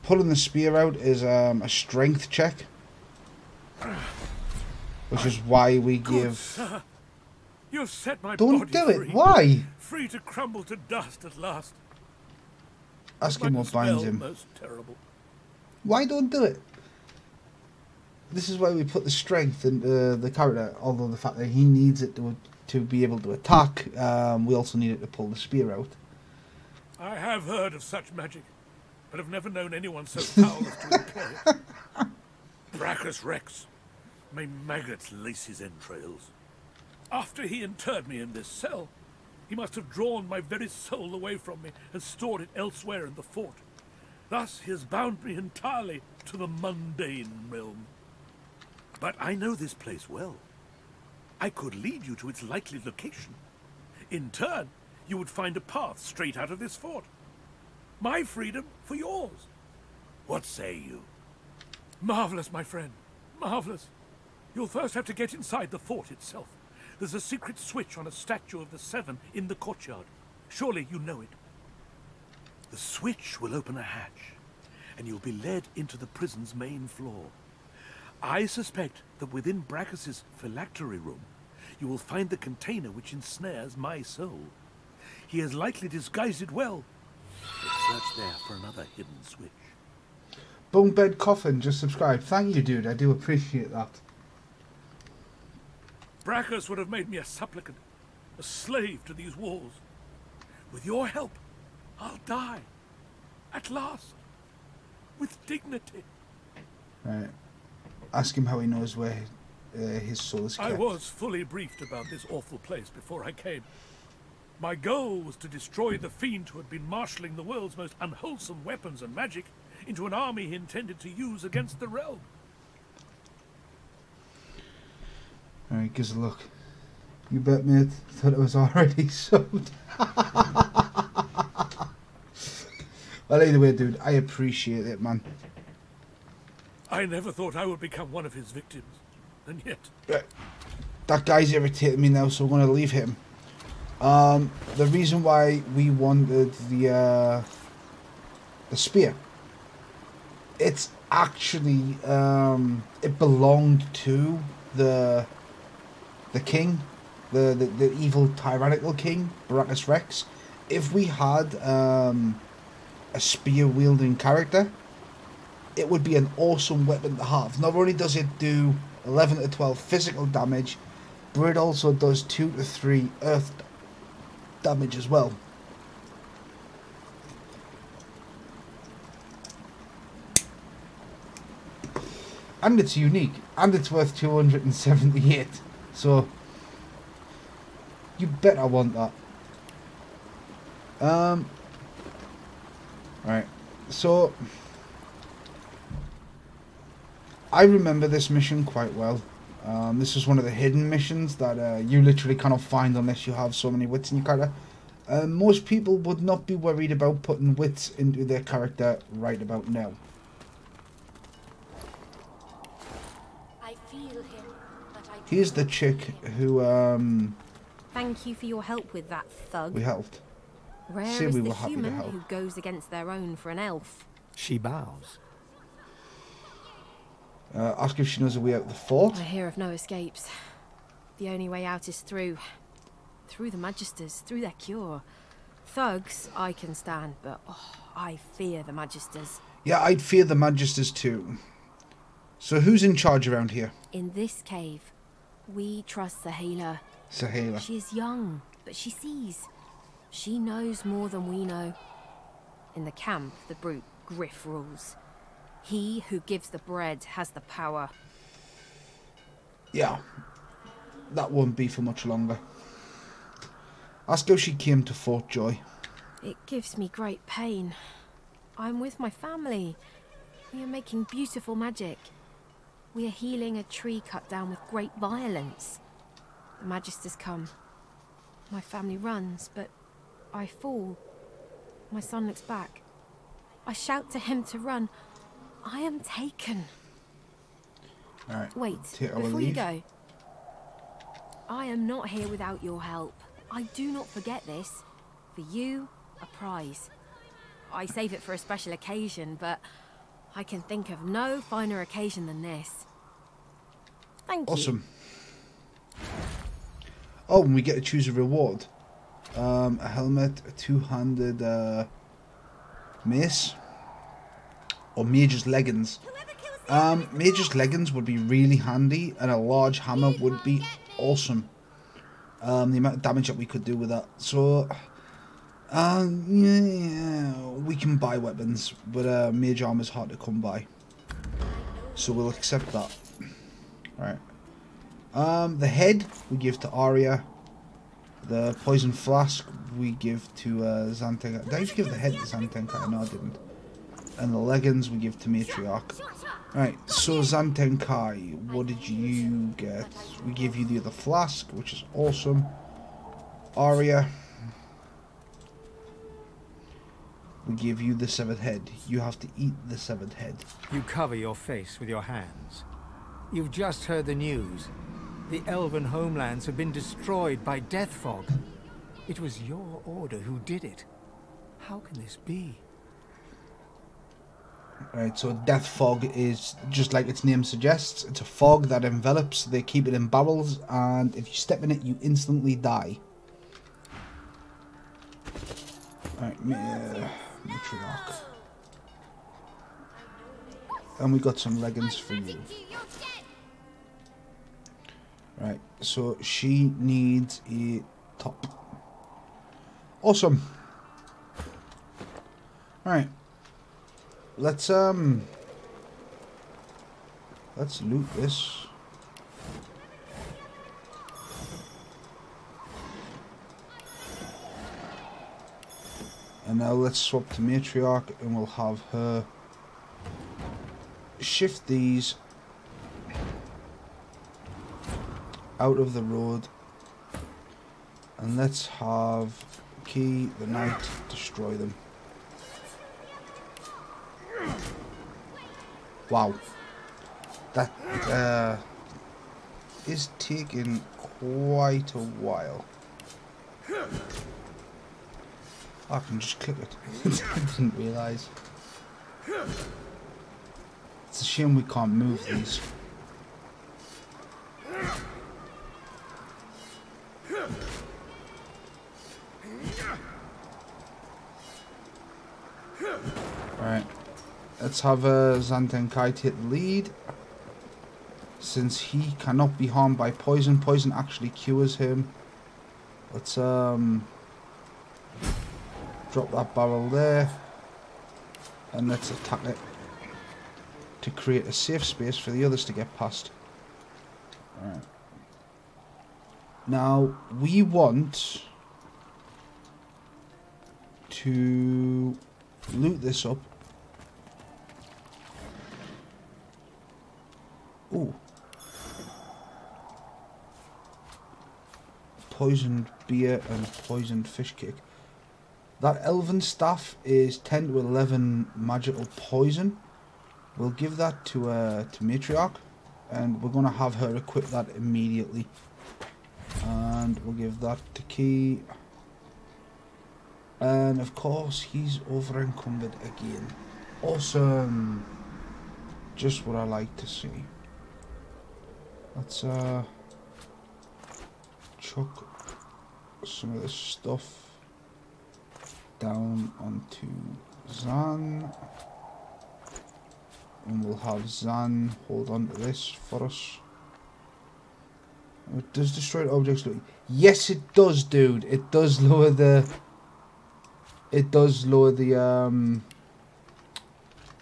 Pulling the spear out is a strength check, which is why we give. Sir, you've set my Don't body do it. free. Why? Free to crumble to dust at last. Ask him what binds him. Most terrible. Why don't do it? This is why we put the strength into the character. Although the fact that he needs it to be able to attack, we also need it to pull the spear out. I have heard of such magic, but have never known anyone so foul as to employ it. Brachus Rex, may maggots lace his entrails. After he interred me in this cell, he must have drawn my very soul away from me and stored it elsewhere in the fort. Thus he has bound me entirely to the mundane realm. But I know this place well. I could lead you to its likely location. In turn, you would find a path straight out of this fort. My freedom for yours. What say you? Marvelous, my friend. Marvelous. You'll first have to get inside the fort itself. There's a secret switch on a statue of the Seven in the courtyard. Surely you know it. The switch will open a hatch, and you'll be led into the prison's main floor. I suspect that within Brachus's phylactery room, you will find the container which ensnares my soul. He has likely disguised it well. Let's search there for another hidden switch. Bonebed Coffin just subscribed. Thank you, dude. I do appreciate that. Brachus would have made me a supplicant, a slave to these walls. With your help, I'll die. At last. With dignity. Right. Ask him how he knows where his soul is kept. I was fully briefed about this awful place before I came. My goal was to destroy the fiend who had been marshalling the world's most unwholesome weapons and magic into an army he intended to use against the realm. Alright, gives a look. You bet, mate. Thought it was already subbed. Well, either way, dude, I appreciate it, man. I never thought I would become one of his victims, and yet... Right. That guy's irritating me now, so we're going to leave him. The reason why we wanted the spear, it's actually, it belonged to the king, the evil tyrannical king, Brachus Rex. If we had a spear-wielding character, it would be an awesome weapon to have. Not only does it do 11 to 12 physical damage, but it also does 2 to 3 earth damage as well. And it's unique, and it's worth 278. So you bet I want that. Right, so I remember this mission quite well. This is one of the hidden missions that you literally cannot find unless you have so many wits in your character. Most people would not be worried about putting wits into their character right about now. I feel him, but I Here's the chick who Thank you for your help with that, thug. we helped. Rare Say is we the were happy to human help. who goes against their own for an elf. She bows. Ask if she knows a way out of the fort. I hear of no escapes. The only way out is through the Magisters, through their cure. Thugs I can stand, but I fear the Magisters. Yeah, I'd fear the Magisters too. So who's in charge around here? In this cave, we trust Sahela. Sahela. She is young, but she sees. She knows more than we know. In the camp, the brute Griff rules. He who gives the bread has the power. Yeah, that won't be for much longer. Ask how she came to Fort Joy. It gives me great pain. I'm with my family. We are making beautiful magic. We are healing a tree cut down with great violence. The Magister's come. My family runs, but I fall. My son looks back. I shout to him to run. I am taken. Alright. Wait, before you go. I am not here without your help. I do not forget this. For you, a prize. I save it for a special occasion, but I can think of no finer occasion than this. Thank you. Awesome. Oh, and we get to choose a reward. A helmet, a two-handed mace, or Mage's leggings. Mage's leggings would be really handy, and a large hammer would be awesome. The amount of damage that we could do with that. So, yeah, we can buy weapons, but mage armor is hard to come by. So we'll accept that. Right. The head we give to Arya. The poison flask we give to Zantenka. Did I just give the head to Zantenka? No, I didn't. And the leggings we give to Matriarch. Right, so Zantenkai, what did you get? We give you the other flask, which is awesome. Arya, we give you the severed head. You have to eat the severed head. You cover your face with your hands. You've just heard the news. The elven homelands have been destroyed by death fog. It was your order who did it. How can this be? Right, so death fog is just like its name suggests. It's a fog that envelops. They keep it in barrels, and if you step in it, you instantly die. Right, Matriarch. And we got some leggings for you. Right, so she needs a top. Awesome. Right. Let's loot this. And now let's swap to Matriarch, and we'll have her shift these out of the road, and let's have Key the Knight destroy them. Wow, that is taking quite a while. I can just click it. I didn't realise. It's a shame we can't move these. Right. Let's have Zantenkai take the lead. Since he cannot be harmed by poison, poison actually cures him. Let's drop that barrel there, and let's attack it to create a safe space for the others to get past. Alright. Now we want to loot this up. Ooh. Poisoned beer and poisoned fish cake. That elven staff is 10 to 11 magical poison. We'll give that to Matriarch, and we're going to have her equip that immediately. And we'll give that to Key. And of course, he's over encumbered again. Awesome. Just what I like to see. Let's chuck some of this stuff down onto Zan, and we'll have Zan hold on to this for us. It does destroy objects. Yes, it does, dude. It does lower the. It does lower the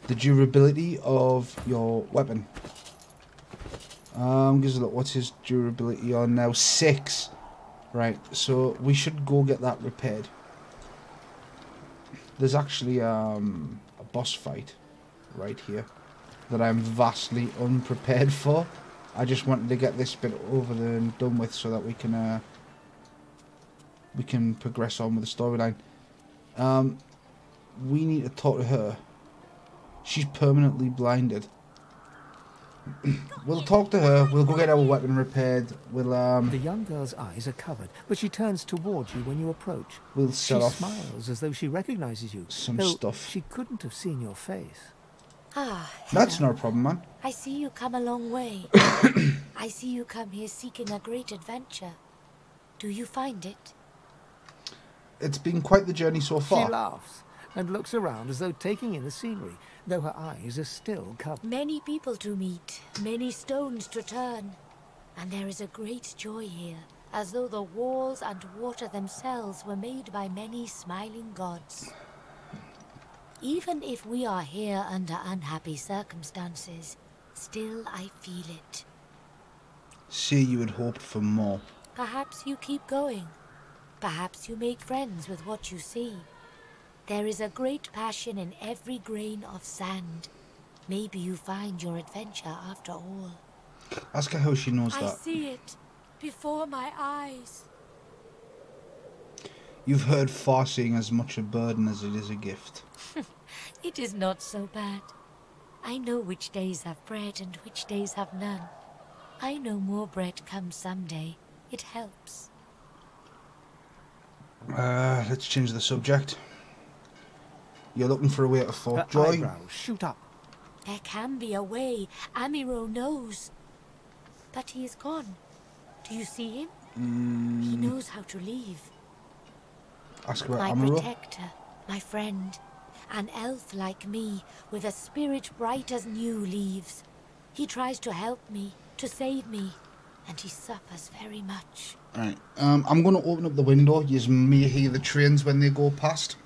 durability of your weapon. Gives a look. What's his durability on now? 6. Right, so we should go get that repaired. There's actually a boss fight right here that I'm vastly unprepared for. I just wanted to get this bit over and done with so that we can progress on with the storyline. We need to talk to her. She's permanently blinded. We'll talk to her. We'll go get our weapon repaired. We'll The young girl's eyes are covered, but she turns towards you when you approach. We'll sell off. She smiles as though she recognizes you. Some though stuff. She couldn't have seen your face. Ah, that's not a problem, man. I see you come a long way. I see you come here seeking a great adventure. Do you find it? It's been quite the journey so far. She laughs and looks around as though taking in the scenery, though her eyes are still covered. Many people to meet, many stones to turn, and there is a great joy here, as though the walls and water themselves were made by many smiling gods. Even if we are here under unhappy circumstances, still I feel it. See, you had hoped for more. Perhaps you keep going. Perhaps you make friends with what you see. There is a great passion in every grain of sand. Maybe you find your adventure after all. Ask her how she knows I that. see it before my eyes. You've heard far seeing as much a burden as it is a gift. It is not so bad. I know which days have bread and which days have none. I know more bread comes someday. It helps. Let's change the subject. You're looking for a way to Fort Joy. Eyebrows shoot up. There can be a way. Amiro knows. But he is gone. Do you see him? He knows how to leave. Ask about My Amiro. protector, my friend. An elf like me, with a spirit bright as new leaves. He tries to help me, to save me, and he suffers very much. Alright, I'm going to open up the window. You may hear the trains when they go past.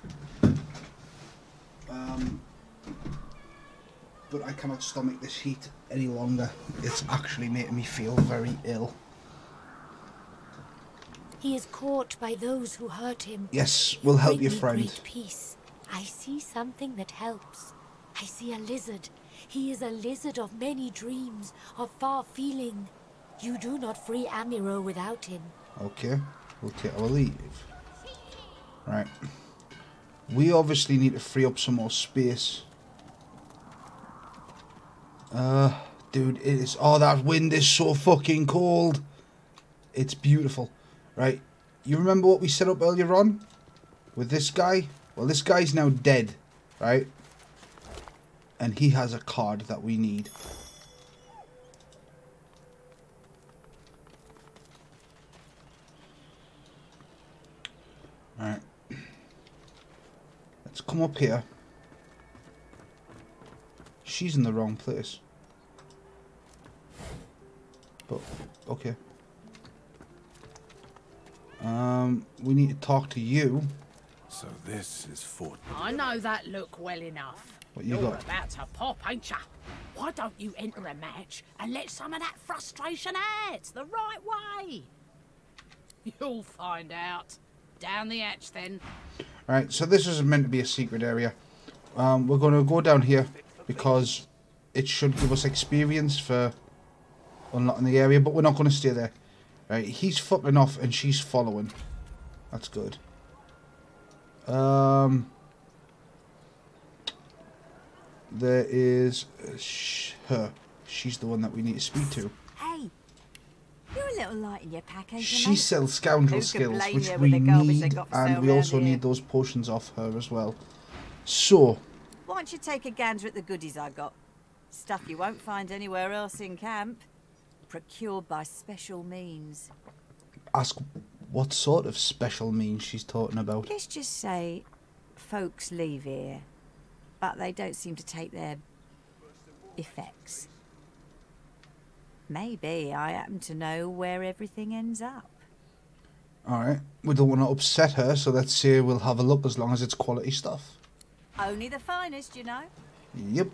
But I cannot stomach this heat any longer. It's actually making me feel very ill. He is caught by those who hurt him. Yes, we'll help Bring you, me friend. Great peace. I see something that helps. I see a lizard. He is a lizard of many dreams, of far feeling. You do not free Amiro without him. Okay, we'll take our leave. Right. We obviously need to free up some more space. Dude, it is... Oh, that wind is so fucking cold. It's beautiful. Right. You remember what we set up earlier on? With this guy? Well, this guy's now dead. Right? And he has a card that we need. Alright. Let's come up here. She's in the wrong place. But, okay. We need to talk to you. So this is Fort. I know that look well enough. What you You're got? about to pop, ain't ya? Why don't you enter a match and let some of that frustration out the right way? You'll find out. Down the hatch, then. Alright, so this is meant to be a secret area. We're going to go down here because it should give us experience for unlocking the area, but we're not going to stay there. Right, he's fucking off and she's following. That's good. There is her. She's the one that we need to speak to. Hey, you're a little light in your pack, ain't you, She mate? sells scoundrel Who could skills, blame which you we with the garbage they need, got for and sale we round also here? need those potions off her as well. So, Why don't you take a gander at the goodies I got? Stuff you won't find anywhere else in camp. Procured by special means. ask what sort of special means she's talking about. Let's just say folks leave here, but they don't seem to take their effects. Maybe I happen to know where everything ends up. Alright, we don't want to upset her, so let's say we'll have a look as long as it's quality stuff. Only the finest, you know. Yep.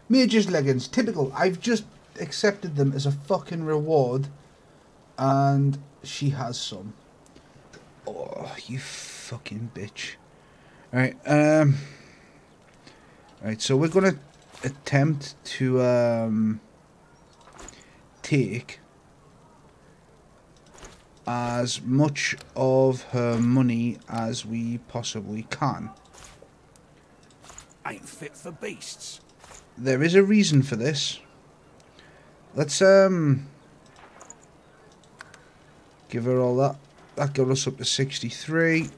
Mage's leggings, typical. I've just accepted them as a fucking reward And she has some. Oh, you fucking bitch. Alright, Alright, so we're gonna attempt to take as much of her money as we possibly can. Ain't fit for beasts. There is a reason for this. Let's give her all that. That got us up to 63.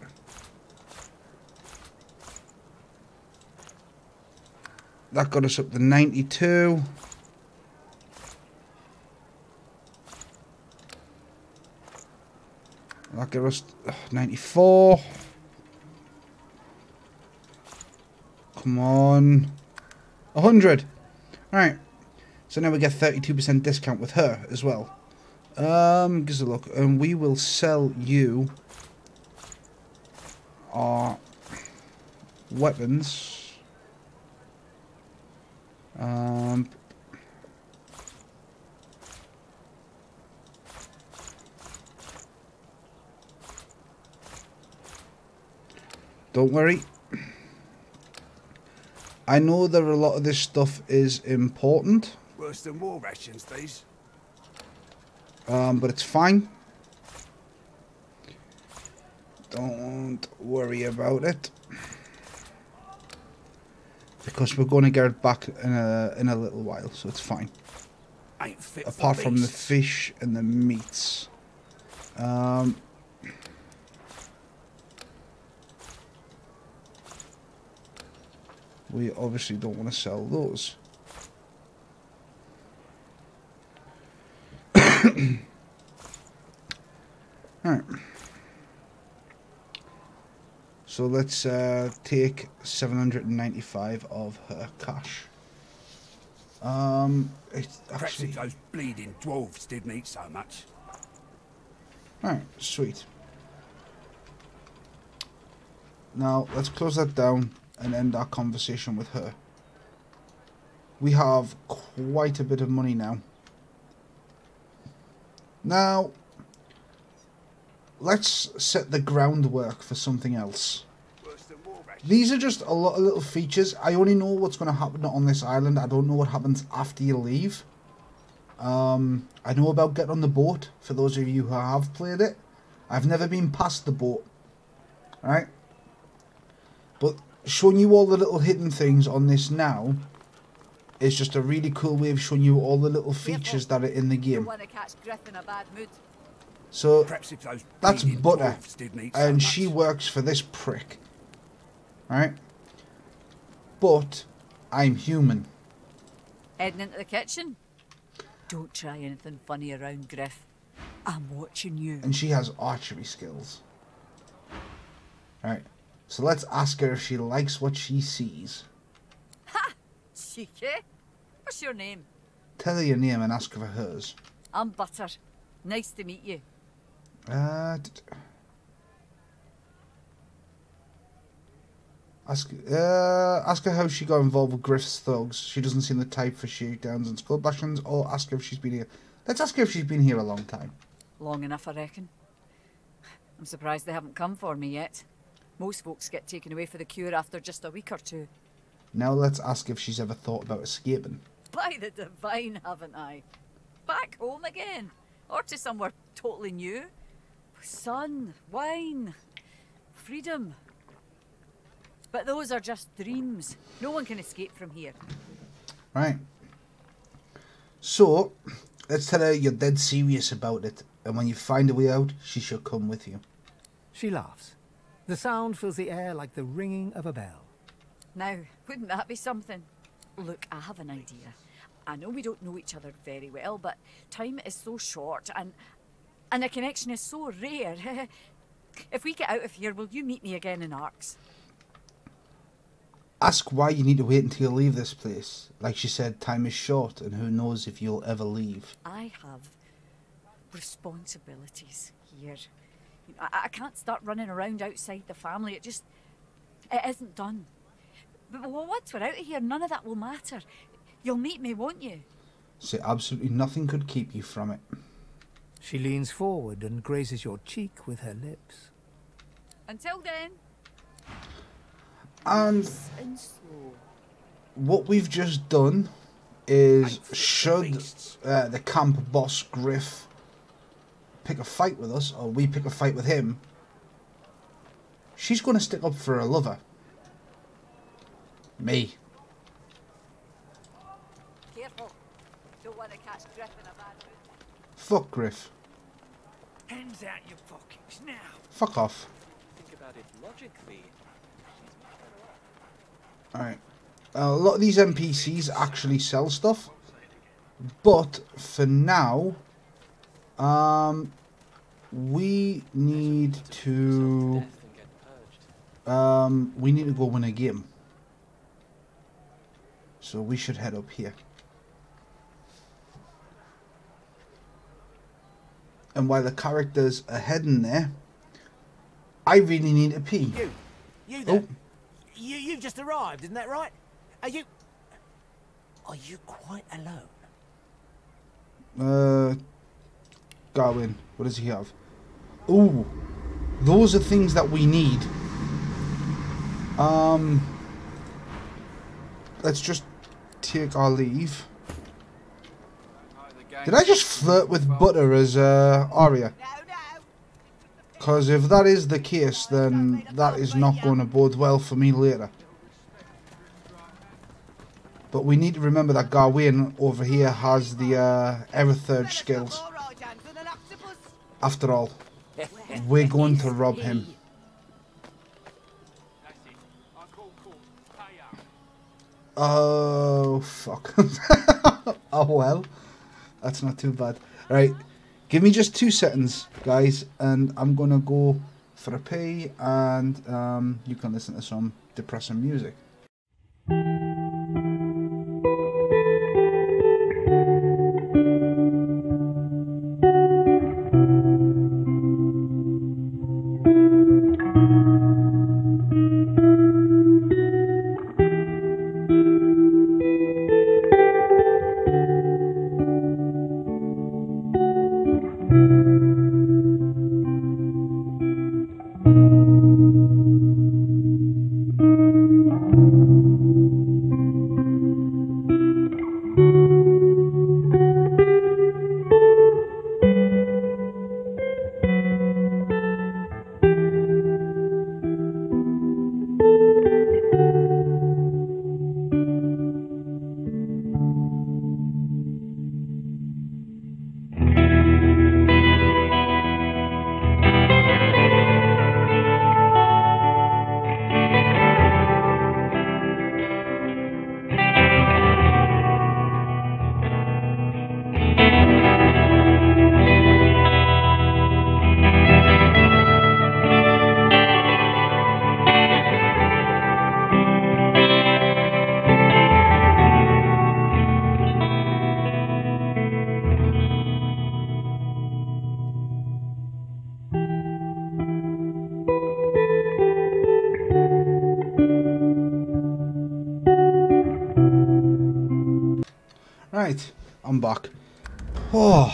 That got us up to 92. That got us 94. Come on. 100. Alright. So now we get 32% discount with her as well. Give us a look. And we will sell you our weapons. Don't worry. I know that a lot of this stuff is important. Worse than war rations, these. But it's fine. Don't worry about it. Because we're going to get it back in a little while, so it's fine. Ain't fit Apart for from the beasts. fish and the meats. We obviously don't want to sell those. Alright. So let's take 795 of her cash. It's Perhaps actually... if those bleeding dwarves didn't eat so much. Alright, sweet. Now, let's close that down and end our conversation with her. We have quite a bit of money now. Now, let's set the groundwork for something else. These are just a lot of little features. I only know what's going to happen on this island. I don't know what happens after you leave. I know about getting on the boat, for those of you who have played it. I've never been past the boat. Alright? But showing you all the little hidden things on this now is just a really cool way of showing you all the little features that are in the game. So, that's Butter, and she works for this prick. Alright? But, I'm human. Heading into the kitchen? Don't try anything funny around, Griff. I'm watching you. And she has archery skills. Alright, so let's ask her if she likes what she sees. Ha! Cheeky. What's your name? Tell her your name and ask her for hers. I'm Butter. Nice to meet you. Ask her how she got involved with Griff's thugs. She doesn't seem the type for shakedowns and skull bashings. Or ask her if she's been here. Let's ask her if she's been here a long time. Long enough, I reckon. I'm surprised they haven't come for me yet. Most folks get taken away for the cure after just a week or two. Now let's ask if she's ever thought about escaping. By the divine, haven't I? Back home again. Or to somewhere totally new. Sun, wine, freedom. But those are just dreams. No one can escape from here. Right. So, let's tell her you're dead serious about it. And when you find a way out, she shall come with you. She laughs. The sound fills the air like the ringing of a bell. Now, wouldn't that be something? Look, I have an idea. I know we don't know each other very well, but time is so short and a connection is so rare. If we get out of here, will you meet me again in Arks? Ask why you need to wait until you leave this place. Like she said, time is short, and who knows if you'll ever leave. I have responsibilities here. I can't start running around outside the family. It isn't done. But once we're out of here, none of that will matter. You'll meet me, won't you? So absolutely nothing could keep you from it. She leans forward and grazes your cheek with her lips. Until then. And what we've just done is, should the camp boss Griff pick a fight with us, or we pick a fight with him, she's going to stick up for her lover. Me. Careful. Don't want to catch Griff in a bad mood. Fuck Griff. Hands out your pockets now. Fuck off. Think about it logically. Alright. A lot of these NPCs actually sell stuff, but for now, we need to go win a game. So we should head up here. And while the characters are heading there, I really need a pee. You there? You just arrived, isn't that right? Are you quite alone? Garwin, what does he have? Ooh, those are things that we need. Let's just take our leave. Did I just flirt with Butter as Arya? Because if that is the case, then that is not going to bode well for me later. But we need to remember that Gawain over here has the Erithurge skills. After all, we're going to rob him. Oh, fuck. Oh, well. That's not too bad. Right. Give me just 2 seconds, guys, and I'm going to go for a pee, and you can listen to some depressing music. Right, I'm back. Oh,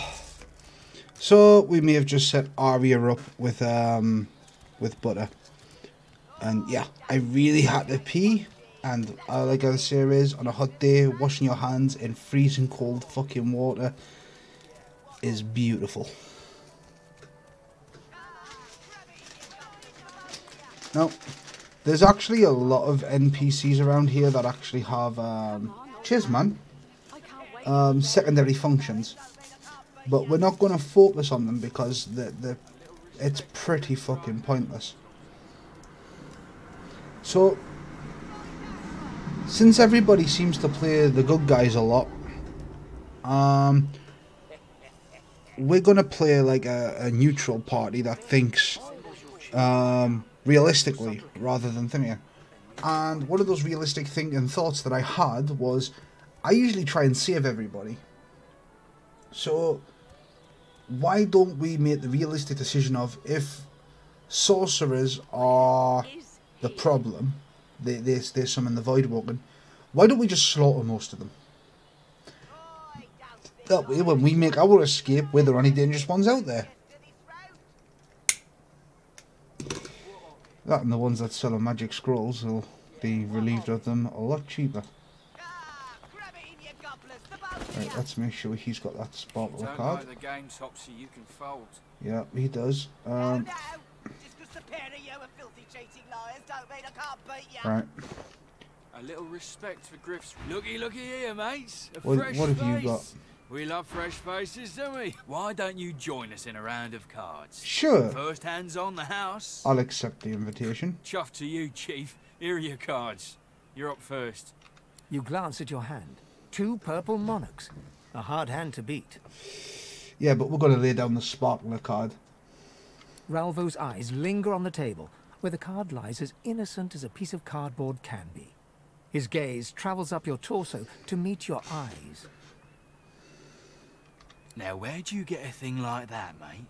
so we may have just set Arya up with Butter, and yeah, I really had to pee. And like I say, is on a hot day, washing your hands in freezing cold fucking water is beautiful. Now, there's actually a lot of NPCs around here that actually have cheers, man. Secondary functions, but we're not going to focus on them because it's pretty fucking pointless. So, since everybody seems to play the good guys a lot, we're going to play like a neutral party that thinks realistically rather than thinking. And one of those realistic thinking thoughts that I had was, I usually try and save everybody. So why don't we make the realistic decision of, if sorcerers are the problem, they summon the Voidwoken, why don't we just slaughter most of them? That way, when we make our escape, we're the only dangerous ones out there. That and the ones that sell magic scrolls will be relieved of them a lot cheaper. Right, let's make sure he's got that sparkler card. Like the game Topsy, you can fold. Yeah, he does. Right. A little respect for Griff's. Looky here, mates. What have you got? We love fresh faces, don't we? Why don't you join us in a round of cards? Sure. First hands on the house. I'll accept the invitation. Chuff to you, Chief. Here are your cards. You're up first. You glance at your hand. 2 purple monarchs. A hard hand to beat. Yeah, but we're going to lay down the sparkler card. Ralvo's eyes linger on the table, where the card lies as innocent as a piece of cardboard can be. His gaze travels up your torso to meet your eyes. Now, where'd you get a thing like that, mate?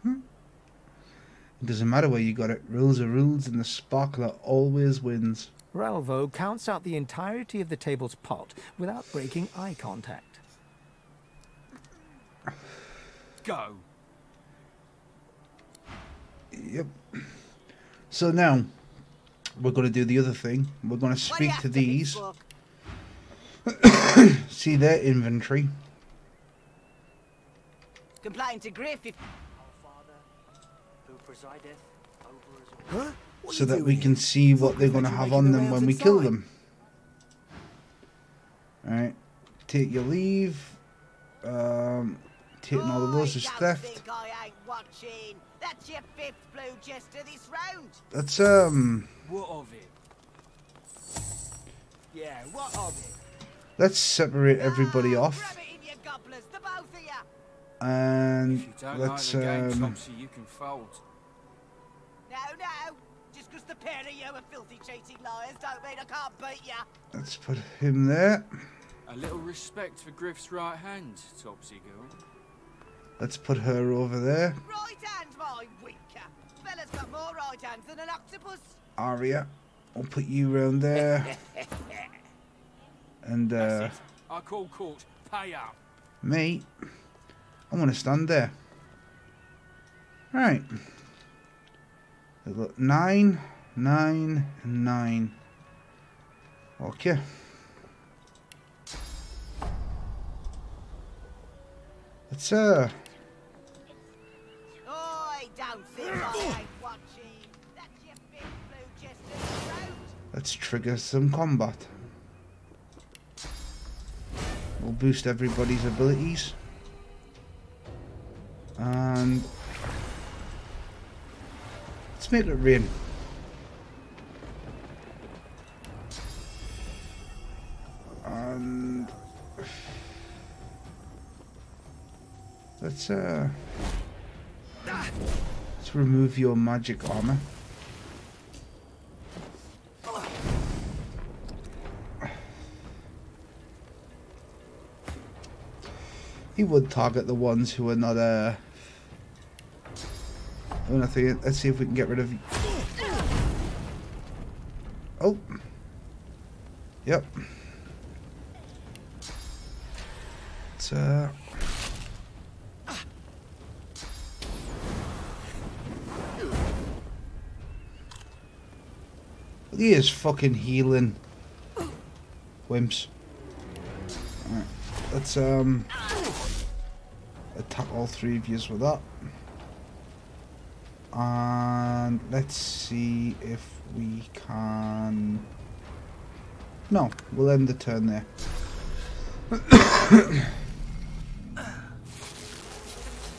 It doesn't matter where you got it. Rules are rules, and the sparkler always wins. Ralvo counts out the entirety of the table's pot without breaking eye contact. Go. Yep. So now, we're going to do the other thing. We're going to speak to these. See their inventory. Complying to Griff if... Huh? So that we can see what they're going to have on them when we kill them. Alright. Take your leave. Taking all of those is theft. That's your 5th blue jester this round. That's What of it? Yeah, what of it? Let's separate everybody off. And let's you can fold. No, just because the pair of you are filthy cheating liars don't mean I can't beat you. Let's put him there. A little respect for Griff's right hand, Topsy girl. Let's put her over there. Right hand, my winker. Fella's got more right hands than an octopus. Aria, I'll put you around there. And I call court. Pay up. Me, I want to stand there. Right. Look, 9, 9, and 9. Okay. Let's Oi, don't think I ain't watching. That's your 5th blue jester round. let's trigger some combat. We'll boost everybody's abilities. And let's make it rain. And let's remove your magic armor. He would target the ones who are not let's see if we can get rid of you. Oh. Yep. It's he is fucking healing wimps. Alright, let's attack all 3 of yous with that. And let's see if we can... No, we'll end the turn there.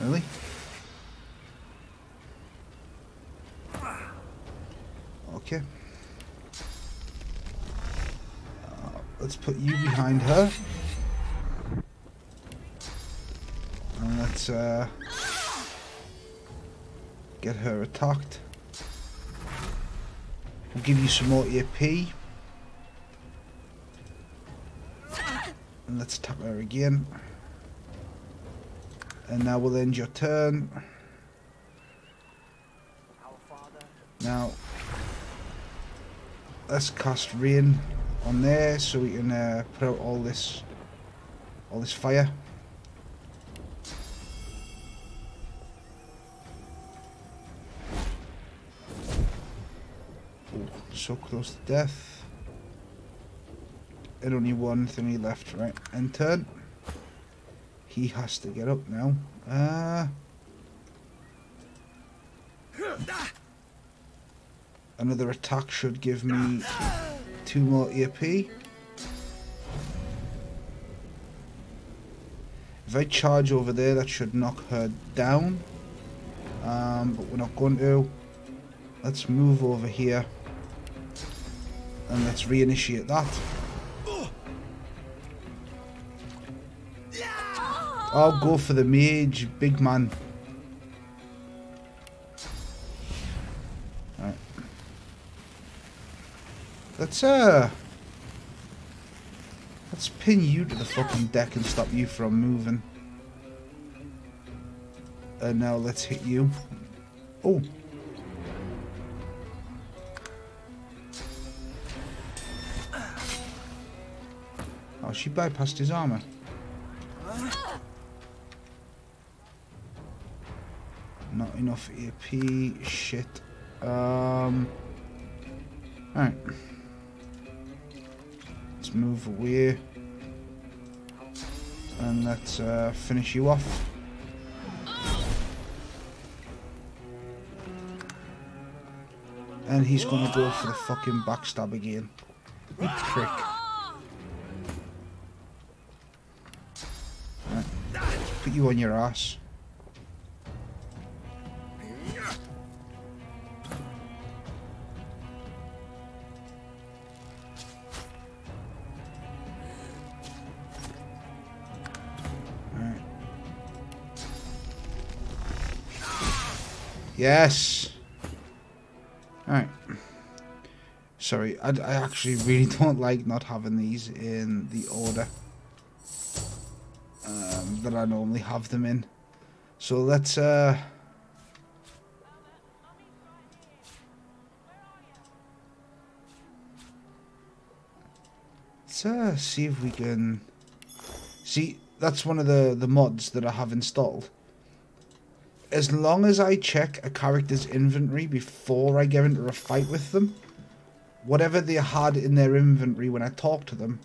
Really? Okay. Let's put you behind her. And let's get her attacked. We'll give you some more AP. And let's attack her again. And now we'll end your turn. Now, let's cast Rain on there so we can put out all all this fire. Oh, so close to death. And only one thingy left, right? And turn. He has to get up now. Another attack should give me 2 more AP. If I charge over there, that should knock her down. But we're not going to. Let's move over here. And let's reinitiate that. I'll go for the mage, big man. Alright. Let's pin you to the fucking deck and stop you from moving. And now let's hit you. Oh. Oh, she bypassed his armor. Not enough AP. Shit. Alright. Let's move away. And let's finish you off. And he's gonna go for the fucking backstab again. You prick. Right. Put you on your ass. Yes. Alright. Sorry, I actually really don't like not having these in the order that I normally have them in. So let's see if we can see. That's one of the mods that I have installed. As long as I check a character's inventory before I get into a fight with them, whatever they had in their inventory when I talk to them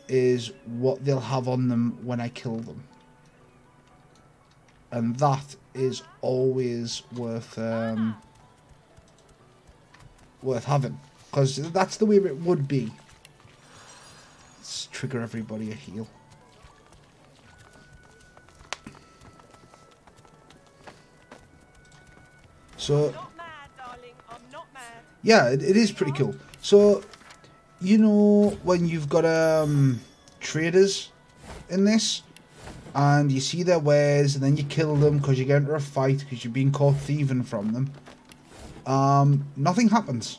is what they'll have on them when I kill them. And that is always worth having, because that's the way it would be. Let's trigger everybody a heal. So, yeah, it is pretty cool. So, you know, when you've got traders in this, and you see their wares, and then you kill them because you get into a fight because you've been caught thieving from them, nothing happens.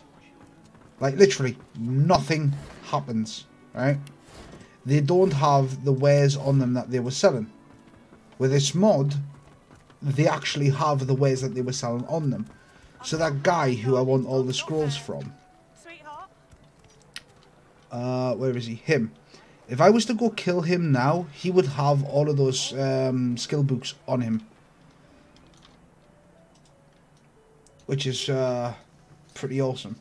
Like, literally, nothing happens, right? They don't have the wares on them that they were selling. With this mod, they actually have the wares that they were selling on them. So that guy who I want all the scrolls from, where is he? Him. If I was to go kill him now, he would have all of those skill books on him, which is pretty awesome.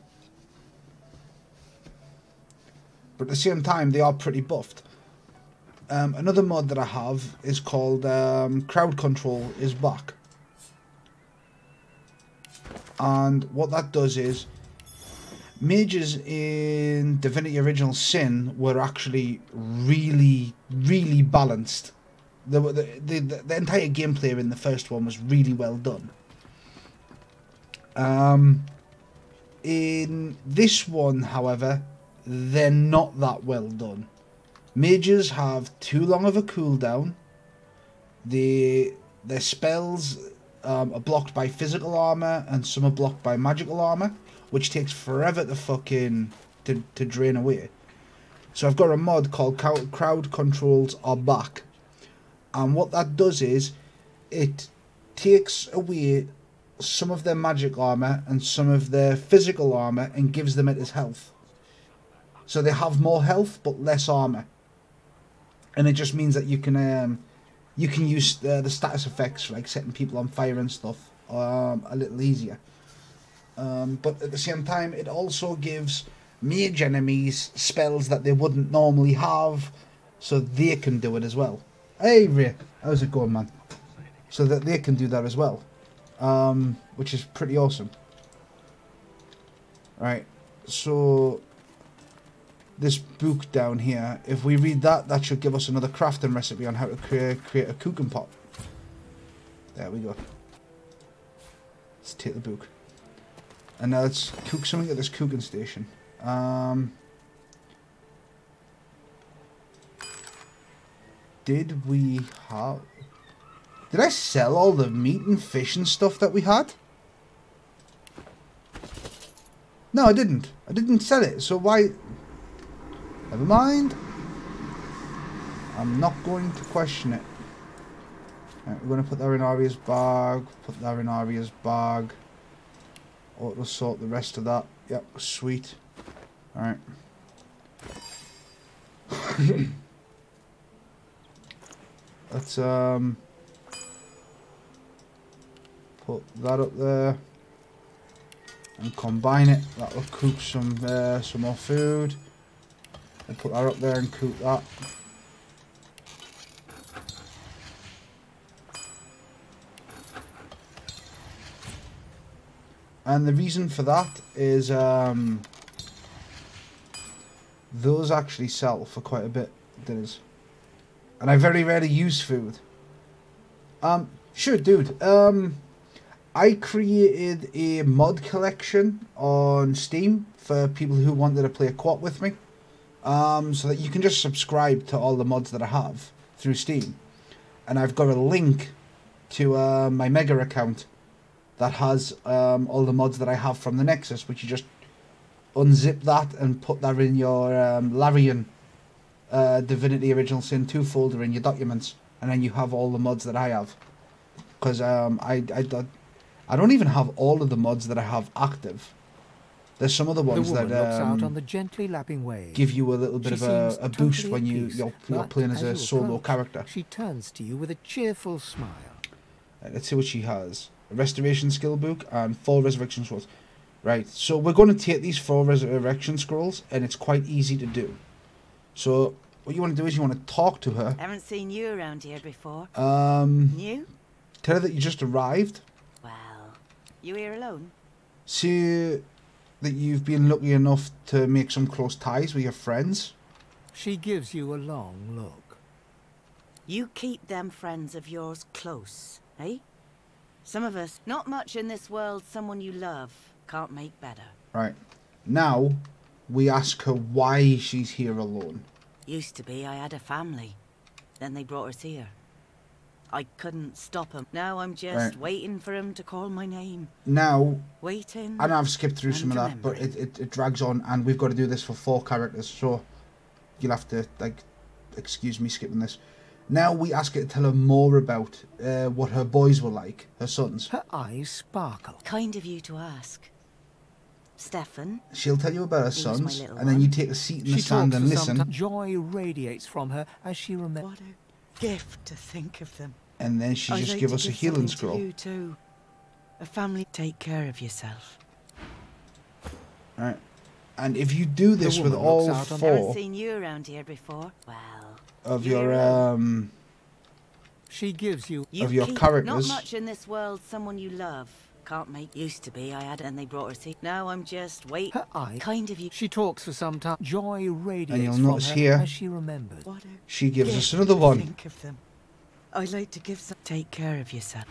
But at the same time, they are pretty buffed. Another mod that I have is called Crowd Control is back. And what that does is, mages in Divinity Original Sin were actually really, really balanced. The entire gameplay in the first one was really well done. In this one, however, they're not that well done. Mages have too long of a cooldown. Their spells are blocked by physical armor, and some are blocked by magical armor, which takes forever to fucking to drain away. So I've got a mod called Crowd Controls Are Back, and what that does is it takes away some of their magic armor and some of their physical armor and gives them it as health. So they have more health but less armor. and it just means that you can use the status effects for like setting people on fire and stuff a little easier. But at the same time, it also gives mage enemies spells that they wouldn't normally have, so they can do it as well. Hey Ray, how's it going, man? So that they can do that as well, which is pretty awesome. Right, so this book down here, if we read that, that should give us another crafting recipe on how to create a cooking pot. There we go. Let's take the book. And now let's cook something at this cooking station. Did we have... Did I sell all the meat and fish and stuff that we had? No, I didn't. I didn't sell it, so why... Never mind. I'm not going to question it. Right, we're going to put that in Arya's bag. Put that in Arya's bag. Auto sort the rest of that. Yep, sweet. Alright. Let's put that up there and combine it. That'll cook some more food. And put that up there and cook that. And the reason for that is those actually sell for quite a bit, dinners. And I very rarely use food. Sure, dude. I created a mod collection on Steam for people who wanted to play a co-op with me. So that you can just subscribe to all the mods that I have through Steam. And I've got a link to my Mega account that has all the mods that I have from the Nexus, which you just unzip that and put that in your Larian Divinity Original Sin 2 folder in your documents, and then you have all the mods that I have. Because I don't even have all of the mods that I have active. There's some other ones that out on the gently lapping waves. give you a little bit of a boost when you're playing as a solo character. She turns to you with a cheerful smile. Let's see what she has. A restoration skill book and 4 resurrection scrolls. Right, so we're going to take these 4 resurrection scrolls, and it's quite easy to do. So what you want to do is you want to talk to her. Haven't seen you around here before. New? Tell her that you just arrived. Well, you here alone? See that you've been lucky enough to make some close ties with your friends. She gives you a long look. You keep them friends of yours close, eh? Some of us, not much in this world someone you love can't make better. Right. Now, we ask her why she's here alone. Used to be I had a family. Then they brought us here. I couldn't stop them. Now I'm just waiting for him to call my name. Now, waiting. I know I've skipped through some of that, but it drags on, and we've got to do this for 4 characters, so you'll have to, like, excuse me skipping this. Now we ask her to tell her more about what her boys were like, her sons. Her eyes sparkle. Kind of you to ask. Stefan. She'll tell you about her sons, and then you take a seat in the sand and listen. Joy radiates from her as she remembers. What a gift to think of them. And then she just give us a healing scroll. You too. A family, take care of yourself. Alright. And if you do this with all 4 haven't seen you around here before. Well, of your she gives you of your characters. Not much in this world someone you love can't make. Used to be I had, and they brought us here. Now I'm just waiting. Her eye. Kind of you. She talks for some time. Joy radiates and you'll from notice her here as she remembers. She gives us another one. Think of them. I'd like to give some. Take care of yourself.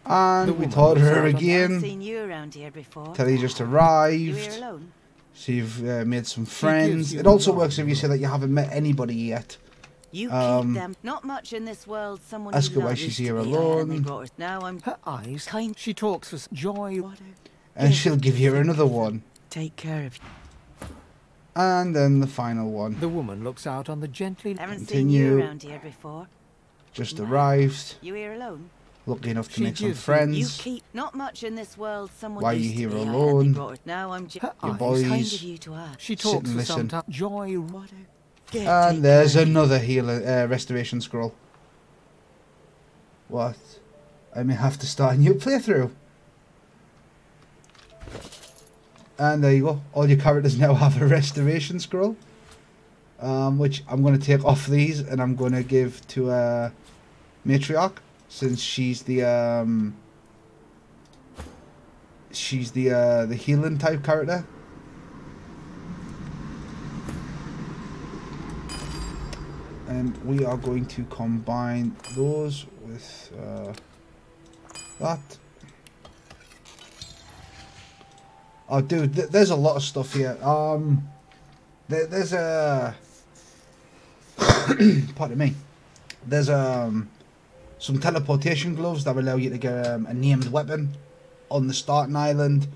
And we taught her again. Seen you around here before. Tell you just arrived. You here alone? So you've made some friends. It also works if you say that you haven't met anybody yet. You keep them. Not much in this world. Someone ask her why she's here alone. Now I'm her eyes. Kind. She talks for Joy. And she'll give you another one. Take care of you. And then the final one. The woman looks out on the gently. Haven't seen you around here before. Just arrived. You here alone? Lucky enough to make some friends. You keep not much in this world. Someone. Why are you here alone? Now I'm your boys. Kind of you to ask. She talks for some time. Joy. And there's another healer restoration scroll. What? I may have to start a new playthrough. And there you go. All your characters now have a restoration scroll. Which I'm going to take off these and I'm going to give to Matriarch, since she's the healing type character. And we are going to combine those with that. Oh, dude, there's a lot of stuff here. There's a pardon me. There's some teleportation gloves that allow you to get a named weapon on the starting island.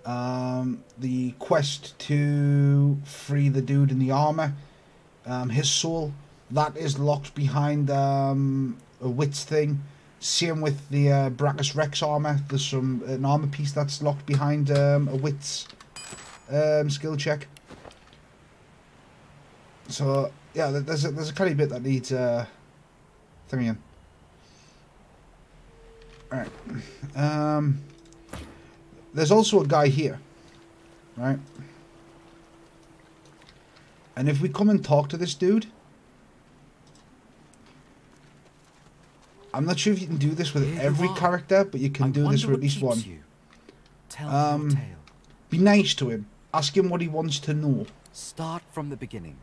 The quest to free the dude in the armor, his soul, that is locked behind a wits thing. Same with the Brachus Rex armor. There's an armor piece that's locked behind a wits skill check. So yeah, there's a kind of bit that needs thingy in. All right. There's also a guy here, right? And if we come and talk to this dude, I'm not sure if you can do this with every character, but you can do this with at least one. Tell me your tale. Be nice to him. Ask him what he wants to know. Start from the beginning.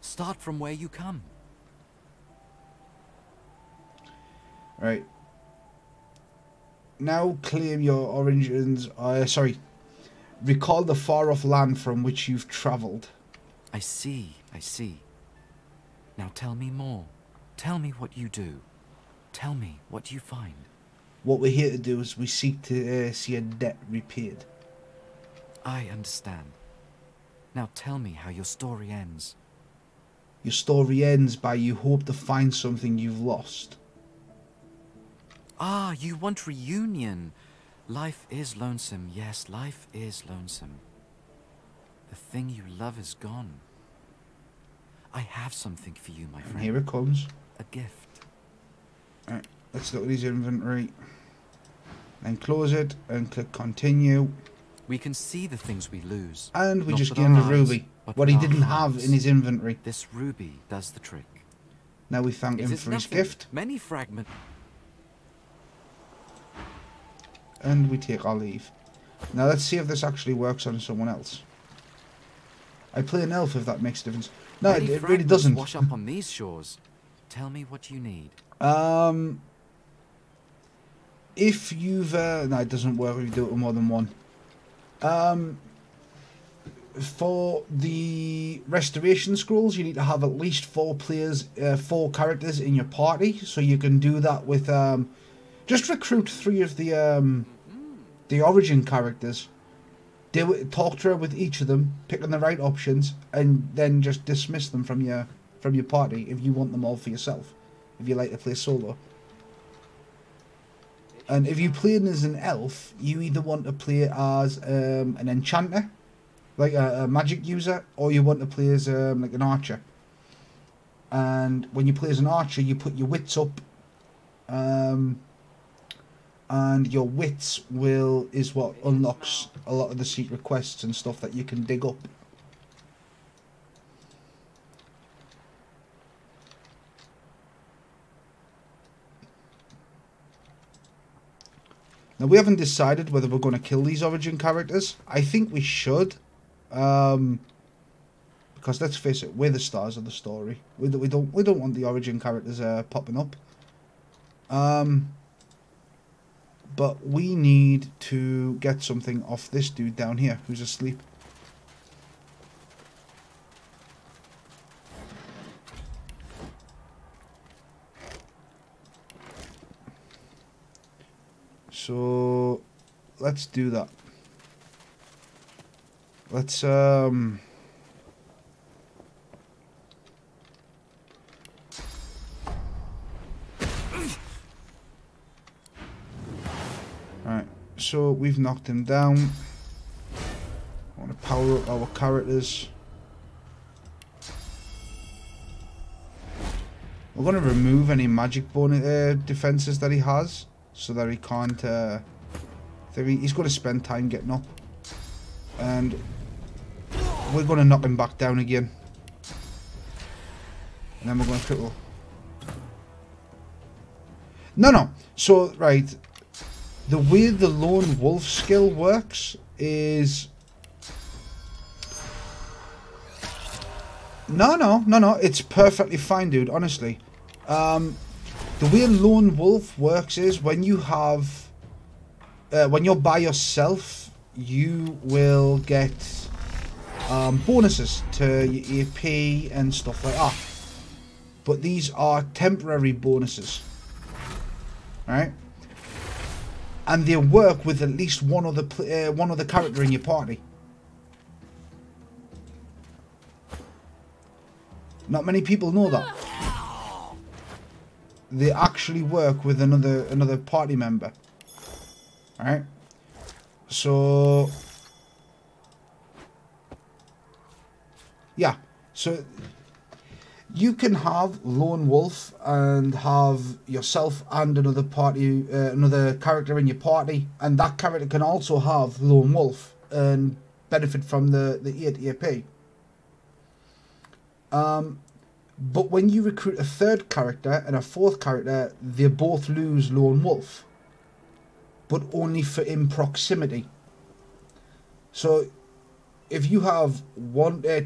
Start from where you come. Right. Now claim your origins. Sorry. Recall the far-off land from which you've travelled. I see. Now tell me more. Tell me what you do. Tell me what you find. What we're here to do is we seek to see a debt repaid. I understand. Now tell me how your story ends. Your story ends by you hope to find something you've lost. Ah, you want reunion. Life is lonesome. Yes, life is lonesome. The thing you love is gone. I have something for you, my friend. And here it comes. A gift. Alright, let's look at his inventory. Then close it and click continue. We can see the things we lose. And we just gained a ruby. What he didn't have in his inventory. This ruby does the trick. Now we thank him for his gift. Many fragments. And we take our leave. Now let's see if this actually works on someone else. I play an elf, if that makes a difference. No, it really doesn't. Wash up on these shores. Tell me what you need. If you've no, it doesn't work if you do it with more than one. For the restoration scrolls, you need to have at least 4 characters in your party, so you can do that with just recruit 3 of the origin characters. Talk to her with each of them, pick on the right options, and then just dismiss them from your party if you want them all for yourself. If you like to play solo. And if you play as an elf, you either want to play as an enchanter, like a magic user, or you want to play as like an archer. And when you play as an archer, you put your wits up, and your wits is what unlocks a lot of the secret quests and stuff that you can dig up. Now, we haven't decided whether we're going to kill these origin characters. I think we should. Because let's face it, we're the stars of the story. We don't want the origin characters popping up. But we need to get something off this dude down here who's asleep. So let's do that. Let's Alright, so we've knocked him down. I want to power up our characters. We're going to remove any magic bonus defenses that he has, so that he can't. He's going to spend time getting up, and we're going to knock him back down again, and then we're going to cripple. No. So right, the way the lone wolf skill works is. No. It's perfectly fine, dude. Honestly, the way lone wolf works is when you have, when you're by yourself, you will get bonuses to your AP and stuff like that. But these are temporary bonuses, right? And they work with at least one other character in your party. Not many people know that. They actually work with another party member. Alright? So yeah. So you can have Lone Wolf and have yourself and another character in your party, and that character can also have Lone Wolf and benefit from the 8 AP. But when you recruit a third character and a fourth character, they both lose Lone Wolf, but only for in proximity. So if you have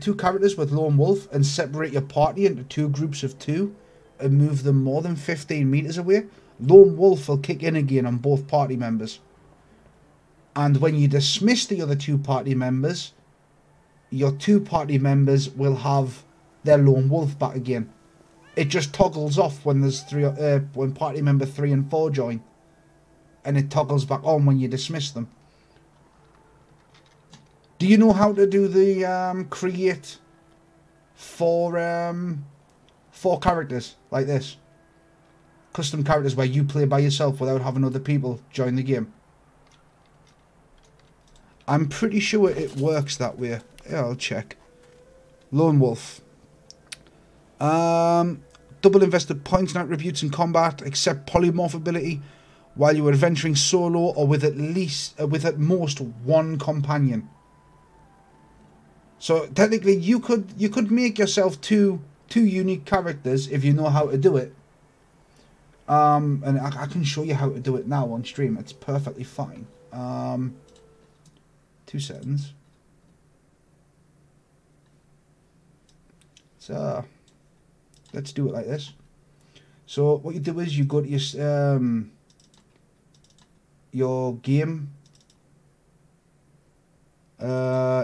two characters with Lone Wolf and separate your party into 2 groups of 2 and move them more than 15 meters away, Lone Wolf will kick in again on both party members. And when you dismiss the other 2 party members, your 2 party members will have their Lone Wolf back again. It just toggles off when there's when party member 3 and 4 join, and it toggles back on when you dismiss them. Do you know how to do the create 4 characters like this? Custom characters where you play by yourself without having other people join the game. I'm pretty sure it works that way. Yeah, I'll check. Lone Wolf. Double invested points and attributes in combat, except polymorph ability, while you are adventuring solo or with at most 1 companion. So technically, you could make yourself two unique characters if you know how to do it. And I can show you how to do it now on stream. It's perfectly fine. 2 seconds. So let's do it like this. So what you do is you go to your game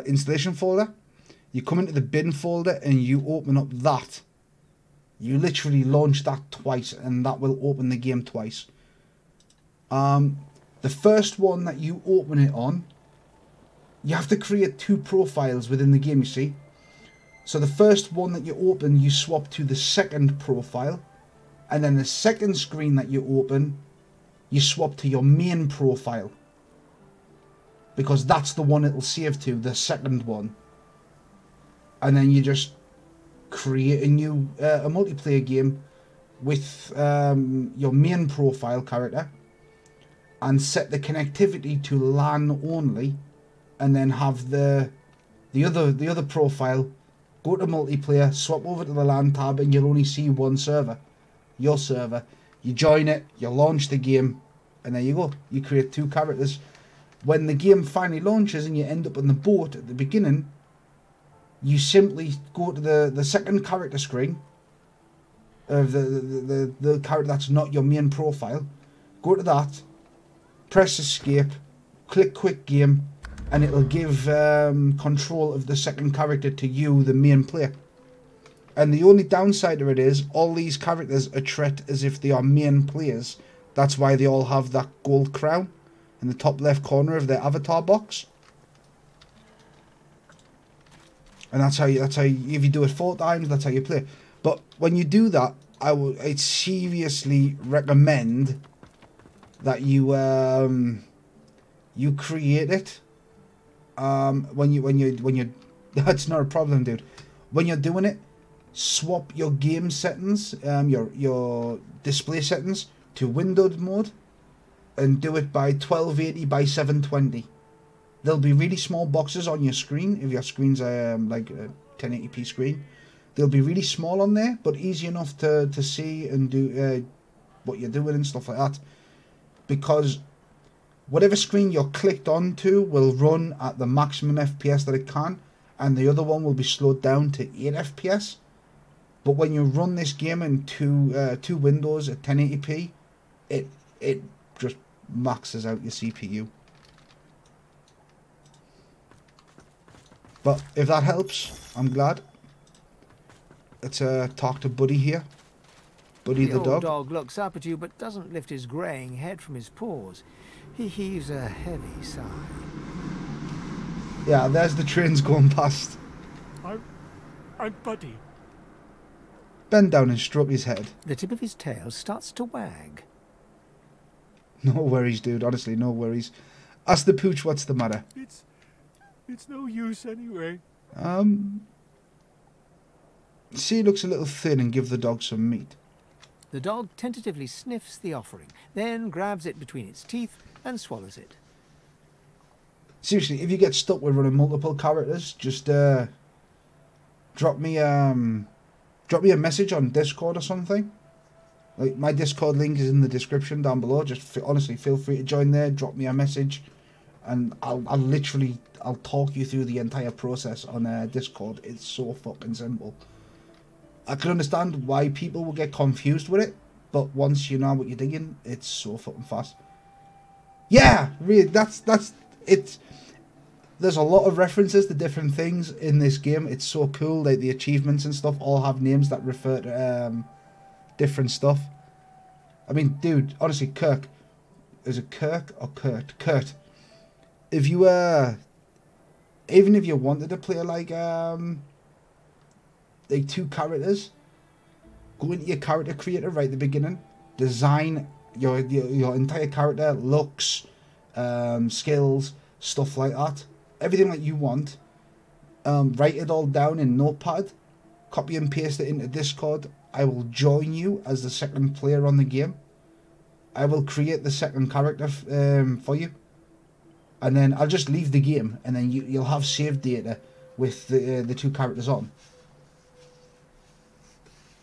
installation folder. You come into the bin folder and you open up that. You literally launch that twice and that will open the game twice. The first one that you open it on, you have to create 2 profiles within the game, you see. So the first one that you open, you swap to the second profile, and then the second screen that you open, you swap to your main profile, because that's the one it'll save to, the second one. And then you just create a new a multiplayer game with your main profile character, and set the connectivity to LAN only, and then have the other profile go to multiplayer, swap over to the LAN tab, and you'll only see one server, your server. You join it, you launch the game, and there you go. You create 2 characters. When the game finally launches and you end up on the boat at the beginning, you simply go to the second character screen of the character that's not your main profile. Go to that, press escape, click quick game, and it'll give control of the second character to you, the main player. And the only downside to it is all these characters are treated as if they are main players. That's why they all have that gold crown in the top left corner of their avatar box. And that's how you, if you do it 4 times, that's how you play. But when you do that, I'd seriously recommend that you you create it. When you that's not a problem, dude. When you're doing it, swap your game settings, your display settings to windowed mode, and do it by 1280 by 720. There'll be really small boxes on your screen if your screen's like a 1080p screen. They'll be really small on there, but easy enough to see and do what you're doing and stuff like that. Because whatever screen you're clicked onto will run at the maximum FPS that it can, and the other one will be slowed down to 8 FPS. But when you run this game in two windows at 1080p, it just maxes out your CPU. But if that helps, I'm glad. Let's talk to Buddy here. Buddy the old dog. dog looks up at you but doesn't lift his greying head from his paws. He heaves a heavy sigh. Yeah, there's the trains going past. I'm Buddy. Bend down and stroke his head. The tip of his tail starts to wag. No worries, dude. Honestly, no worries. Ask the pooch what's the matter. It's no use anyway. See, he looks a little thin, and give the dog some meat. The dog tentatively sniffs the offering, then grabs it between its teeth and swallows it. Seriously, if you get stuck with running multiple characters, just drop me a message on Discord or something. Like, my Discord link is in the description down below. Just honestly, feel free to join there. Drop me a message, and I'll talk you through the entire process on Discord. It's so fucking simple. I can understand why people will get confused with it, but once you know what you're digging, it's so fucking fast. Yeah, really, that's it. There's a lot of references to different things in this game. It's so cool. Like, the achievements and stuff all have names that refer to different stuff. I mean, dude, honestly, Kirk. Is it Kirk or Kurt? Kurt. If you even if you wanted to play like two characters, go into your character creator right at the beginning, design your entire character, looks, skills, stuff like that, everything that you want. Write it all down in Notepad, copy and paste it into Discord. I will join you as the second player on the game. I will create the second character for you, and then I'll just leave the game, and then you'll have saved data with the two characters on.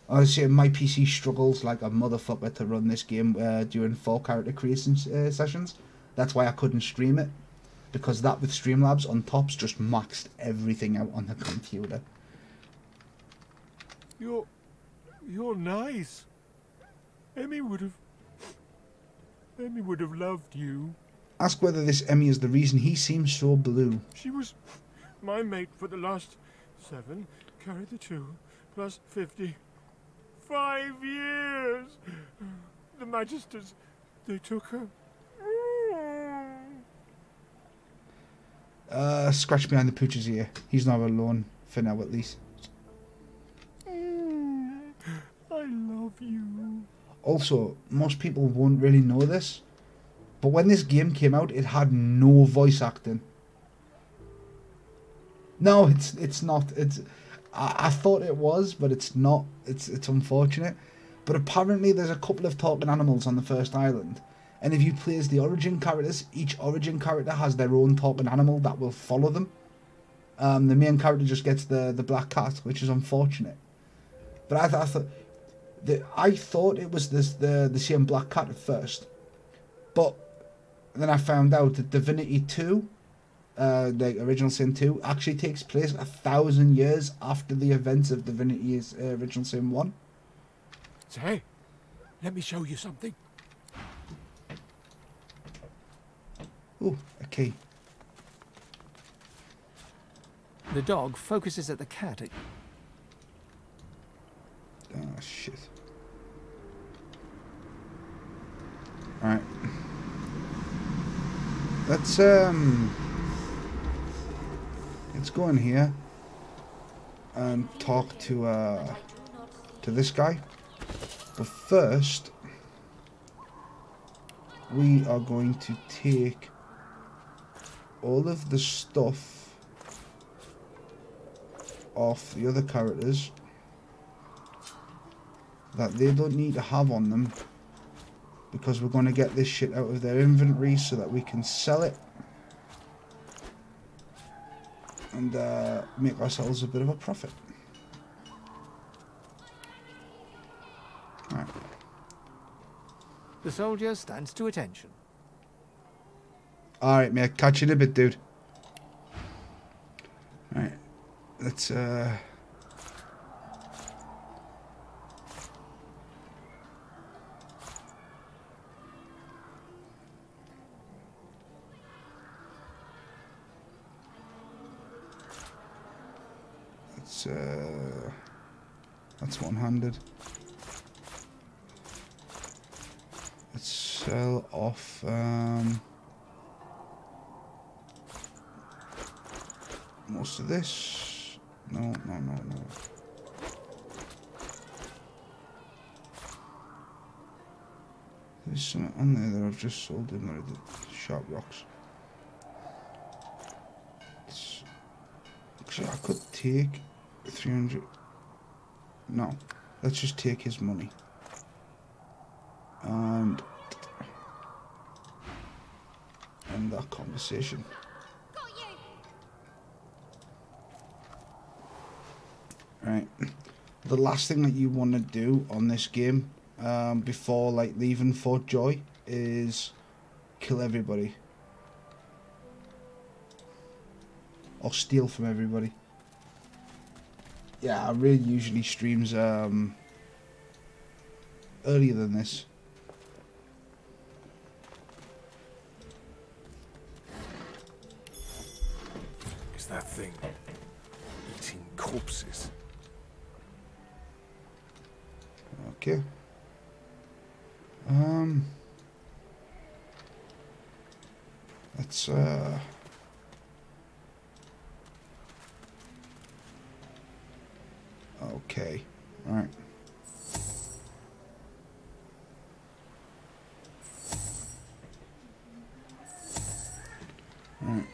Honestly, my PC struggles like a motherfucker to run this game during 4 character creation sessions. That's why I couldn't stream it, because that with Streamlabs on tops just maxed everything out on the computer. You're nice. Emmy would have loved you. Ask whether this Emmy is the reason he seems so blue. She was my mate for the last 7, carry the 2, plus 50. 5 years! The Magisters, they took her. Scratch behind the pooch's ear. He's not alone, for now at least. I love you. Also, most people won't really know this, but when this game came out, it had no voice acting. No, it's not. I thought it was, but it's not. It's unfortunate. But apparently there's a couple of talking animals on the first island. And if you play as the origin characters, each origin character has their own talking animal that will follow them. The main character just gets the black cat, which is unfortunate. But I thought it was the same black cat at first. But then I found out that Divinity 2, the original Sin 2, actually takes place 1,000 years after the events of Divinity's original Sin 1. Say, let me show you something. Ooh, a key. The dog focuses at the cat. Oh, shit. Alright. Let's go in here and talk to this guy. But first, we are going to take all of the stuff off the other characters that they don't need to have on them, because we're going to get this shit out of their inventory so that we can sell it and make ourselves a bit of a profit. Right. The soldier stands to attention. Alright, mate, catch you in a bit, dude. Right, let's that's one-handed. Let's sell off most of this. No. There's something on there that I've just sold in there, the sharp rocks. Actually, I could take 300. No, let's just take his money and end that conversation. Right, the last thing that you want to do on this game before like leaving Fort Joy is kill everybody or steal from everybody. Yeah, I really usually streams earlier than this. Is that thing eating corpses? Okay. Let's okay. All right. All right.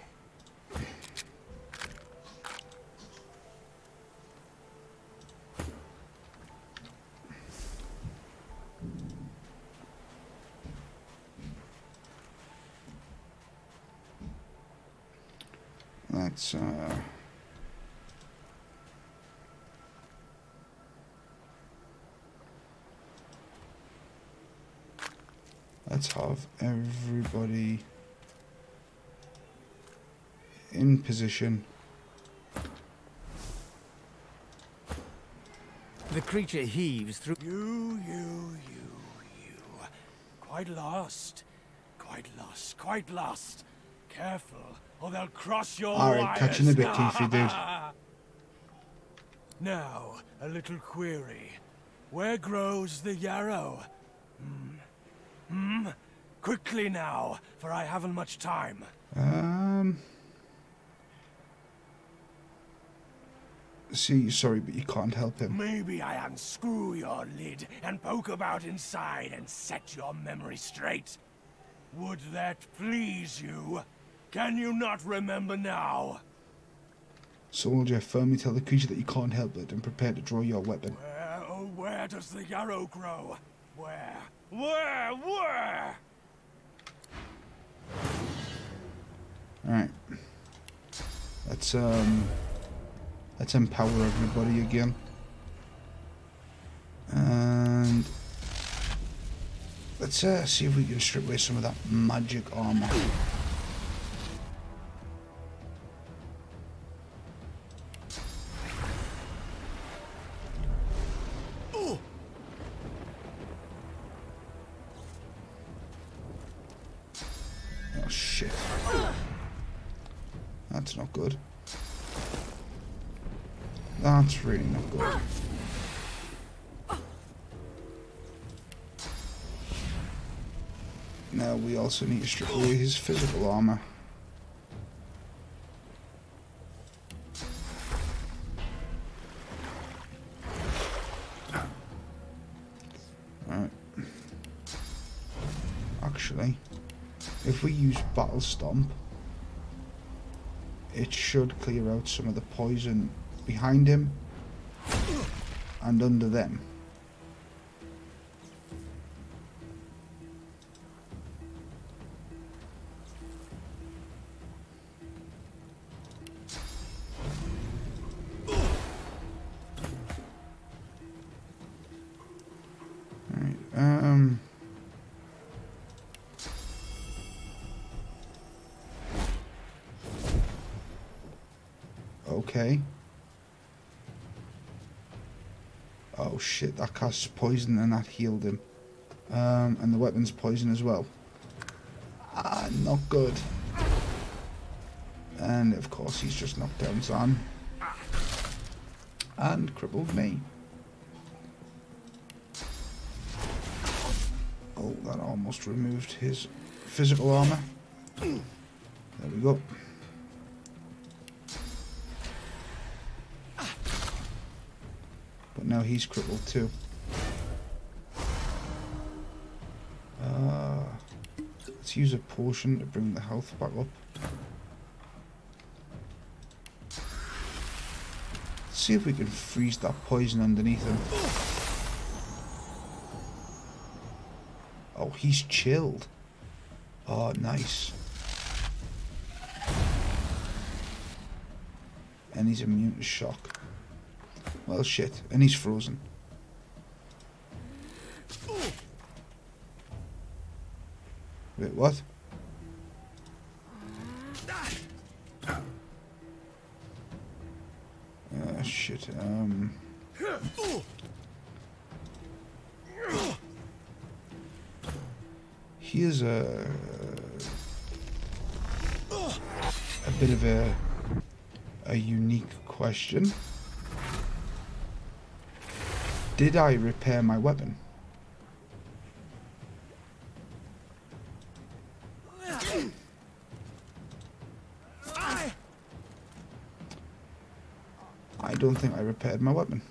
Let's have everybody in position. The creature heaves through. You. Quite lost. Careful, or they'll cross your wires. Alright, catching a bit, Keithy, dude. Now, a little query. Where grows the yarrow? Quickly now, for I haven't much time. See, sorry, but you can't help him. Maybe I unscrew your lid and poke about inside and set your memory straight. Would that please you? Can you not remember now? Soldier, firmly tell the creature that you can't help it and prepare to draw your weapon. Where does the yarrow grow? Where? Alright. Let's empower everybody again. And let's see if we can strip away some of that magic armor. Oh shit. That's not good. That's really not good. Now we also need to strip away his physical armor. Alright. Actually, if we use Battle Stomp, it should clear out some of the poison behind him and under them. okay. Oh shit, that casts poison and that healed him. And the weapon's poison as well. Ah, not good. And of course he's just knocked down Zan. And crippled me. Oh, that almost removed his physical armor. There we go. But now he's crippled too. Let's use a potion to bring the health back up. Let's see if we can freeze that poison underneath him. Oh, he's chilled. Oh, nice. And he's immune to shock. Well, shit. And he's frozen. Wait, what? Shit. Here's a bit of a unique question. Did I repair my weapon? I don't think I repaired my weapon.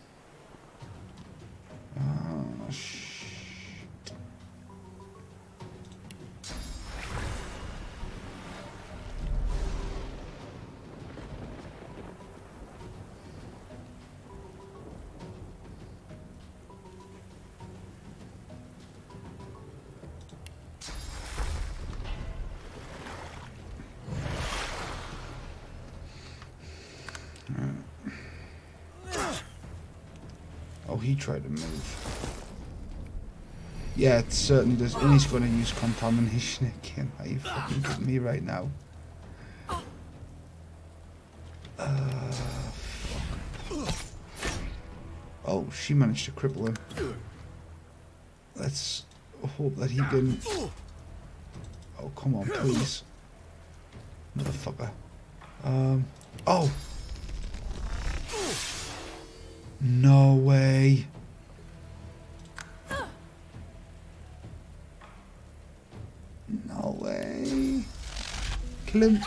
He tried to move. Yeah, it certainly does. And he's going to use contamination again. Are you fucking kidding me right now? Fuck. Oh, she managed to cripple him. Let's hope that he can... Oh, come on, please. Motherfucker. Oh! No way. No way. Kill him.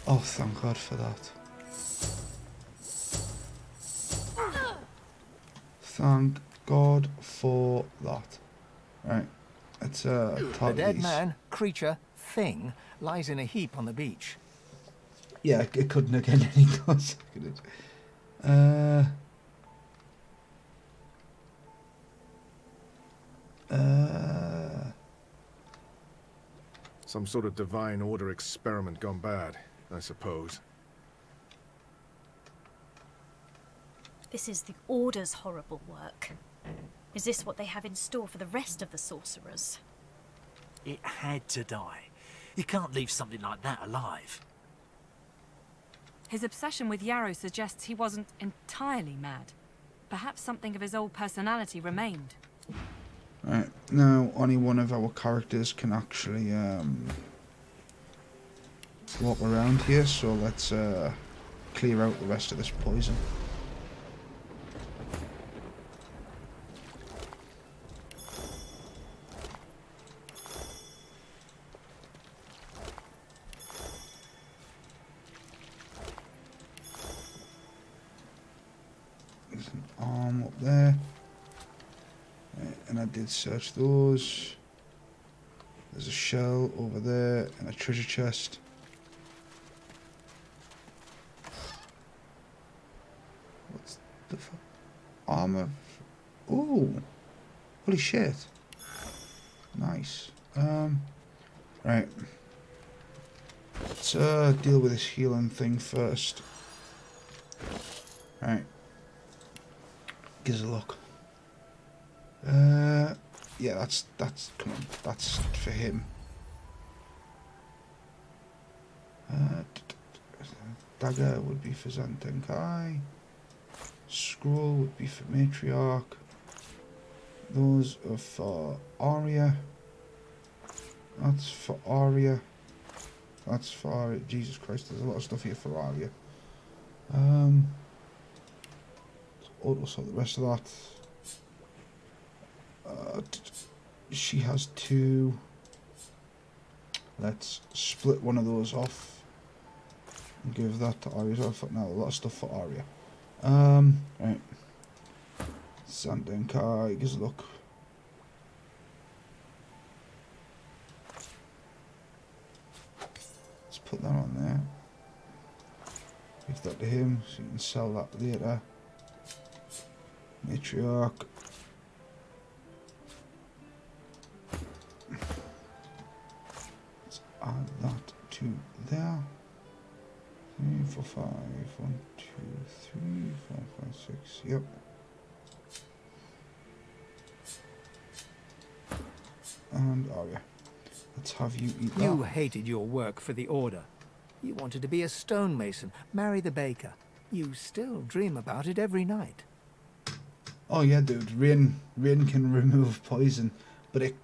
Oh, thank God for that. Thank God for that. Right. Let's the dead man, creature, thing lies in a heap on the beach. Yeah, it couldn't have get any closer, could it? Some sort of divine order experiment gone bad, I suppose. This is the Order's horrible work. Is this what they have in store for the rest of the sorcerers? It had to die. You can't leave something like that alive. His obsession with Yarrow suggests he wasn't entirely mad. Perhaps something of his old personality remained. Right, now only one of our characters can actually walk around here, so let's clear out the rest of this poison. There's an arm up there. And I did search those. There's a shell over there and a treasure chest. What's the fuck? Armor. Ooh. Holy shit. Nice. Right. Let's deal with this healing thing first. Right. Give us a look. Yeah, that's come on, that's for him. Dagger would be for Zantenkai. Scroll would be for Matriarch. Those are for Arya. That's for Arya. That's for Arya. Jesus Christ, there's a lot of stuff here for Arya. Auto sort the rest of that. She has 2. Let's split one of those off and give that to Arya. Now a lot of stuff for Arya. Right. Zantenkai, gives a look. Let's put that on there. Give that to him so you can sell that later. Matriarch. Let's add that to there. 3, 4, 5, 1, 2, 3, 4, 5, 6. Yep. And Arya. Let's have you eat that. You hated your work for the Order. You wanted to be a stonemason, marry the baker. You still dream about it every night. Oh yeah, dude. Rain can remove poison, but it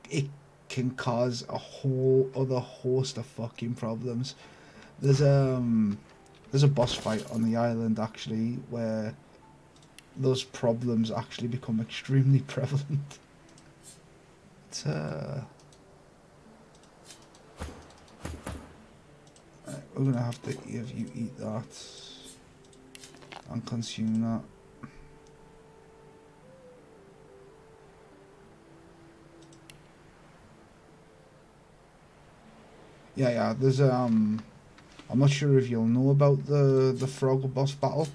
can cause a whole other host of fucking problems. There's a boss fight on the island actually where those problems actually become extremely prevalent. It's we're gonna have to have you eat that and consume that. Yeah, there's I'm not sure if you'll know about the frog boss battle,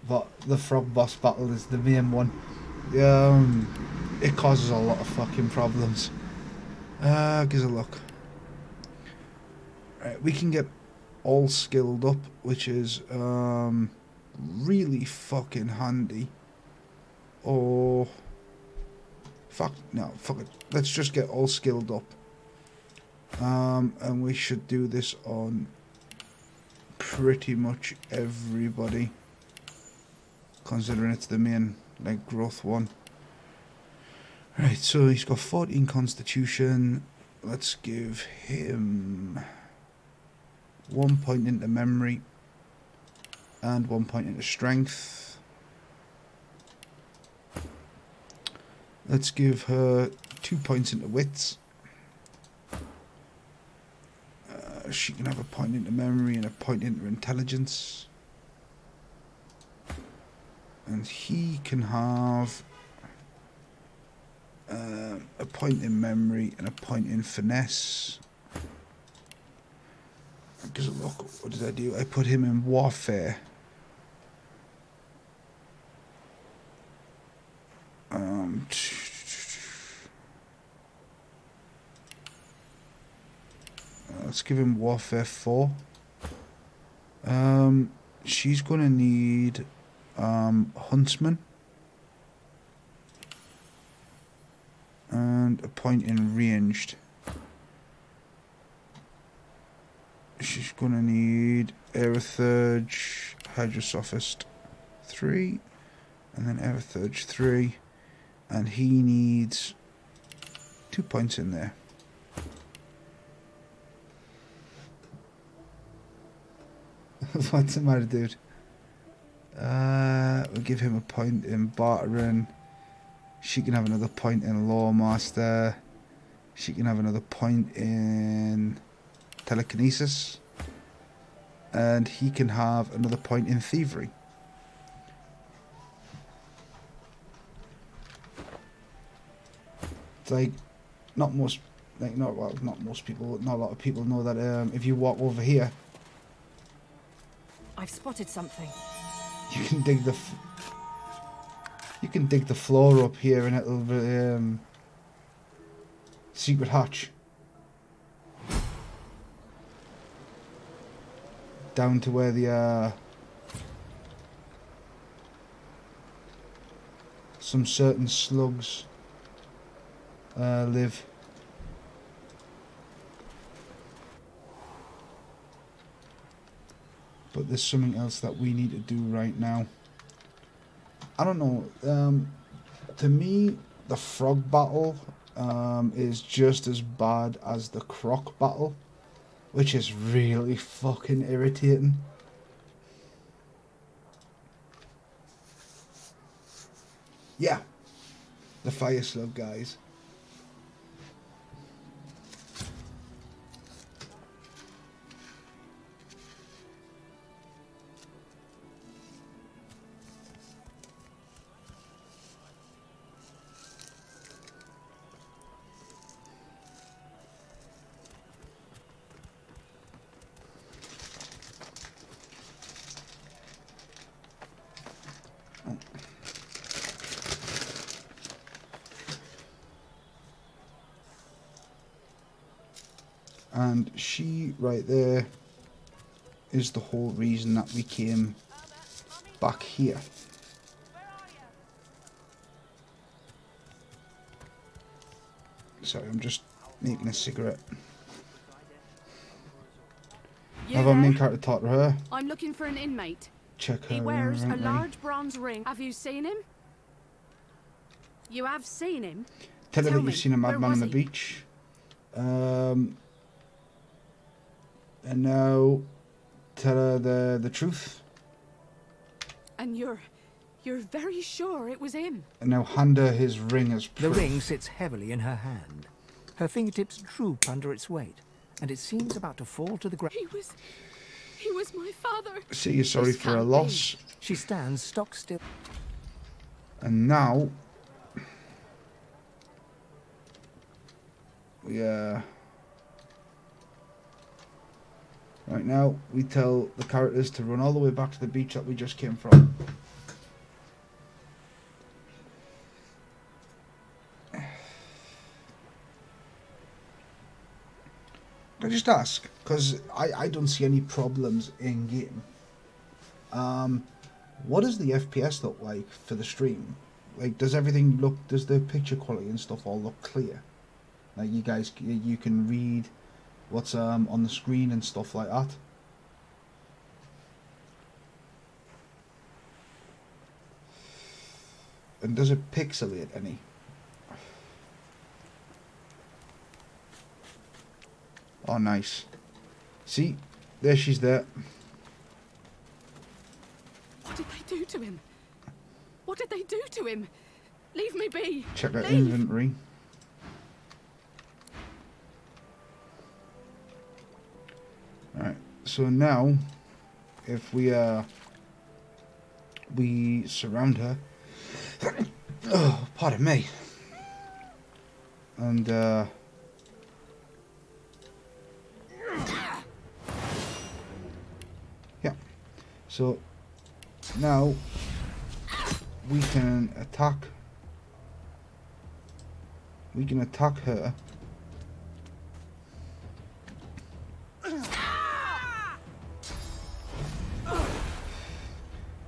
but the frog boss battle is the main one. It causes a lot of fucking problems. Gives a look. Right, we can get all skilled up, which is really fucking handy. Or fuck it. Let's just get all skilled up. And we should do this on pretty much everybody, considering it's the main like growth one. Right, so he's got 14 constitution. Let's give him 1 point into memory and 1 point into strength. Let's give her 2 points into wits. She can have a point into memory and a point into intelligence. And he can have a point in memory and a point in finesse. Because look, what did I do? I put him in warfare. Let's give him warfare 4. She's gonna need huntsman and a point in ranged. She's gonna need Aerothurge, Hydrosophist 3, and then Aerothurge 3, and he needs 2 points in there. What's the matter, dude? We'll give him a point in bartering. She can have another point in Lawmaster. She can have another point in telekinesis. And he can have another point in thievery. It's like, not a lot of people know that if you walk over here, I've spotted something. you can dig the floor up here in a little bit secret hatch down to where the some certain slugs live. but there's something else that we need to do right now. I don't know. To me, the frog battle is just as bad as the croc battle, which is really fucking irritating. Yeah, the fire slug guys. And she right there is the whole reason that we came back here. Sorry, I'm just making a cigarette. Have our main character talk to her. I'm looking for an inmate. Check her. He wears a right large bronze ring. Have you seen him? You have seen him? Tell her Tell that me, you've seen a where madman on was the he? beach. And now tell her the truth. And you're very sure it was him? And now hand her his ring as The proof. ring sits heavily in her hand. Her fingertips droop under its weight, and it seems about to fall to the ground. He was my father. Say you're sorry This for her can't loss. be. She stands stock still. And now we right now we tell the characters to run all the way back to the beach that we just came from. Can I just ask, because I don't see any problems in game. What does the FPS look like for the stream? Like, does everything look, does the picture quality and stuff all look clear? Like, you guys, you can read what's on the screen and stuff like that? And does it pixelate any? Oh, nice. See? There she's there. What did they do to him? What did they do to him? Leave me be. Check her Leave. inventory. Alright, so now if we surround her. Oh, pardon me. And yeah. So now we can attack her.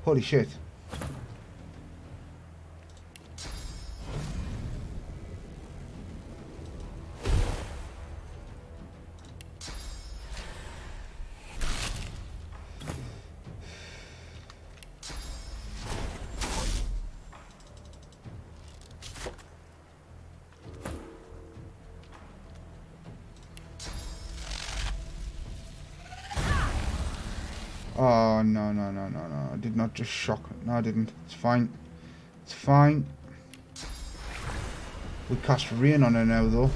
Holy shit. Oh, no, no, no, no, no. I did not just shock her. No, I didn't. It's fine. It's fine. We cast rain on her now, though.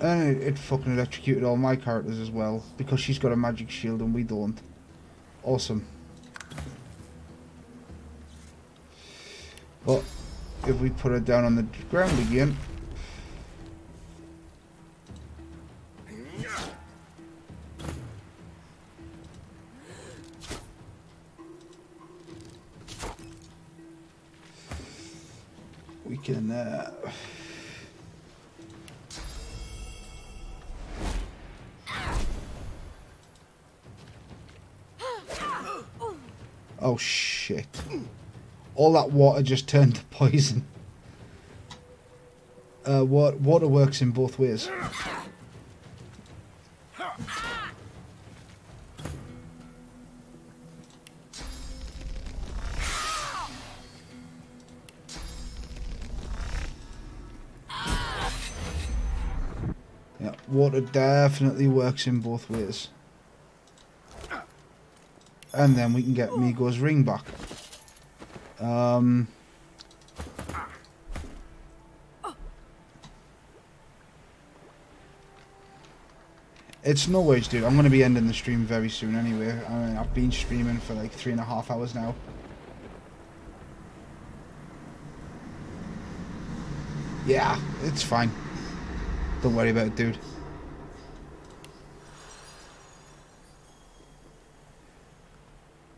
And it fucking electrocuted all my characters as well. Because she's got a magic shield and we don't. Awesome. But if we put her down on the ground again... we can oh shit. All that water just turned to poison. Water works in both ways. Water definitely works in both ways. And then we can get Migo's ring back. It's no worries, dude. I'm going to be ending the stream very soon anyway. I mean, I've been streaming for like 3.5 hours now. Yeah, it's fine. Don't worry about it, dude.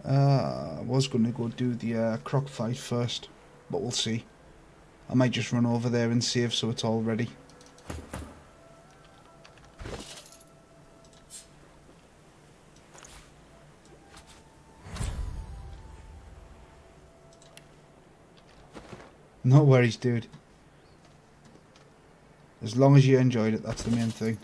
I was going to go do the croc fight first, but we'll see. I might just run over there and save so it's all ready. No worries, dude. As long as you enjoyed it, that's the main thing.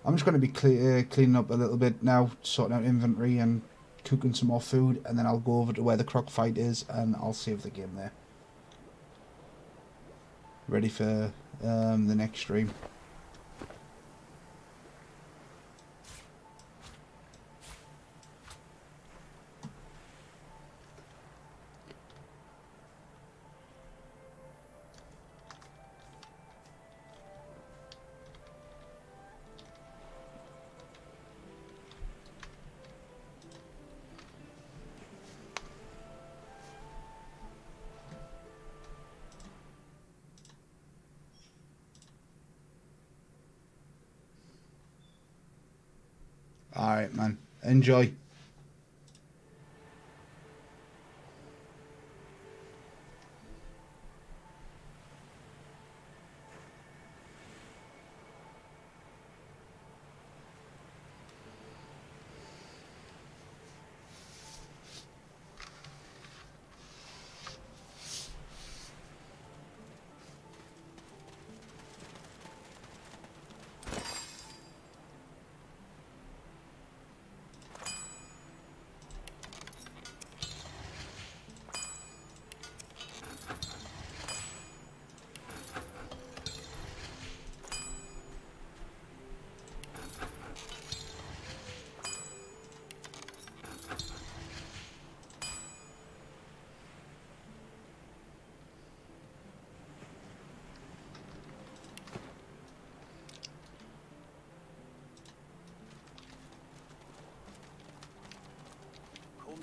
I'm just going to be cleaning up a little bit now, sorting out inventory and cooking some more food, and then I'll go over to where the croc fight is and I'll save the game there. Ready for the next stream. Alright, man. Enjoy.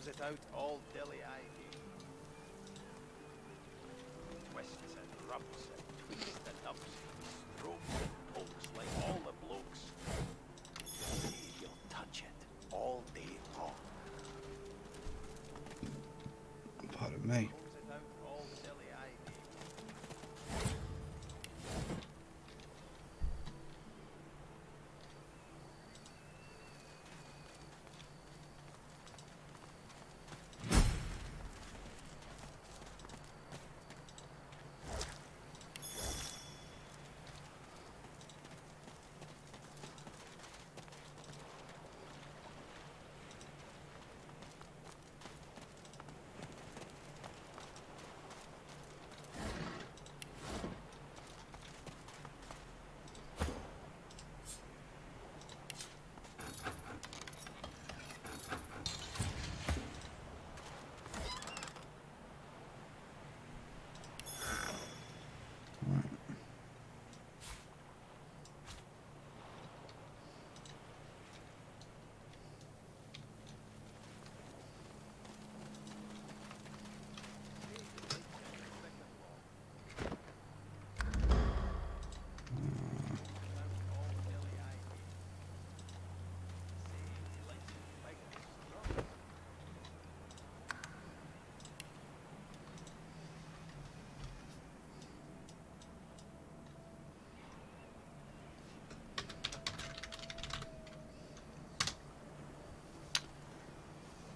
It out all dilly ivy. Twists and rubs and tweaks and ups, strokes and pokes like all the blokes. You'll touch it all day long. Pardon me.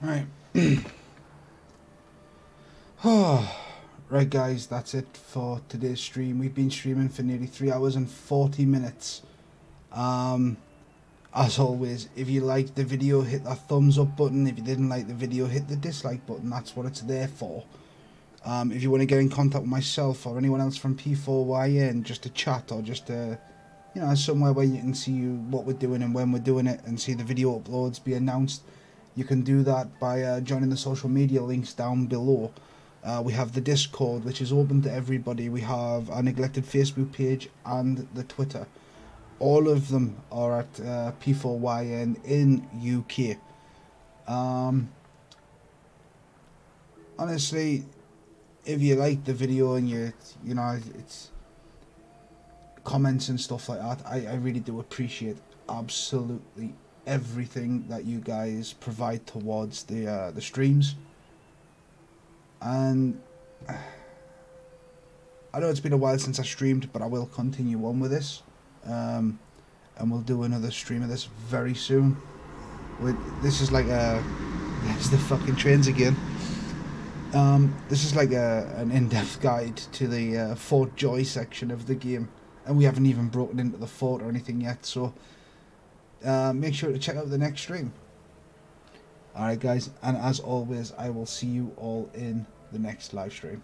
Right. Right, guys, that's it for today's stream. We've been streaming for nearly 3 hours and 40 minutes. I as always, if you liked the video, hit that thumbs up button. If you didn't like the video, hit the dislike button. That's what it's there for. If you want to get in contact with myself or anyone else from P4YN, just to chat or just to, you know, somewhere where you can see what we're doing and when we're doing it and see the video uploads be announced, you can do that by joining the social media links down below. We have the Discord, which is open to everybody. We have our neglected Facebook page and the Twitter. All of them are at P4YN in UK. Honestly, if you like the video and you know, it's comments and stuff like that, I really do appreciate absolutely everything that you guys provide towards the streams. And I know it's been a while since I streamed, but I will continue on with this, and we'll do another stream of this very soon. This is like there's the fucking trains again. This is like an in-depth guide to the Fort Joy section of the game, and we haven't even broken into the fort or anything yet, so make sure to check out the next stream. Alright guys, and as always, I will see you all in the next live stream.